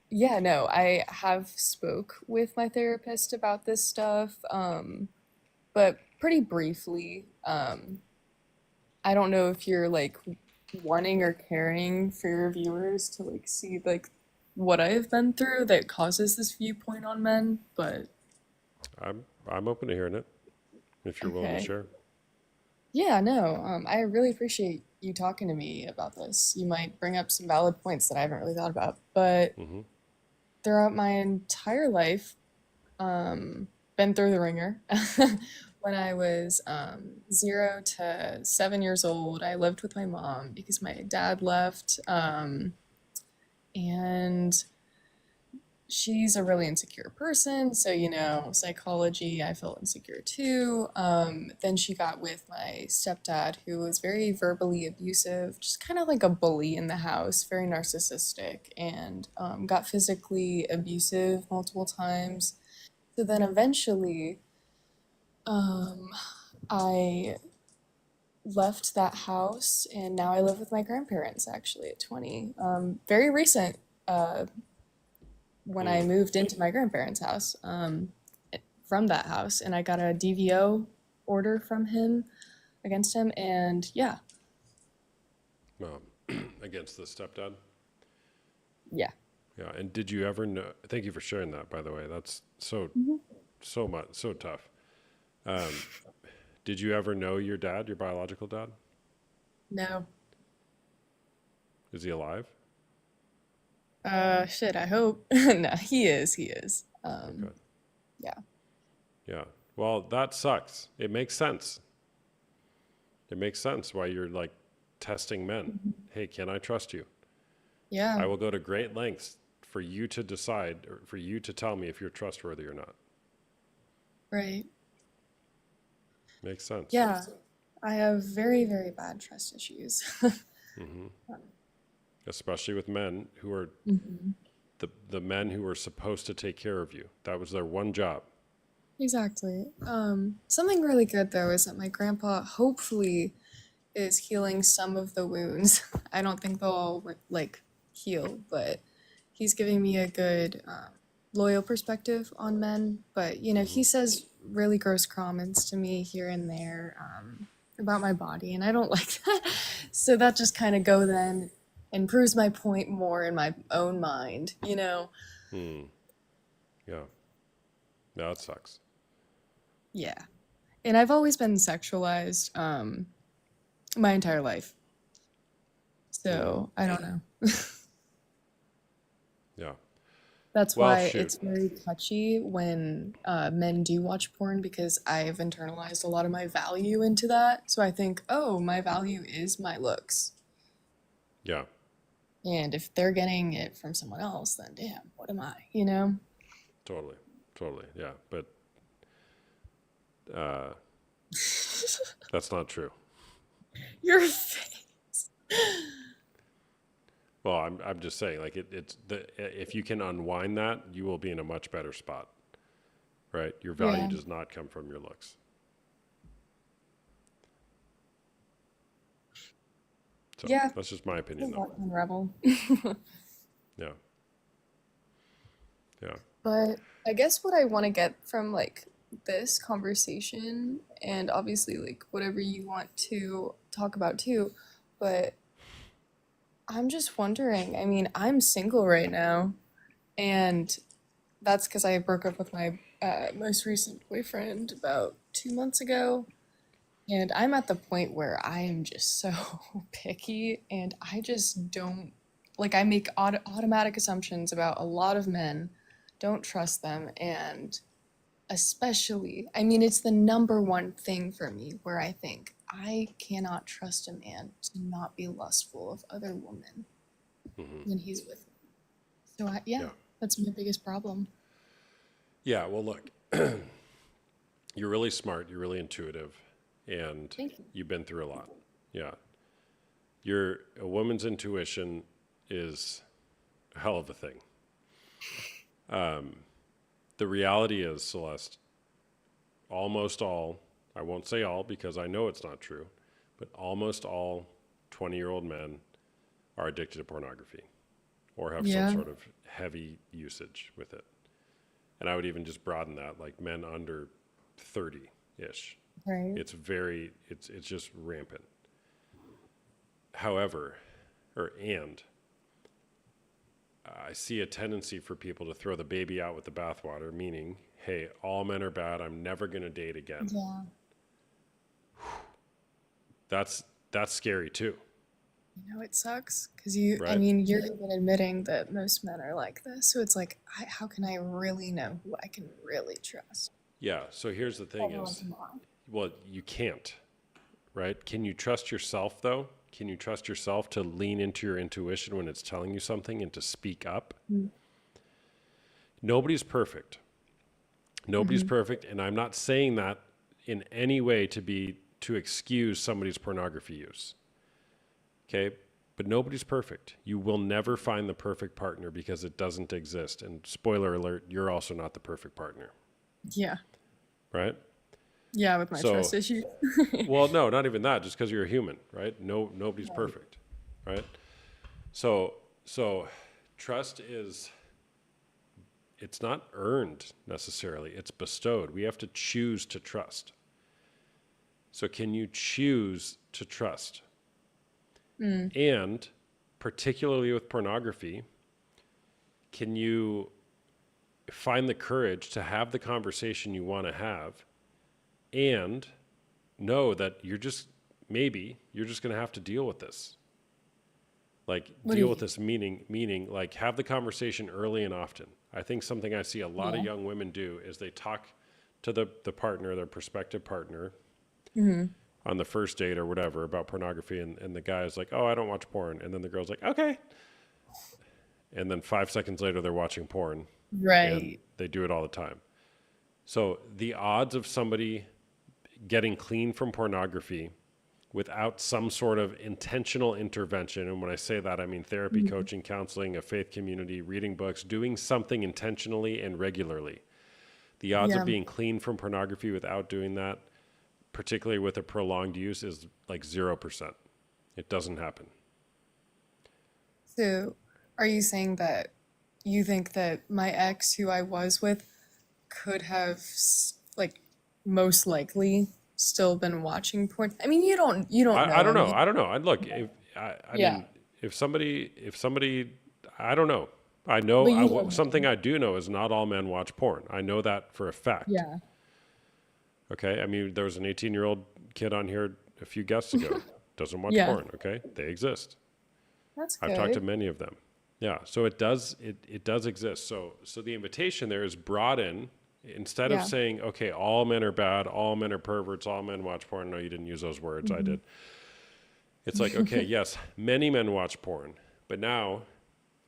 Yeah, no, I have spoke with my therapist about this stuff, but pretty briefly. I don't know if you're like wanting or caring for your viewers to like see like what I've been through that causes this viewpoint on men, but I'm open to hearing it if you're willing to Okay. share. yeah, no, I really appreciate you talking to me about this. You might bring up some valid points that I haven't really thought about, but throughout my entire life, been through the ringer. When I was 0 to 7 years old, I lived with my mom because my dad left, and she's a really insecure person. So, you know, psychology, I felt insecure too. Then she got with my stepdad, who was very verbally abusive, just kind of like a bully in the house, very narcissistic, and got physically abusive multiple times. So then eventually, I left that house and now I live with my grandparents actually at 20. Very recent, when I moved into my grandparents' house, from that house, and I got a DVO order from him against him, and yeah, Against the stepdad? yeah. Yeah. And did you ever know? Thank you for sharing that, by the way. That's so much, so tough. Did you ever know your dad, your biological dad? No. Is he alive? Shit, I hope. No, he is. Yeah. Yeah. Well, that sucks. It makes sense. It makes sense why you're like testing men. Hey, can I trust you? Yeah. I will go to great lengths for you to decide, or for you to tell me if you're trustworthy or not. Right. Makes sense. Yeah. I have very, very bad trust issues. Especially with men who are the men who are supposed to take care of you. That was their one job. Exactly. Something really good though is that my grandpa hopefully is healing some of the wounds. I don't think they'll all like heal, but he's giving me a good loyal perspective on men. But you know, he says really gross comments to me here and there about my body, and I don't like that. So that just kind of go then and proves my point more in my own mind, you know? Yeah. That sucks. Yeah. And I've always been sexualized my entire life. So I don't know. Yeah. That's Well, why shoot. it's very touchy when men do watch porn because I've internalized a lot of my value into that. So I think, oh, my value is my looks. Yeah. And if they're getting it from someone else, then damn, what am I? You know? Totally. Totally. Yeah. But that's not true. Your face. Well, I'm just saying, like if you can unwind that, you will be in a much better spot, right? Your value Yeah. does not come from your looks. So Yeah. that's just my opinion, though. Walking rebel. Yeah. Yeah. But I guess what I want to get from like this conversation, and obviously like whatever you want to talk about too, but I'm just wondering, I mean, I'm single right now, and that's because I broke up with my most recent boyfriend about 2 months ago. And I'm at the point where I am just so picky, and I just don't, like, I make automatic assumptions about a lot of men, don't trust them, and especially, I mean, it's the number one thing for me where I think I cannot trust a man to not be lustful of other women when he's with me. So, yeah, that's my biggest problem. Yeah. Well, look, you're really smart. You're really intuitive, and Thank you. you've been through a lot. Yeah. A woman's intuition is a hell of a thing. The reality is, Celeste, almost all, I won't say all because I know it's not true, but almost all 20-year-old men are addicted to pornography or have Yeah. some sort of heavy usage with it. And I would even just broaden that, like men under 30-ish. Right. It's just rampant. However, I see a tendency for people to throw the baby out with the bathwater, meaning, hey, all men are bad. I'm never going to date again. Yeah. That's scary too. You know, it sucks because I Right. mean, you're even admitting that most men are like this. So it's like, how can I really know who I can really trust? Yeah. So here's the thing is, well, you can't, right? Can you trust yourself though? Can you trust yourself to lean into your intuition when it's telling you something and to speak up? Mm. Nobody's perfect. Nobody's Mhm. perfect. And I'm not saying that in any way to excuse somebody's pornography use. Okay. But nobody's perfect. You will never find the perfect partner because it doesn't exist. And spoiler alert, you're also not the perfect partner. Yeah. Right? Yeah, with my So- trust issues. Well, no, not even that. Just because you're a human, right? Nobody's Right. perfect, right? So trust it's not earned necessarily. It's bestowed. We have to choose to trust. So can you choose to trust? Mm. And particularly with pornography, can you find the courage to have the conversation you want to have and know that you're just going to have to deal with this. Like What do deal you- with this meaning like have the conversation early and often. I think something I see a lot of Yeah. young women do is they talk to the partner, their prospective partner, Mhm. on the first date or whatever about pornography, and the guy's like, oh, I don't watch porn. And then the girl's like, okay. And then 5 seconds later, they're watching porn. Right. And they do it all the time. So the odds of somebody getting clean from pornography without some sort of intentional intervention, and when I say that, I mean therapy, Mhm. coaching, counseling, a faith community, reading books, doing something intentionally and regularly. The odds Yeah. of being clean from pornography without doing that, particularly with a prolonged use, is like 0%. It doesn't happen. So, are you saying that you think that my ex, who I was with, could have, like, most likely still been watching porn? I mean, you don't know. I don't know. mean, I don't know. I'd look. If, I Yeah. mean, if somebody, I don't know. I know. But you don't know. Something I do know is not all men watch porn. I know that for a fact. Yeah. Okay. I mean, there was an 18-year-old kid on here a few guests ago. Doesn't watch Yeah. porn. Okay. They exist. That's I've talked to good. many of them. Yeah, so it does exist. So the invitation there is broaden instead of Yeah. saying, okay, all men are bad, all men are perverts, all men watch porn. No, you didn't use those words. I Mhm. did. It's like, okay, yes, many men watch porn, but now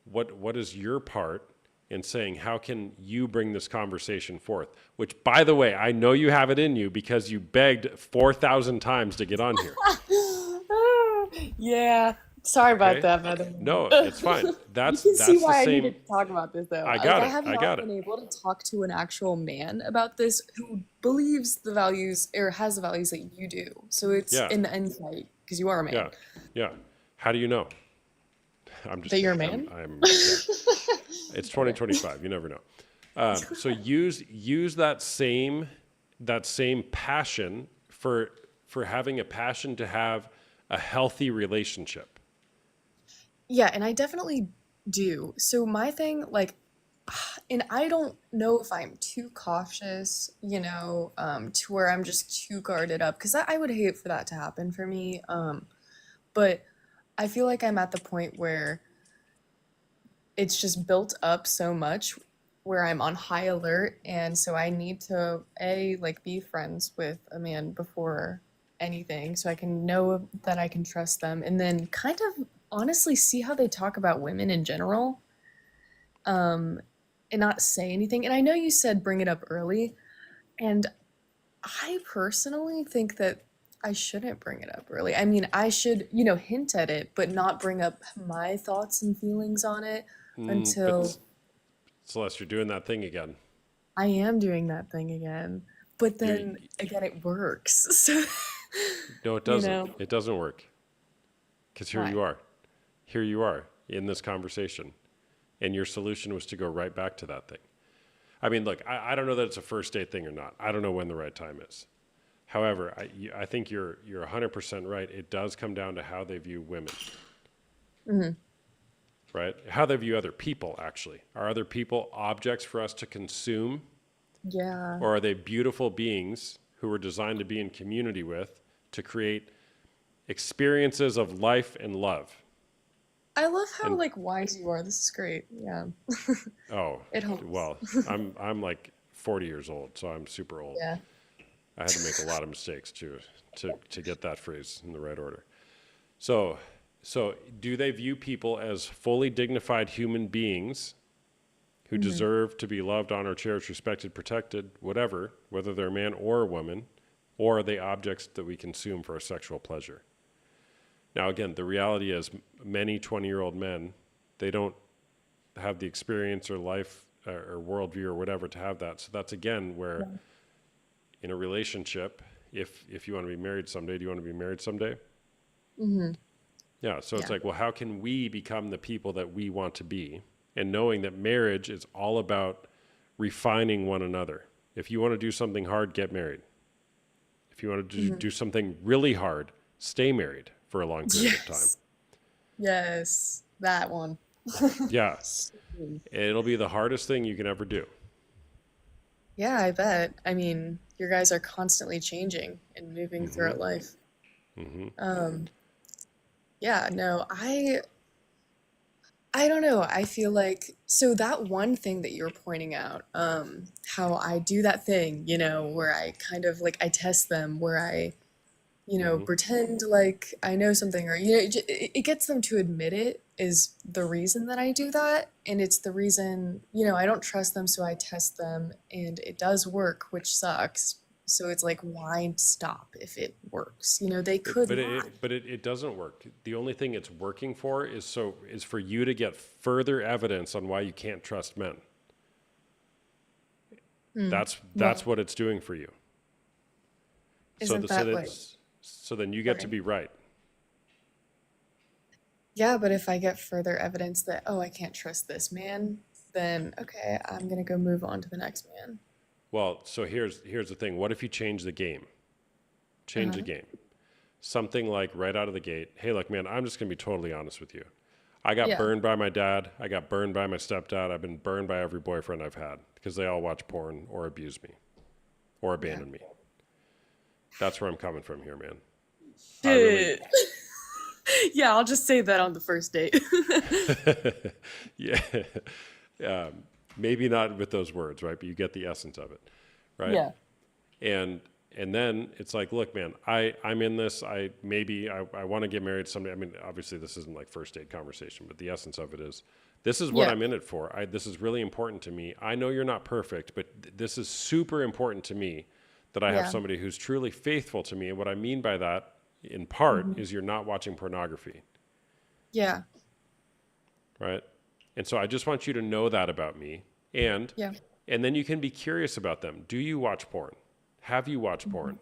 what is your part in saying how can you bring this conversation forth? Which, by the way, I know you have it in you because you begged 4,000 times to get on here. Yeah. Sorry about Okay? that, by the way. No, it's fine. That's You can see the why I same. needed to talk about this, though. I Like, got I it. have I not got it. been able to talk to an actual man about this who believes the values or has the values that you do. So it's Yeah. an insight because you are a man. Yeah, yeah. How do you know? I'm just That you're a kidding. man? Yeah. It's 2025. You never know. So use that same passion for having a passion to have a healthy relationship. Yeah, and I definitely do. So my thing, like, and I don't know if I'm too cautious, to where I'm just too guarded up, because I would hate for that to happen for me. But I feel like I'm at the point where it's just built up so much where I'm on high alert, and so I need to be friends with a man before anything so I can know that I can trust them, and then kind of honestly see how they talk about women in general, and not say anything. And I know you said bring it up early, and I personally think that I shouldn't bring it up early. I mean, I should, hint at it, but not bring up my thoughts and feelings on it until But Celeste, you're doing that thing again. I am doing that thing again. But then again, it works. So, No, it you doesn't. know, It doesn't work. Because here Why? you are. Here you are in this conversation. And your solution was to go right back to that thing. I mean, look, I don't know that it's a first date thing or not. I don't know when the right time is. However, I think you're 100% right. It does come down to how they view women, mhm. right? How they view other people, actually. Are other people objects for us to consume? Yeah. Or are they beautiful beings who were designed to be in community with to create experiences of life and love? I love how And- wise you are. This is great. Yeah. Oh, It helps. well, I'm like 40 years old, so I'm super old. Yeah. I had to make a lot of mistakes to get that phrase in the right order. So do they view people as fully dignified human beings who Mhm. deserve to be loved, honored, cherished, respected, protected, whatever, whether they're a man or a woman, or are they objects that we consume for our sexual pleasure? Now, again, the reality is many 20-year-old men, they don't have the experience or life or worldview or whatever to have that. So that's, again, where Yeah. in a relationship, if you want to be married someday, do you want to be married someday? Hmm. Yeah, so it's Yeah. like, well, how can we become the people that we want to be? And knowing that marriage is all about refining one another. If you want to do something hard, get married. If you want to Mhm. do something really hard, stay married for a long period of time. Yes. Yes. That one. Yeah, it'll be the hardest thing you can ever do. Yeah, I bet. I mean, your guys are constantly changing and moving throughout life. Hmm. Yeah, no, I don't know. I feel like so that one thing that you're pointing out, how I do that thing, where I kind of I test them, where I, pretend like I know something, or it gets them to admit it is the reason that I do that, and it's the reason, I don't trust them, so I test them, and it does work, which sucks. So it's like, why stop if it works? They could But lie. it doesn't work. The only thing it's working for is for you to get further evidence on why you can't trust men. Hmm. That's what it's doing for you. Isn't that So then you get to Sorry. be right. Yeah, but if I get further evidence that, oh, I can't trust this man, then okay, I'm gonna go move on to the next man. Well, so here's the thing. What if you change the game? Change the game. Something like right out of the gate, hey, look, man, I'm just going to be totally honest with you. I got Yeah. burned by my dad. I got burned by my stepdad. I've been burned by every boyfriend I've had because they all watch porn or abuse me or abandon me. That's where I'm coming from here, man. I really, Yeah, I'll just say that on the first date. Yeah. Maybe not with those words, right? But you get the essence of it, right? Yeah. And then it's like, look, man, I'm in this. I want to get married someday. I mean, obviously this isn't like first date conversation, but the essence of it is, this is what Yeah. I'm in it for. This is really important to me. I know you're not perfect, but this is super important to me that I have Yeah. somebody who's truly faithful to me. And what I mean by that, in part, is you're not watching pornography, Yeah. right? And so I just want you to know that about me. And Yeah. then you can be curious about them. Do you watch porn? Have you watched porn?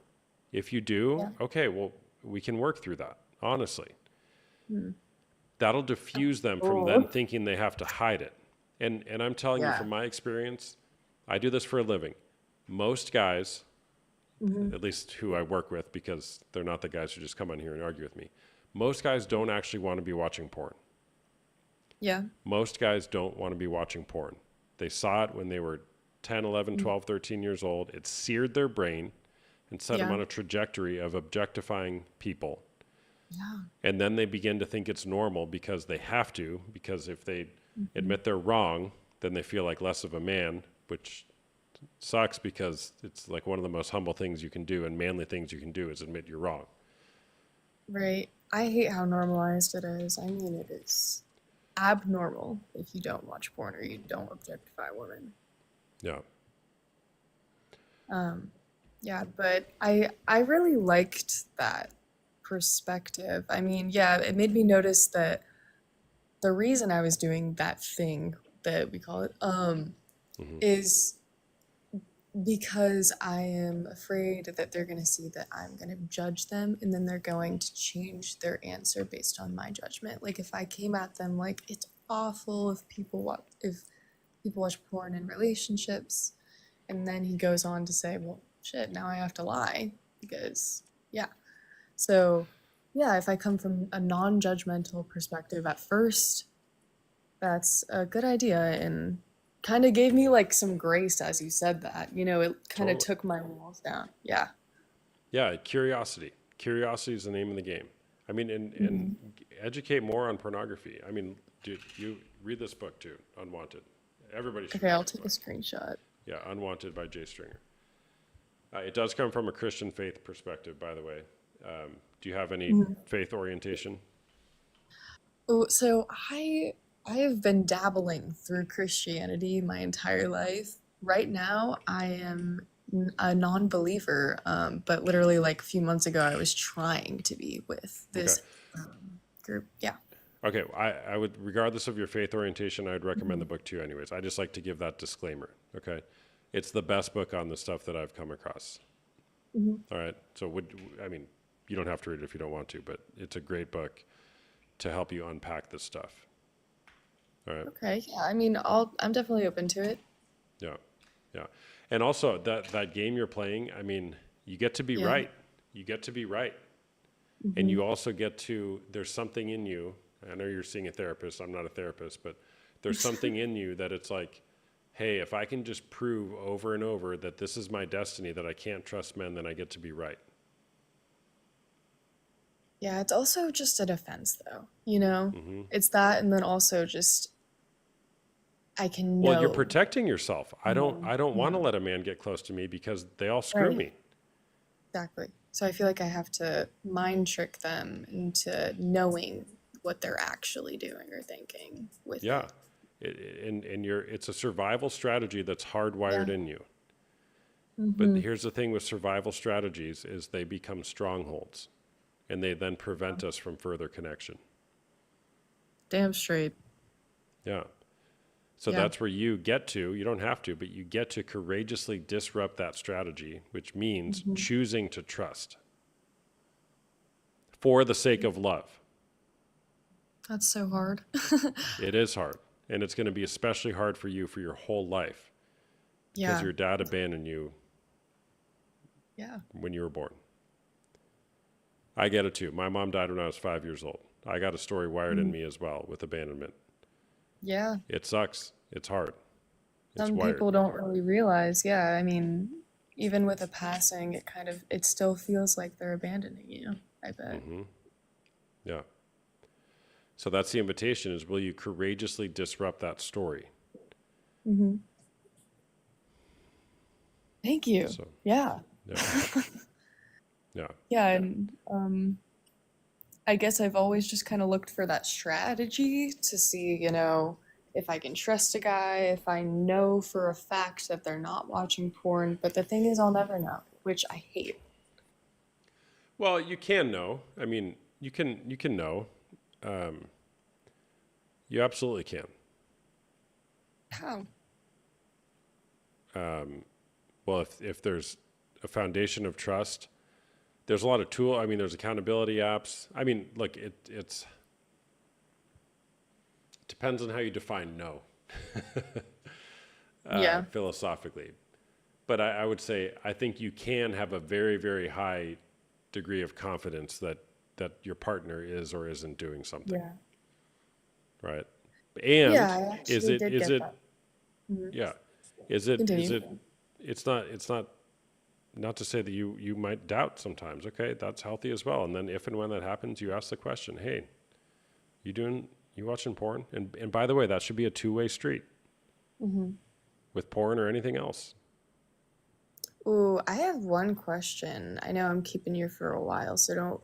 If you do, Yeah. okay, well, we can work through that, honestly. Hmm. That'll diffuse them from then thinking they have to hide it. And I'm telling you Yeah. from my experience, I do this for a living. Most guys, Mhm. at least who I work with, because they're not the guys who just come on here and argue with me, most guys don't actually want to be watching porn. Yeah. Most guys don't want to be watching porn. They saw it when they were 10, 11, 12, 13 years old. It seared their brain and set them Yeah. on a trajectory of objectifying people. Yeah. And then they begin to think it's normal because they have to, because if they admit they're wrong, then they feel like less of a man, which sucks because it's like one of the most humble things you can do and manly things you can do is admit you're wrong. Right. I hate how normalized it is. I mean, it is abnormal if you don't watch porn or you don't objectify women. Yeah. Yeah, but I really liked that perspective. I mean, yeah, it made me notice that the reason I was doing that thing that we call it, is because I am afraid that they're going to see that I'm going to judge them and then they're going to change their answer based on my judgment. Like if I came at them like it's awful if people watch porn in relationships, and then he goes on to say, well, shit, now I have to lie because yeah. So, yeah, if I come from a non-judgmental perspective at first, that's a good idea and kind of gave me like some grace as you said that. You know, it kind of Totally. took my walls down. Yeah. Yeah, curiosity. Curiosity is the name of the game. I mean, and educate more on pornography. I mean, dude, you read this book too, Unwanted. Everybody should Okay, read I'll this take a book. screenshot. Yeah, Unwanted by Jay Stringer. It does come from a Christian faith perspective, by the way. Do you have any faith orientation? Oh, so I have been dabbling through Christianity my entire life. Right now, I am a non-believer, but literally like a few months ago, I was trying to be with this group. Yeah. Okay, I would, regardless of your faith orientation, I would recommend the book to you anyways. I just like to give that disclaimer, okay? It's the best book on the stuff that I've come across. All right, so I mean, you don't have to read it if you don't want to, but it's a great book to help you unpack this stuff. All right. Okay. Yeah. I mean, I'm definitely open to it. Yeah, yeah. And also that game you're playing, I mean, you get to be Yeah. right. You get to be right. And you also get to, there's something in you. I know you're seeing a therapist. I'm not a therapist, but there's something in you that it's like, hey, if I can just prove over and over that this is my destiny, that I can't trust men, then I get to be right. Yeah, it's also just a defense, though. You know, it's that, and then also just I can know. Well, you're protecting yourself. I don't want to let a man get close to me because they all screw Right. me. Exactly. So I feel like I have to mind trick them into knowing what they're actually doing or thinking with Yeah. And it's a survival strategy that's hardwired in you. But here's the thing with survival strategies is they become strongholds and they then prevent us from further connection. Damn straight. Yeah. So Yeah. that's where you get to, you don't have to, but you get to courageously disrupt that strategy, which means choosing to trust for the sake of love. That's so hard. It is hard. And it's going to be especially hard for you for your whole life because Yeah. your dad abandoned you Yeah. when you were born. I get it too. My mom died when I was 5 years old. I got a story wired in me as well with abandonment. Yeah. It sucks. It's hard. It's Some wired. people don't really realize. Yeah. I mean, even with a passing, it still feels like they're abandoning you. I bet. Yeah. So that's the invitation: is will you courageously disrupt that story? Mm-hmm. Thank you. So Yeah. yeah, yeah, Yeah, and I guess I've always just kind of looked for that strategy to see, if I can trust a guy, if I know for a fact that they're not watching porn. But the thing is, I'll never know, which I hate. Well, you can know. I mean, you can know. You absolutely can. How? Well, if there's a foundation of trust, there's a lot of tool. I mean, there's accountability apps. I mean, look, it depends on how you define no. Yeah. Philosophically, but I would say I think you can have a very, very high degree of confidence that your partner is or isn't doing something. Yeah. Right. And Yeah, I actually is it did is get it that. Mhm. yeah is it Continue. it's not to say that you might doubt sometimes. Okay, that's healthy as well. And then if and when that happens, you ask the question, hey, you watching porn? And by the way, that should be a two-way street Mm-hmm. with porn or anything else. Ooh, I have one question. I know I'm keeping you for a while, so don't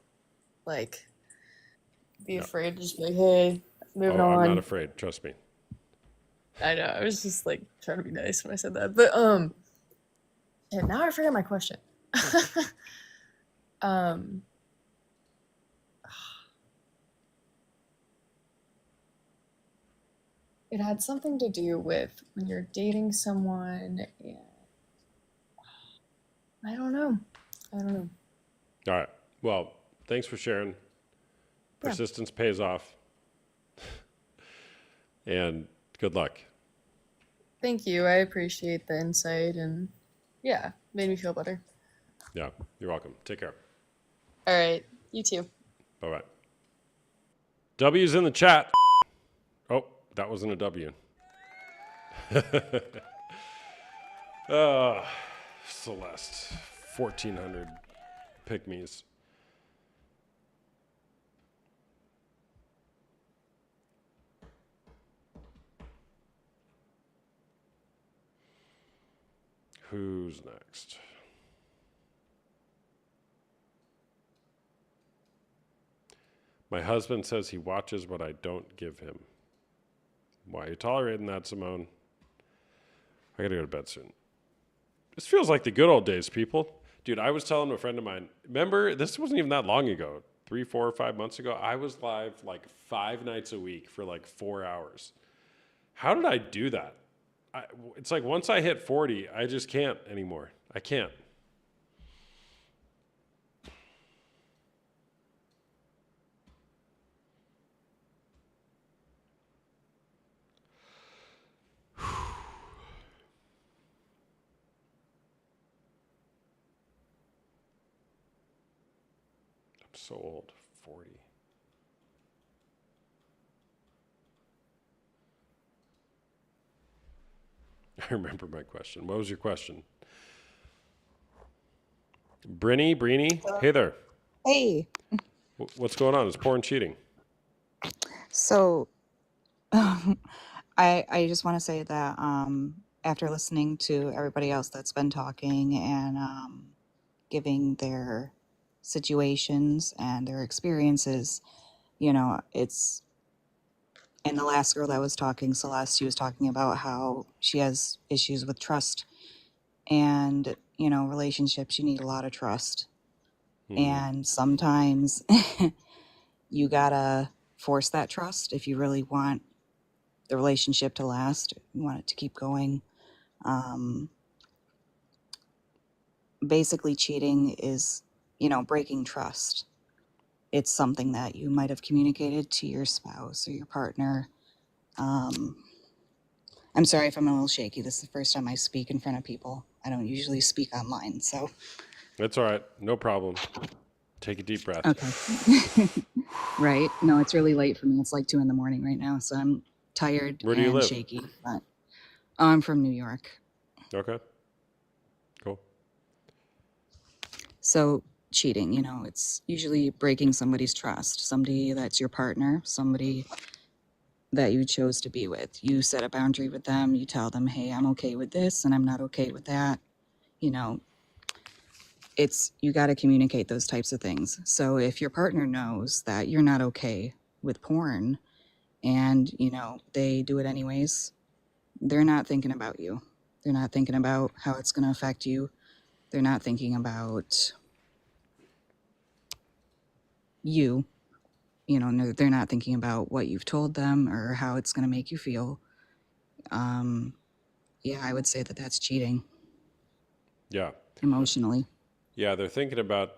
be No. afraid to just be like, hey, moving Oh, on. I'm not afraid. Trust me. I know. I was just trying to be nice when I said that. But yeah, now I forgot my question. um it had something to do with when you're dating someone and I don't know. All right. Well, thanks for sharing. Persistence pays off. And good luck. Thank you. I appreciate the insight and yeah, made me feel better. Yeah, you're welcome. Take care. All right. You too. Bye-bye. W's in the chat. Oh, that wasn't a W. Celeste. 1,400 pygmies. Who's next? My husband says he watches what I don't give him. Why are you tolerating that, Simone? I gotta go to bed soon. This feels like the good old days, people. Dude, I was telling a friend of mine, remember, this wasn't even that long ago, 3, 4, 5 months ago, I was live 5 nights a week for 4 hours. How did I do that? It's like once I hit 40, I just can't anymore. I can't. I'm so old, 40. I remember my question. What was your question? Brini, hey there. Hey, What's going on? Is porn cheating? so I just want to say that after listening to everybody else that's been talking and giving their situations and their experiences, it's and the last girl that was talking, Celeste, she was talking about how she has issues with trust and relationships. You need a lot of trust, and sometimes you gotta force that trust if you really want the relationship to last, you want it to keep going. Basically, cheating is, breaking trust. It's something that you might have communicated to your spouse or your partner. I'm sorry if I'm a little shaky. This is the first time I speak in front of people. I don't usually speak online, so. That's all right. No problem. Take a deep breath. Okay. Right. No, it's really late for me. It's 2 a.m. right now, so I'm tired Where do you and live? shaky. But I'm from New York. Okay. Cool. So cheating. You know, it's usually breaking somebody's trust, somebody that's your partner, somebody that you chose to be with. You set a boundary with them, you tell them, hey, I'm okay with this and I'm not okay with that. You know, you got to communicate those types of things. So if your partner knows that you're not okay with porn and, you know, they do it anyways, they're not thinking about you. They're not thinking about how it's going to affect you. They're not thinking about you. You know, no, they're not thinking about what you've told them or how it's going to make you feel. Yeah, I would say that that's cheating Yeah. emotionally. Yeah, they're thinking about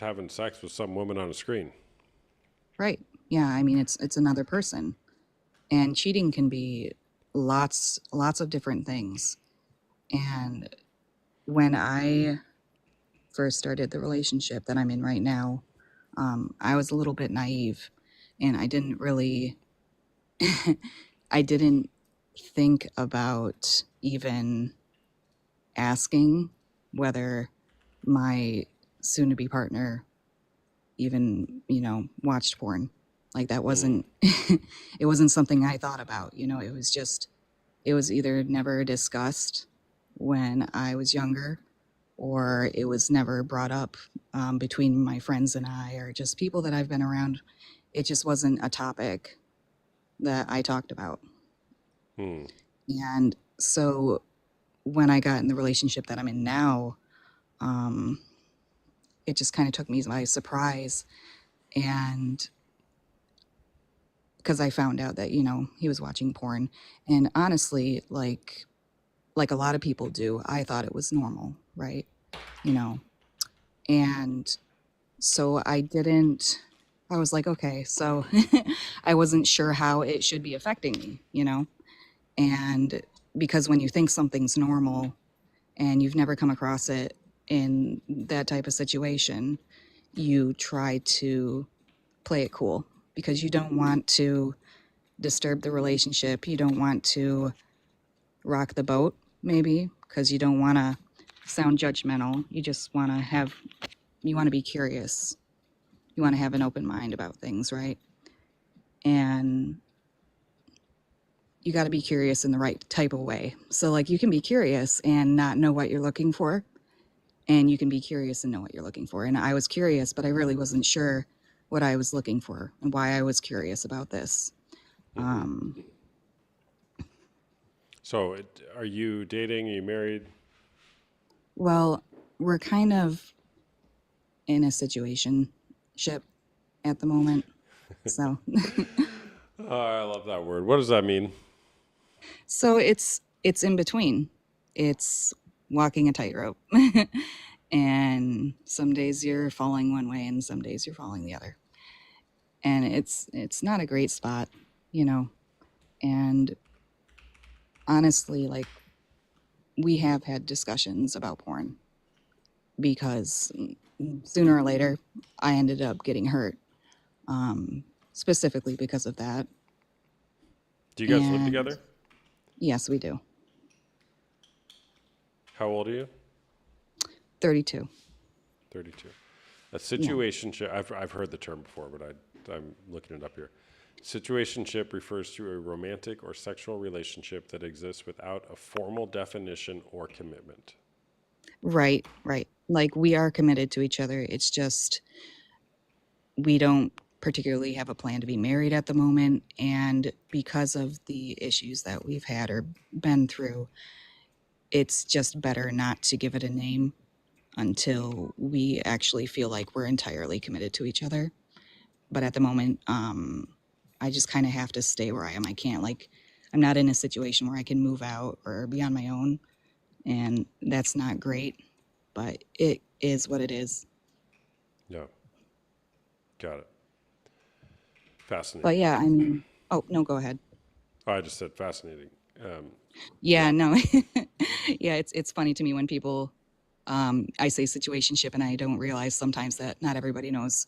having sex with some woman on a screen. Right. Yeah, I mean, it's another person. And cheating can be lots of different things. And when I first started the relationship that I'm in right now, I was a little bit naive and I didn't really, I didn't think about even asking whether my soon to be partner even, you know, watched porn. Like that wasn't, it wasn't something I thought about, you know, it was either never discussed when I was younger or it was never brought up between my friends and I or just people that I've been around. It just wasn't a topic that I talked about. And so when I got in the relationship that I'm in now, it just kind of took me by surprise. And because I found out that, you know, he was watching porn. And honestly, like a lot of people do, I thought it was normal, right? You know, and so I was like, okay, so I wasn't sure how it should be affecting me, you know? And because when you think something's normal and you've never come across it in that type of situation, you try to play it cool because you don't want to disturb the relationship. You don't want to rock the boat, maybe, because you don't want to sound judgmental. You just want to be curious. You want to have an open mind about things, right? And you got to be curious in the right type of way. So like you can be curious and not know what you're looking for, and you can be curious and know what you're looking for. And I was curious, but I really wasn't sure what I was looking for and why I was curious about this. So are you dating? Are you married? Well, we're kind of in a situationship at the moment. So Oh, I love that word. What does that mean? so it's in between. It's walking a tightrope. And some days you're falling one way and some days you're falling the other. And it's not a great spot, you know. And honestly, like we have had discussions about porn because sooner or later I ended up getting hurt, specifically because of that. Do you guys live And together? yes, we do. How old are you? 32. 32. A situationship, I've heard the term before, but I'm looking it up here. Situationship refers to a romantic or sexual relationship that exists without a formal definition or commitment. Right. Like we are committed to each other. It's just we don't particularly have a plan to be married at the moment. And because of the issues that we've had or been through, it's just better not to give it a name until we actually feel like we're entirely committed to each other. But at the moment, I just kind of have to stay where I am. I can't, like, I'm not in a situation where I can move out or be on my own. And that's not great, but it is what it is. Yeah. Got it. Fascinating. But yeah, I mean, oh, no, go ahead. Oh, I just said fascinating. Yeah, no. Yeah, it's funny to me when people, I say situationship and I don't realize sometimes that not everybody knows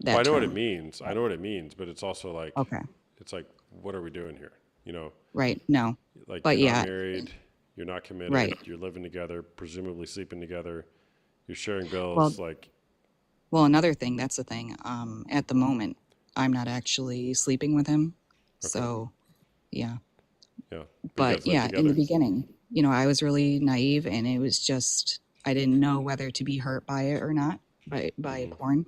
that Well, I know what it term. means. I know what it means, but it's also like, Okay. it's like, what are we doing here? You know, Right, no. like But you're yeah, not married, you're not committed, right. you're living together, presumably sleeping together, you're sharing bills. Well, Like, Well, another thing, that's the thing. At the moment, I'm not actually sleeping with him. So, yeah. Yeah. But yeah, in the beginning, you know, I was really naive and it was just, I didn't know whether to be hurt by it or not, by porn,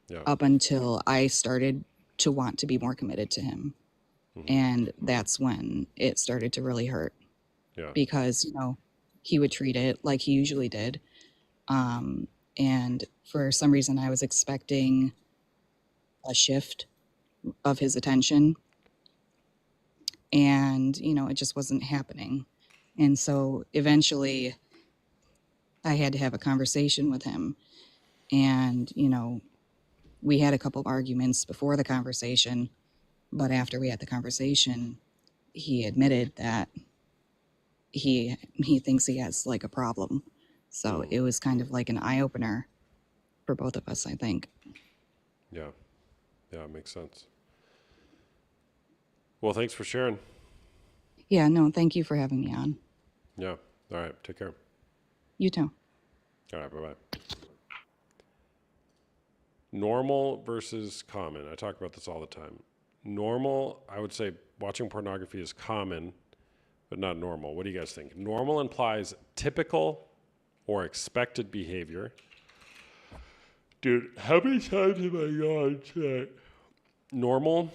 Yeah. up until I started to want to be more committed to him. And that's when it started to really hurt. Yeah. Because, you know, he would treat it like he usually did. And for some reason, I was expecting a shift of his attention. And, you know, it just wasn't happening. And so eventually I had to have a conversation with him. And, you know, we had a couple of arguments before the conversation. But after we had the conversation, he admitted that he thinks he has like a problem. So it was kind of like an eye opener for both of us, I think. Yeah. Yeah, it makes sense. Well, thanks for sharing. Yeah, no, thank you for having me on. Yeah. All right. Take care. You too. All right. Bye-bye. Normal versus common. I talk about this all the time. Normal, I would say watching pornography is common, but not normal. What do you guys think? Normal implies typical or expected behavior. Dude, how many times have I gone to normal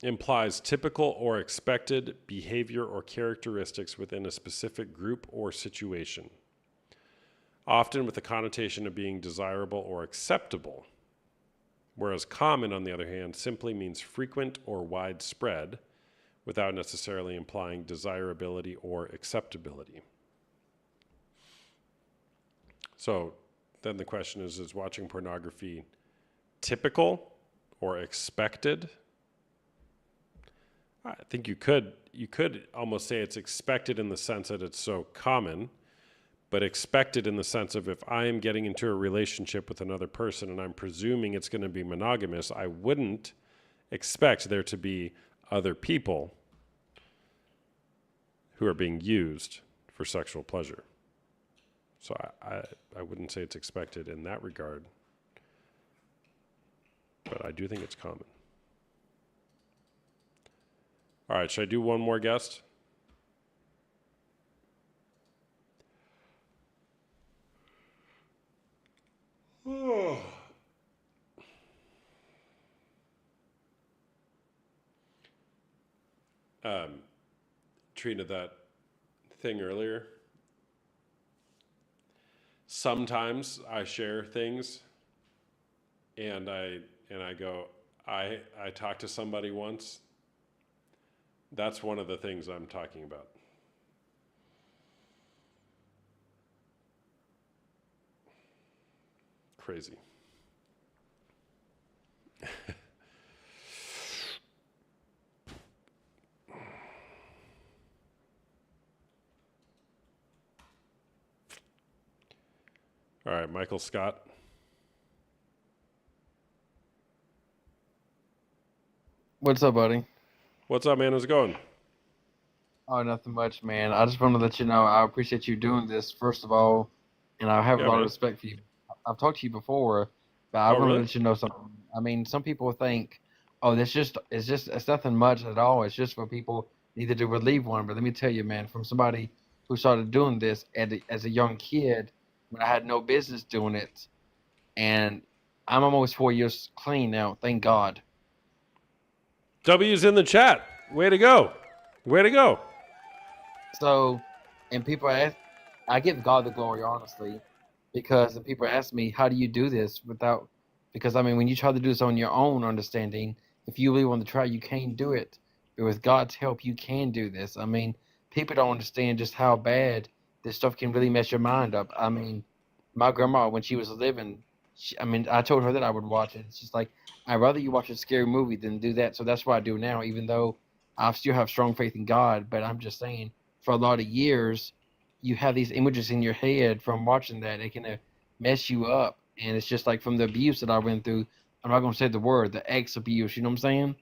implies typical or expected behavior or characteristics within a specific group or situation, often with the connotation of being desirable or acceptable. Whereas common, on the other hand, simply means frequent or widespread without necessarily implying desirability or acceptability. So then the question is watching pornography typical or expected? I think you could almost say it's expected in the sense that it's so common, but expected in the sense of if I am getting into a relationship with another person and I'm presuming it's going to be monogamous, I wouldn't expect there to be other people who are being used for sexual pleasure. So I wouldn't say it's expected in that regard, but I do think it's common. All right, should I do one more guest? Oh. Trina, that thing earlier. Sometimes I share things and I go, I talked to somebody once. That's one of the things I'm talking about. Crazy. All right, Michael Scott. What's up, buddy? What's up, man? How's it going? Oh, nothing much, man. I just want to let you know I appreciate you doing this, first of all, and I have a Yeah, lot man. of respect for you. I've talked to you before, but I want to really? let you know something. I mean, some people think, oh, it's nothing much at all. It's just for people needed to relieve one. But let me tell you, man, from somebody who started doing this as a young kid when I had no business doing it, and I'm almost 4 years clean now, thank God. W's in the chat. Way to go. Way to go. So, and people ask, I give God the glory, honestly, because when people ask me, how do you do this because I mean, when you try to do this on your own understanding, if you really want to try, you can't do it. But with God's help, you can do this. I mean, people don't understand just how bad this stuff can really mess your mind up. I mean, my grandma, when she was living, I told her that I would watch it. She's like, I'd rather you watch a scary movie than do that. So that's what I do now, even though I still have strong faith in God. But I'm just saying, for a lot of years, you have these images in your head from watching that. It can mess you up. And it's just like from the abuse that I went through. I'm not going to say the word, the ex abuse. You know what I'm saying?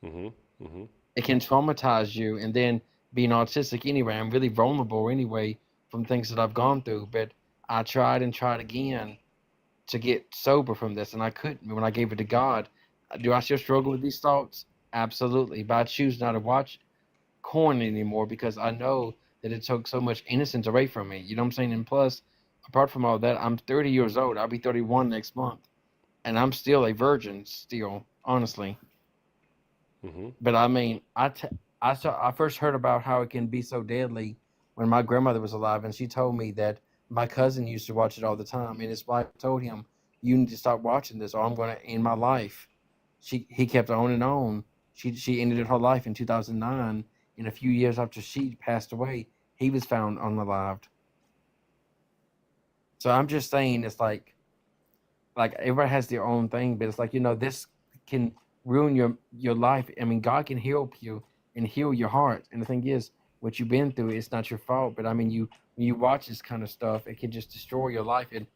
Mm-hmm. Mm-hmm. It can traumatize you. And then being autistic anyway, I'm really vulnerable anyway from things that I've gone through. But I tried and tried again to get sober from this, and I couldn't. When I gave it to God, do I still struggle with these thoughts? Absolutely, but I choose not to watch corn anymore because I know that it took so much innocence away from me. You know what I'm saying? And plus, apart from all that, I'm 30 years old. I'll be 31 next month, and I'm still a virgin, still, honestly. Mm-hmm. But I mean, I first heard about how it can be so deadly when my grandmother was alive, and she told me that my cousin used to watch it all the time, and his wife told him, "You need to stop watching this, or I'm going to end my life." He kept on and on. She ended her life in 2009, and a few years after she passed away, he was found unalived. So I'm just saying, it's like everybody has their own thing, but it's like, this can ruin your life. I mean, God can help you and heal your heart. And the thing is, what you've been through, it's not your fault. But I mean, when you watch this kind of stuff, it can just destroy your life. And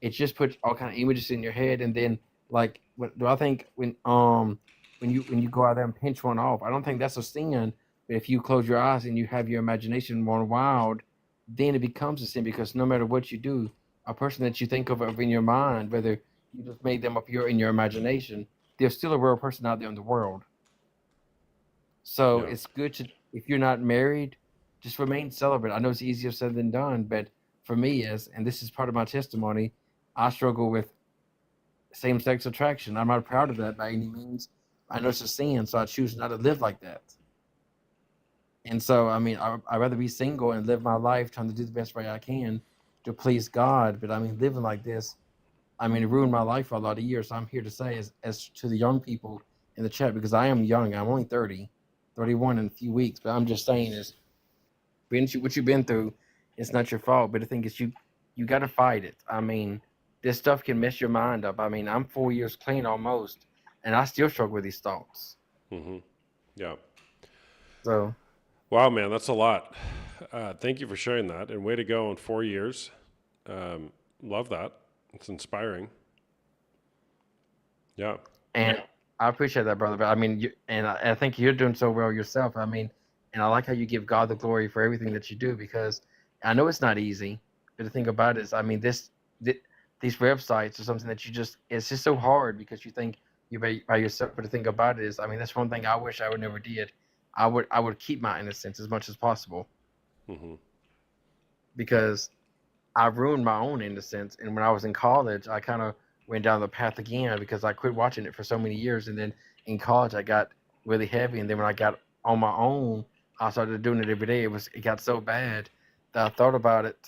it just puts all kind of images in your head. And then, like, what do I think when you go out there and pinch one off? I don't think that's a sin. But if you close your eyes and you have your imagination run wild, then it becomes a sin, because no matter what you do, a person that you think of in your mind, whether you just made them up in your imagination, there's still a real person out there in the world. So Yeah. it's good to, if you're not married, just remain celibate. I know it's easier said than done, but for me, and this is part of my testimony, I struggle with same-sex attraction. I'm not proud of that by any means. I know it's a sin, so I choose not to live like that. And so, I mean, I'd rather be single and live my life trying to do the best way I can to please God. But I mean, living like this, I mean, it ruined my life for a lot of years. So I'm here to say, as to the young people in the chat, because I am young. I'm only 30, 31 in a few weeks. But I'm just saying, what you've been through, it's not your fault. But the thing is, you got to fight it. I mean, this stuff can mess your mind up. I mean, I'm 4 years clean almost, and I still struggle with these thoughts. Mm-hmm. Yeah. So. Wow, man, that's a lot. Thank you for sharing that, and way to go in 4 years. Love that. It's inspiring. Yeah. And I appreciate that, brother. But I mean, I think you're doing so well yourself. I mean, and I like how you give God the glory for everything that you do, because I know it's not easy. But the thing about it is, I mean, these websites are something that it's just so hard because you think you're by yourself. But the thing about it is, I mean, that's one thing I wish I would never did. I would keep my innocence as much as possible. Mm-hmm. Because I ruined my own innocence. And when I was in college, I kind of went down the path again because I quit watching it for so many years. And then in college, I got really heavy. And then when I got on my own, I started doing it every day. It got so bad that I thought about it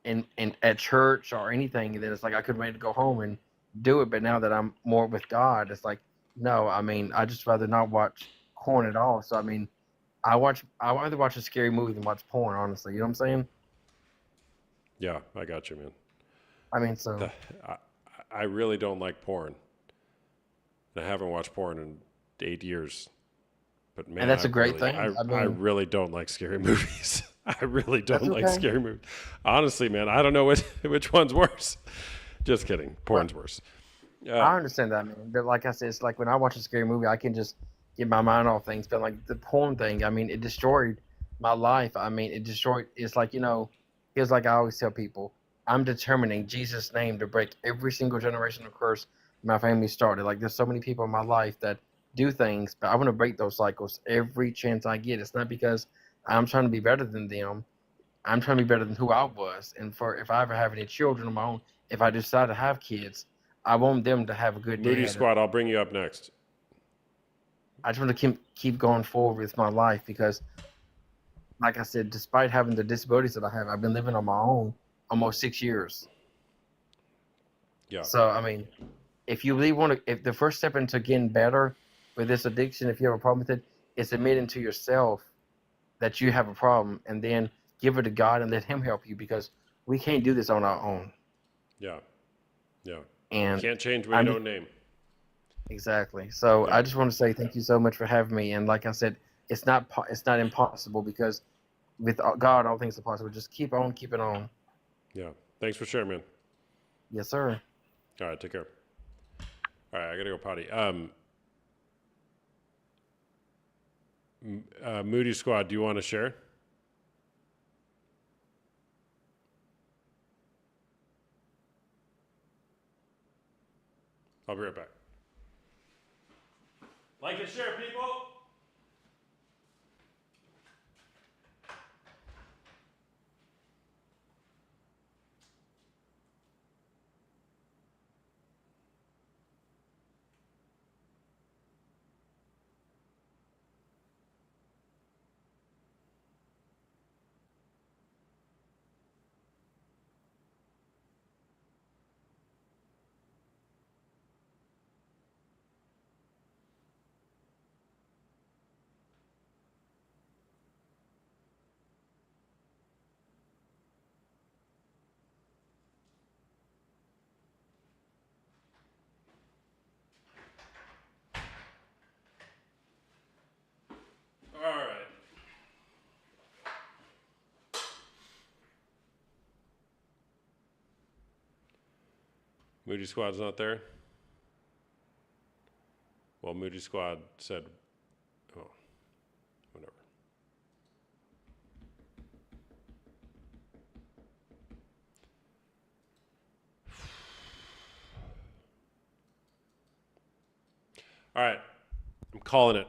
in at church or anything. And then it's like I couldn't wait to go home and do it. But now that I'm more with God, it's like, no, I mean, I just rather not watch porn at all. So I mean, I rather watch a scary movie than watch porn, honestly. You know what I'm saying? Yeah, I got you, man. I mean, so I really don't like porn. I haven't watched porn in 8 years. But man, and that's a great really, thing. I really don't like scary movies. I really don't That's like okay. scary movies. Honestly, man, I don't know which one's worse. Just kidding. Porn's worse. I understand that, man. But like I said, it's like when I watch a scary movie, I can just get my mind off things. But like the porn thing, I mean, it destroyed my life. I mean, it's like, it's like I always tell people, I'm determining Jesus' name to break every single generational curse my family started. Like there's so many people in my life that do things, but I want to break those cycles every chance I get. It's not because I'm trying to be better than them. I'm trying to be better than who I was. And if I ever have any children of my own, if I decide to have kids, I want them to have a good Moody dad. Squad, I'll bring you up next. I just want to keep going forward with my life because, like I said, despite having the disabilities that I have, I've been living on my own almost 6 years. Yeah. So, I mean, if you really want to, if the first step into getting better with this addiction, if you have a problem with it, is admitting to yourself that you have a problem and then give it to God and let Him help you because we can't do this on our own. Yeah. Yeah. And can't change what you don't name. Exactly. So I just want to say thank you so much for having me. And like I said, it's not impossible because with God, all things are possible. Just keep on keeping on. Yeah. Thanks for sharing, man. Yes, sir. All right. Take care. All right. I got to go potty. Moody Squad, do you want to share? I'll be right back. Like and share, people. All right. Moody Squad's not there? Well, Moody Squad said, oh, whatever. All right. I'm calling it.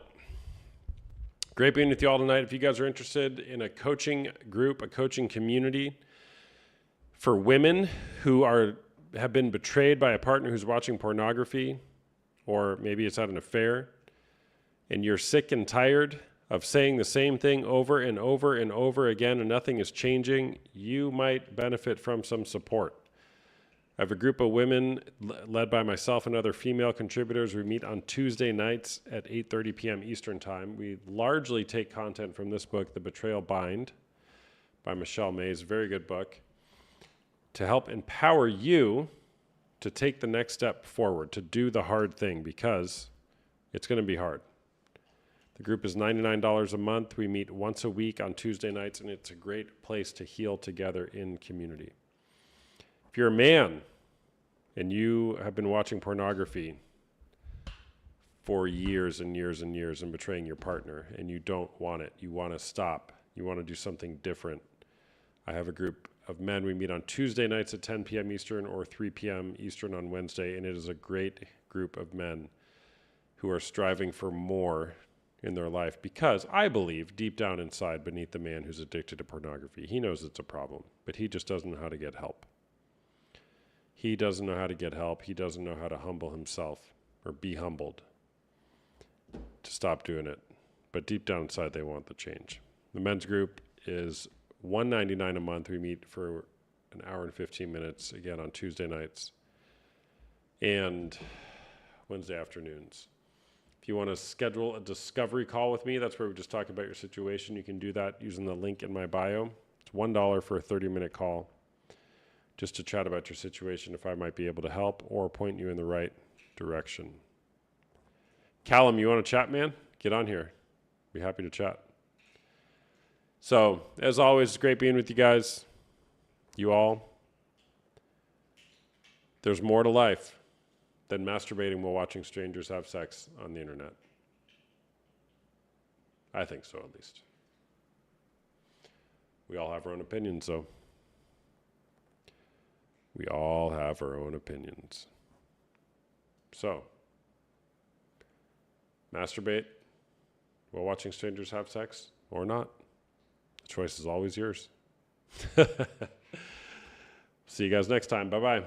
Great being with you all tonight. If you guys are interested in a coaching group, a coaching community for women who have been betrayed by a partner who's watching pornography, or maybe it's had an affair, and you're sick and tired of saying the same thing over and over and over again and nothing is changing, you might benefit from some support. I have a group of women led by myself and other female contributors. We meet on Tuesday nights at 8:30 p.m. Eastern Time. We largely take content from this book, The Betrayal Bind, by Michelle Mays, very good book, to help empower you to take the next step forward, to do the hard thing, because it's going to be hard. The group is $99 a month. We meet once a week on Tuesday nights, and it's a great place to heal together in community. If you're a man and you have been watching pornography for years and years and years and betraying your partner, and you don't want it, you want to stop, you want to do something different, I have a group of men. We meet on Tuesday nights at 10 p.m. Eastern or 3 p.m. Eastern on Wednesday, and it is a great group of men who are striving for more in their life, because I believe deep down inside, beneath the man who's addicted to pornography, he knows it's a problem, but he just doesn't know how to get help. He doesn't know how to get help. He doesn't know how to humble himself or be humbled to stop doing it. But deep down inside, they want the change. The men's group is $199 a month. We meet for an hour and 15 minutes, again, on Tuesday nights and Wednesday afternoons. If you want to schedule a discovery call with me, that's where we just talk about your situation. You can do that using the link in my bio. It's $1 for a 30-minute call, just to chat about your situation, if I might be able to help or point you in the right direction. Callum, you want to chat, man? Get on here. Be happy to chat. So, as always, it's great being with you guys. You all. There's more to life than masturbating while watching strangers have sex on the internet. I think so, at least. We all have our own opinions, though. We all have our own opinions. So, masturbate while watching strangers have sex or not? The choice is always yours. See you guys next time. Bye-bye.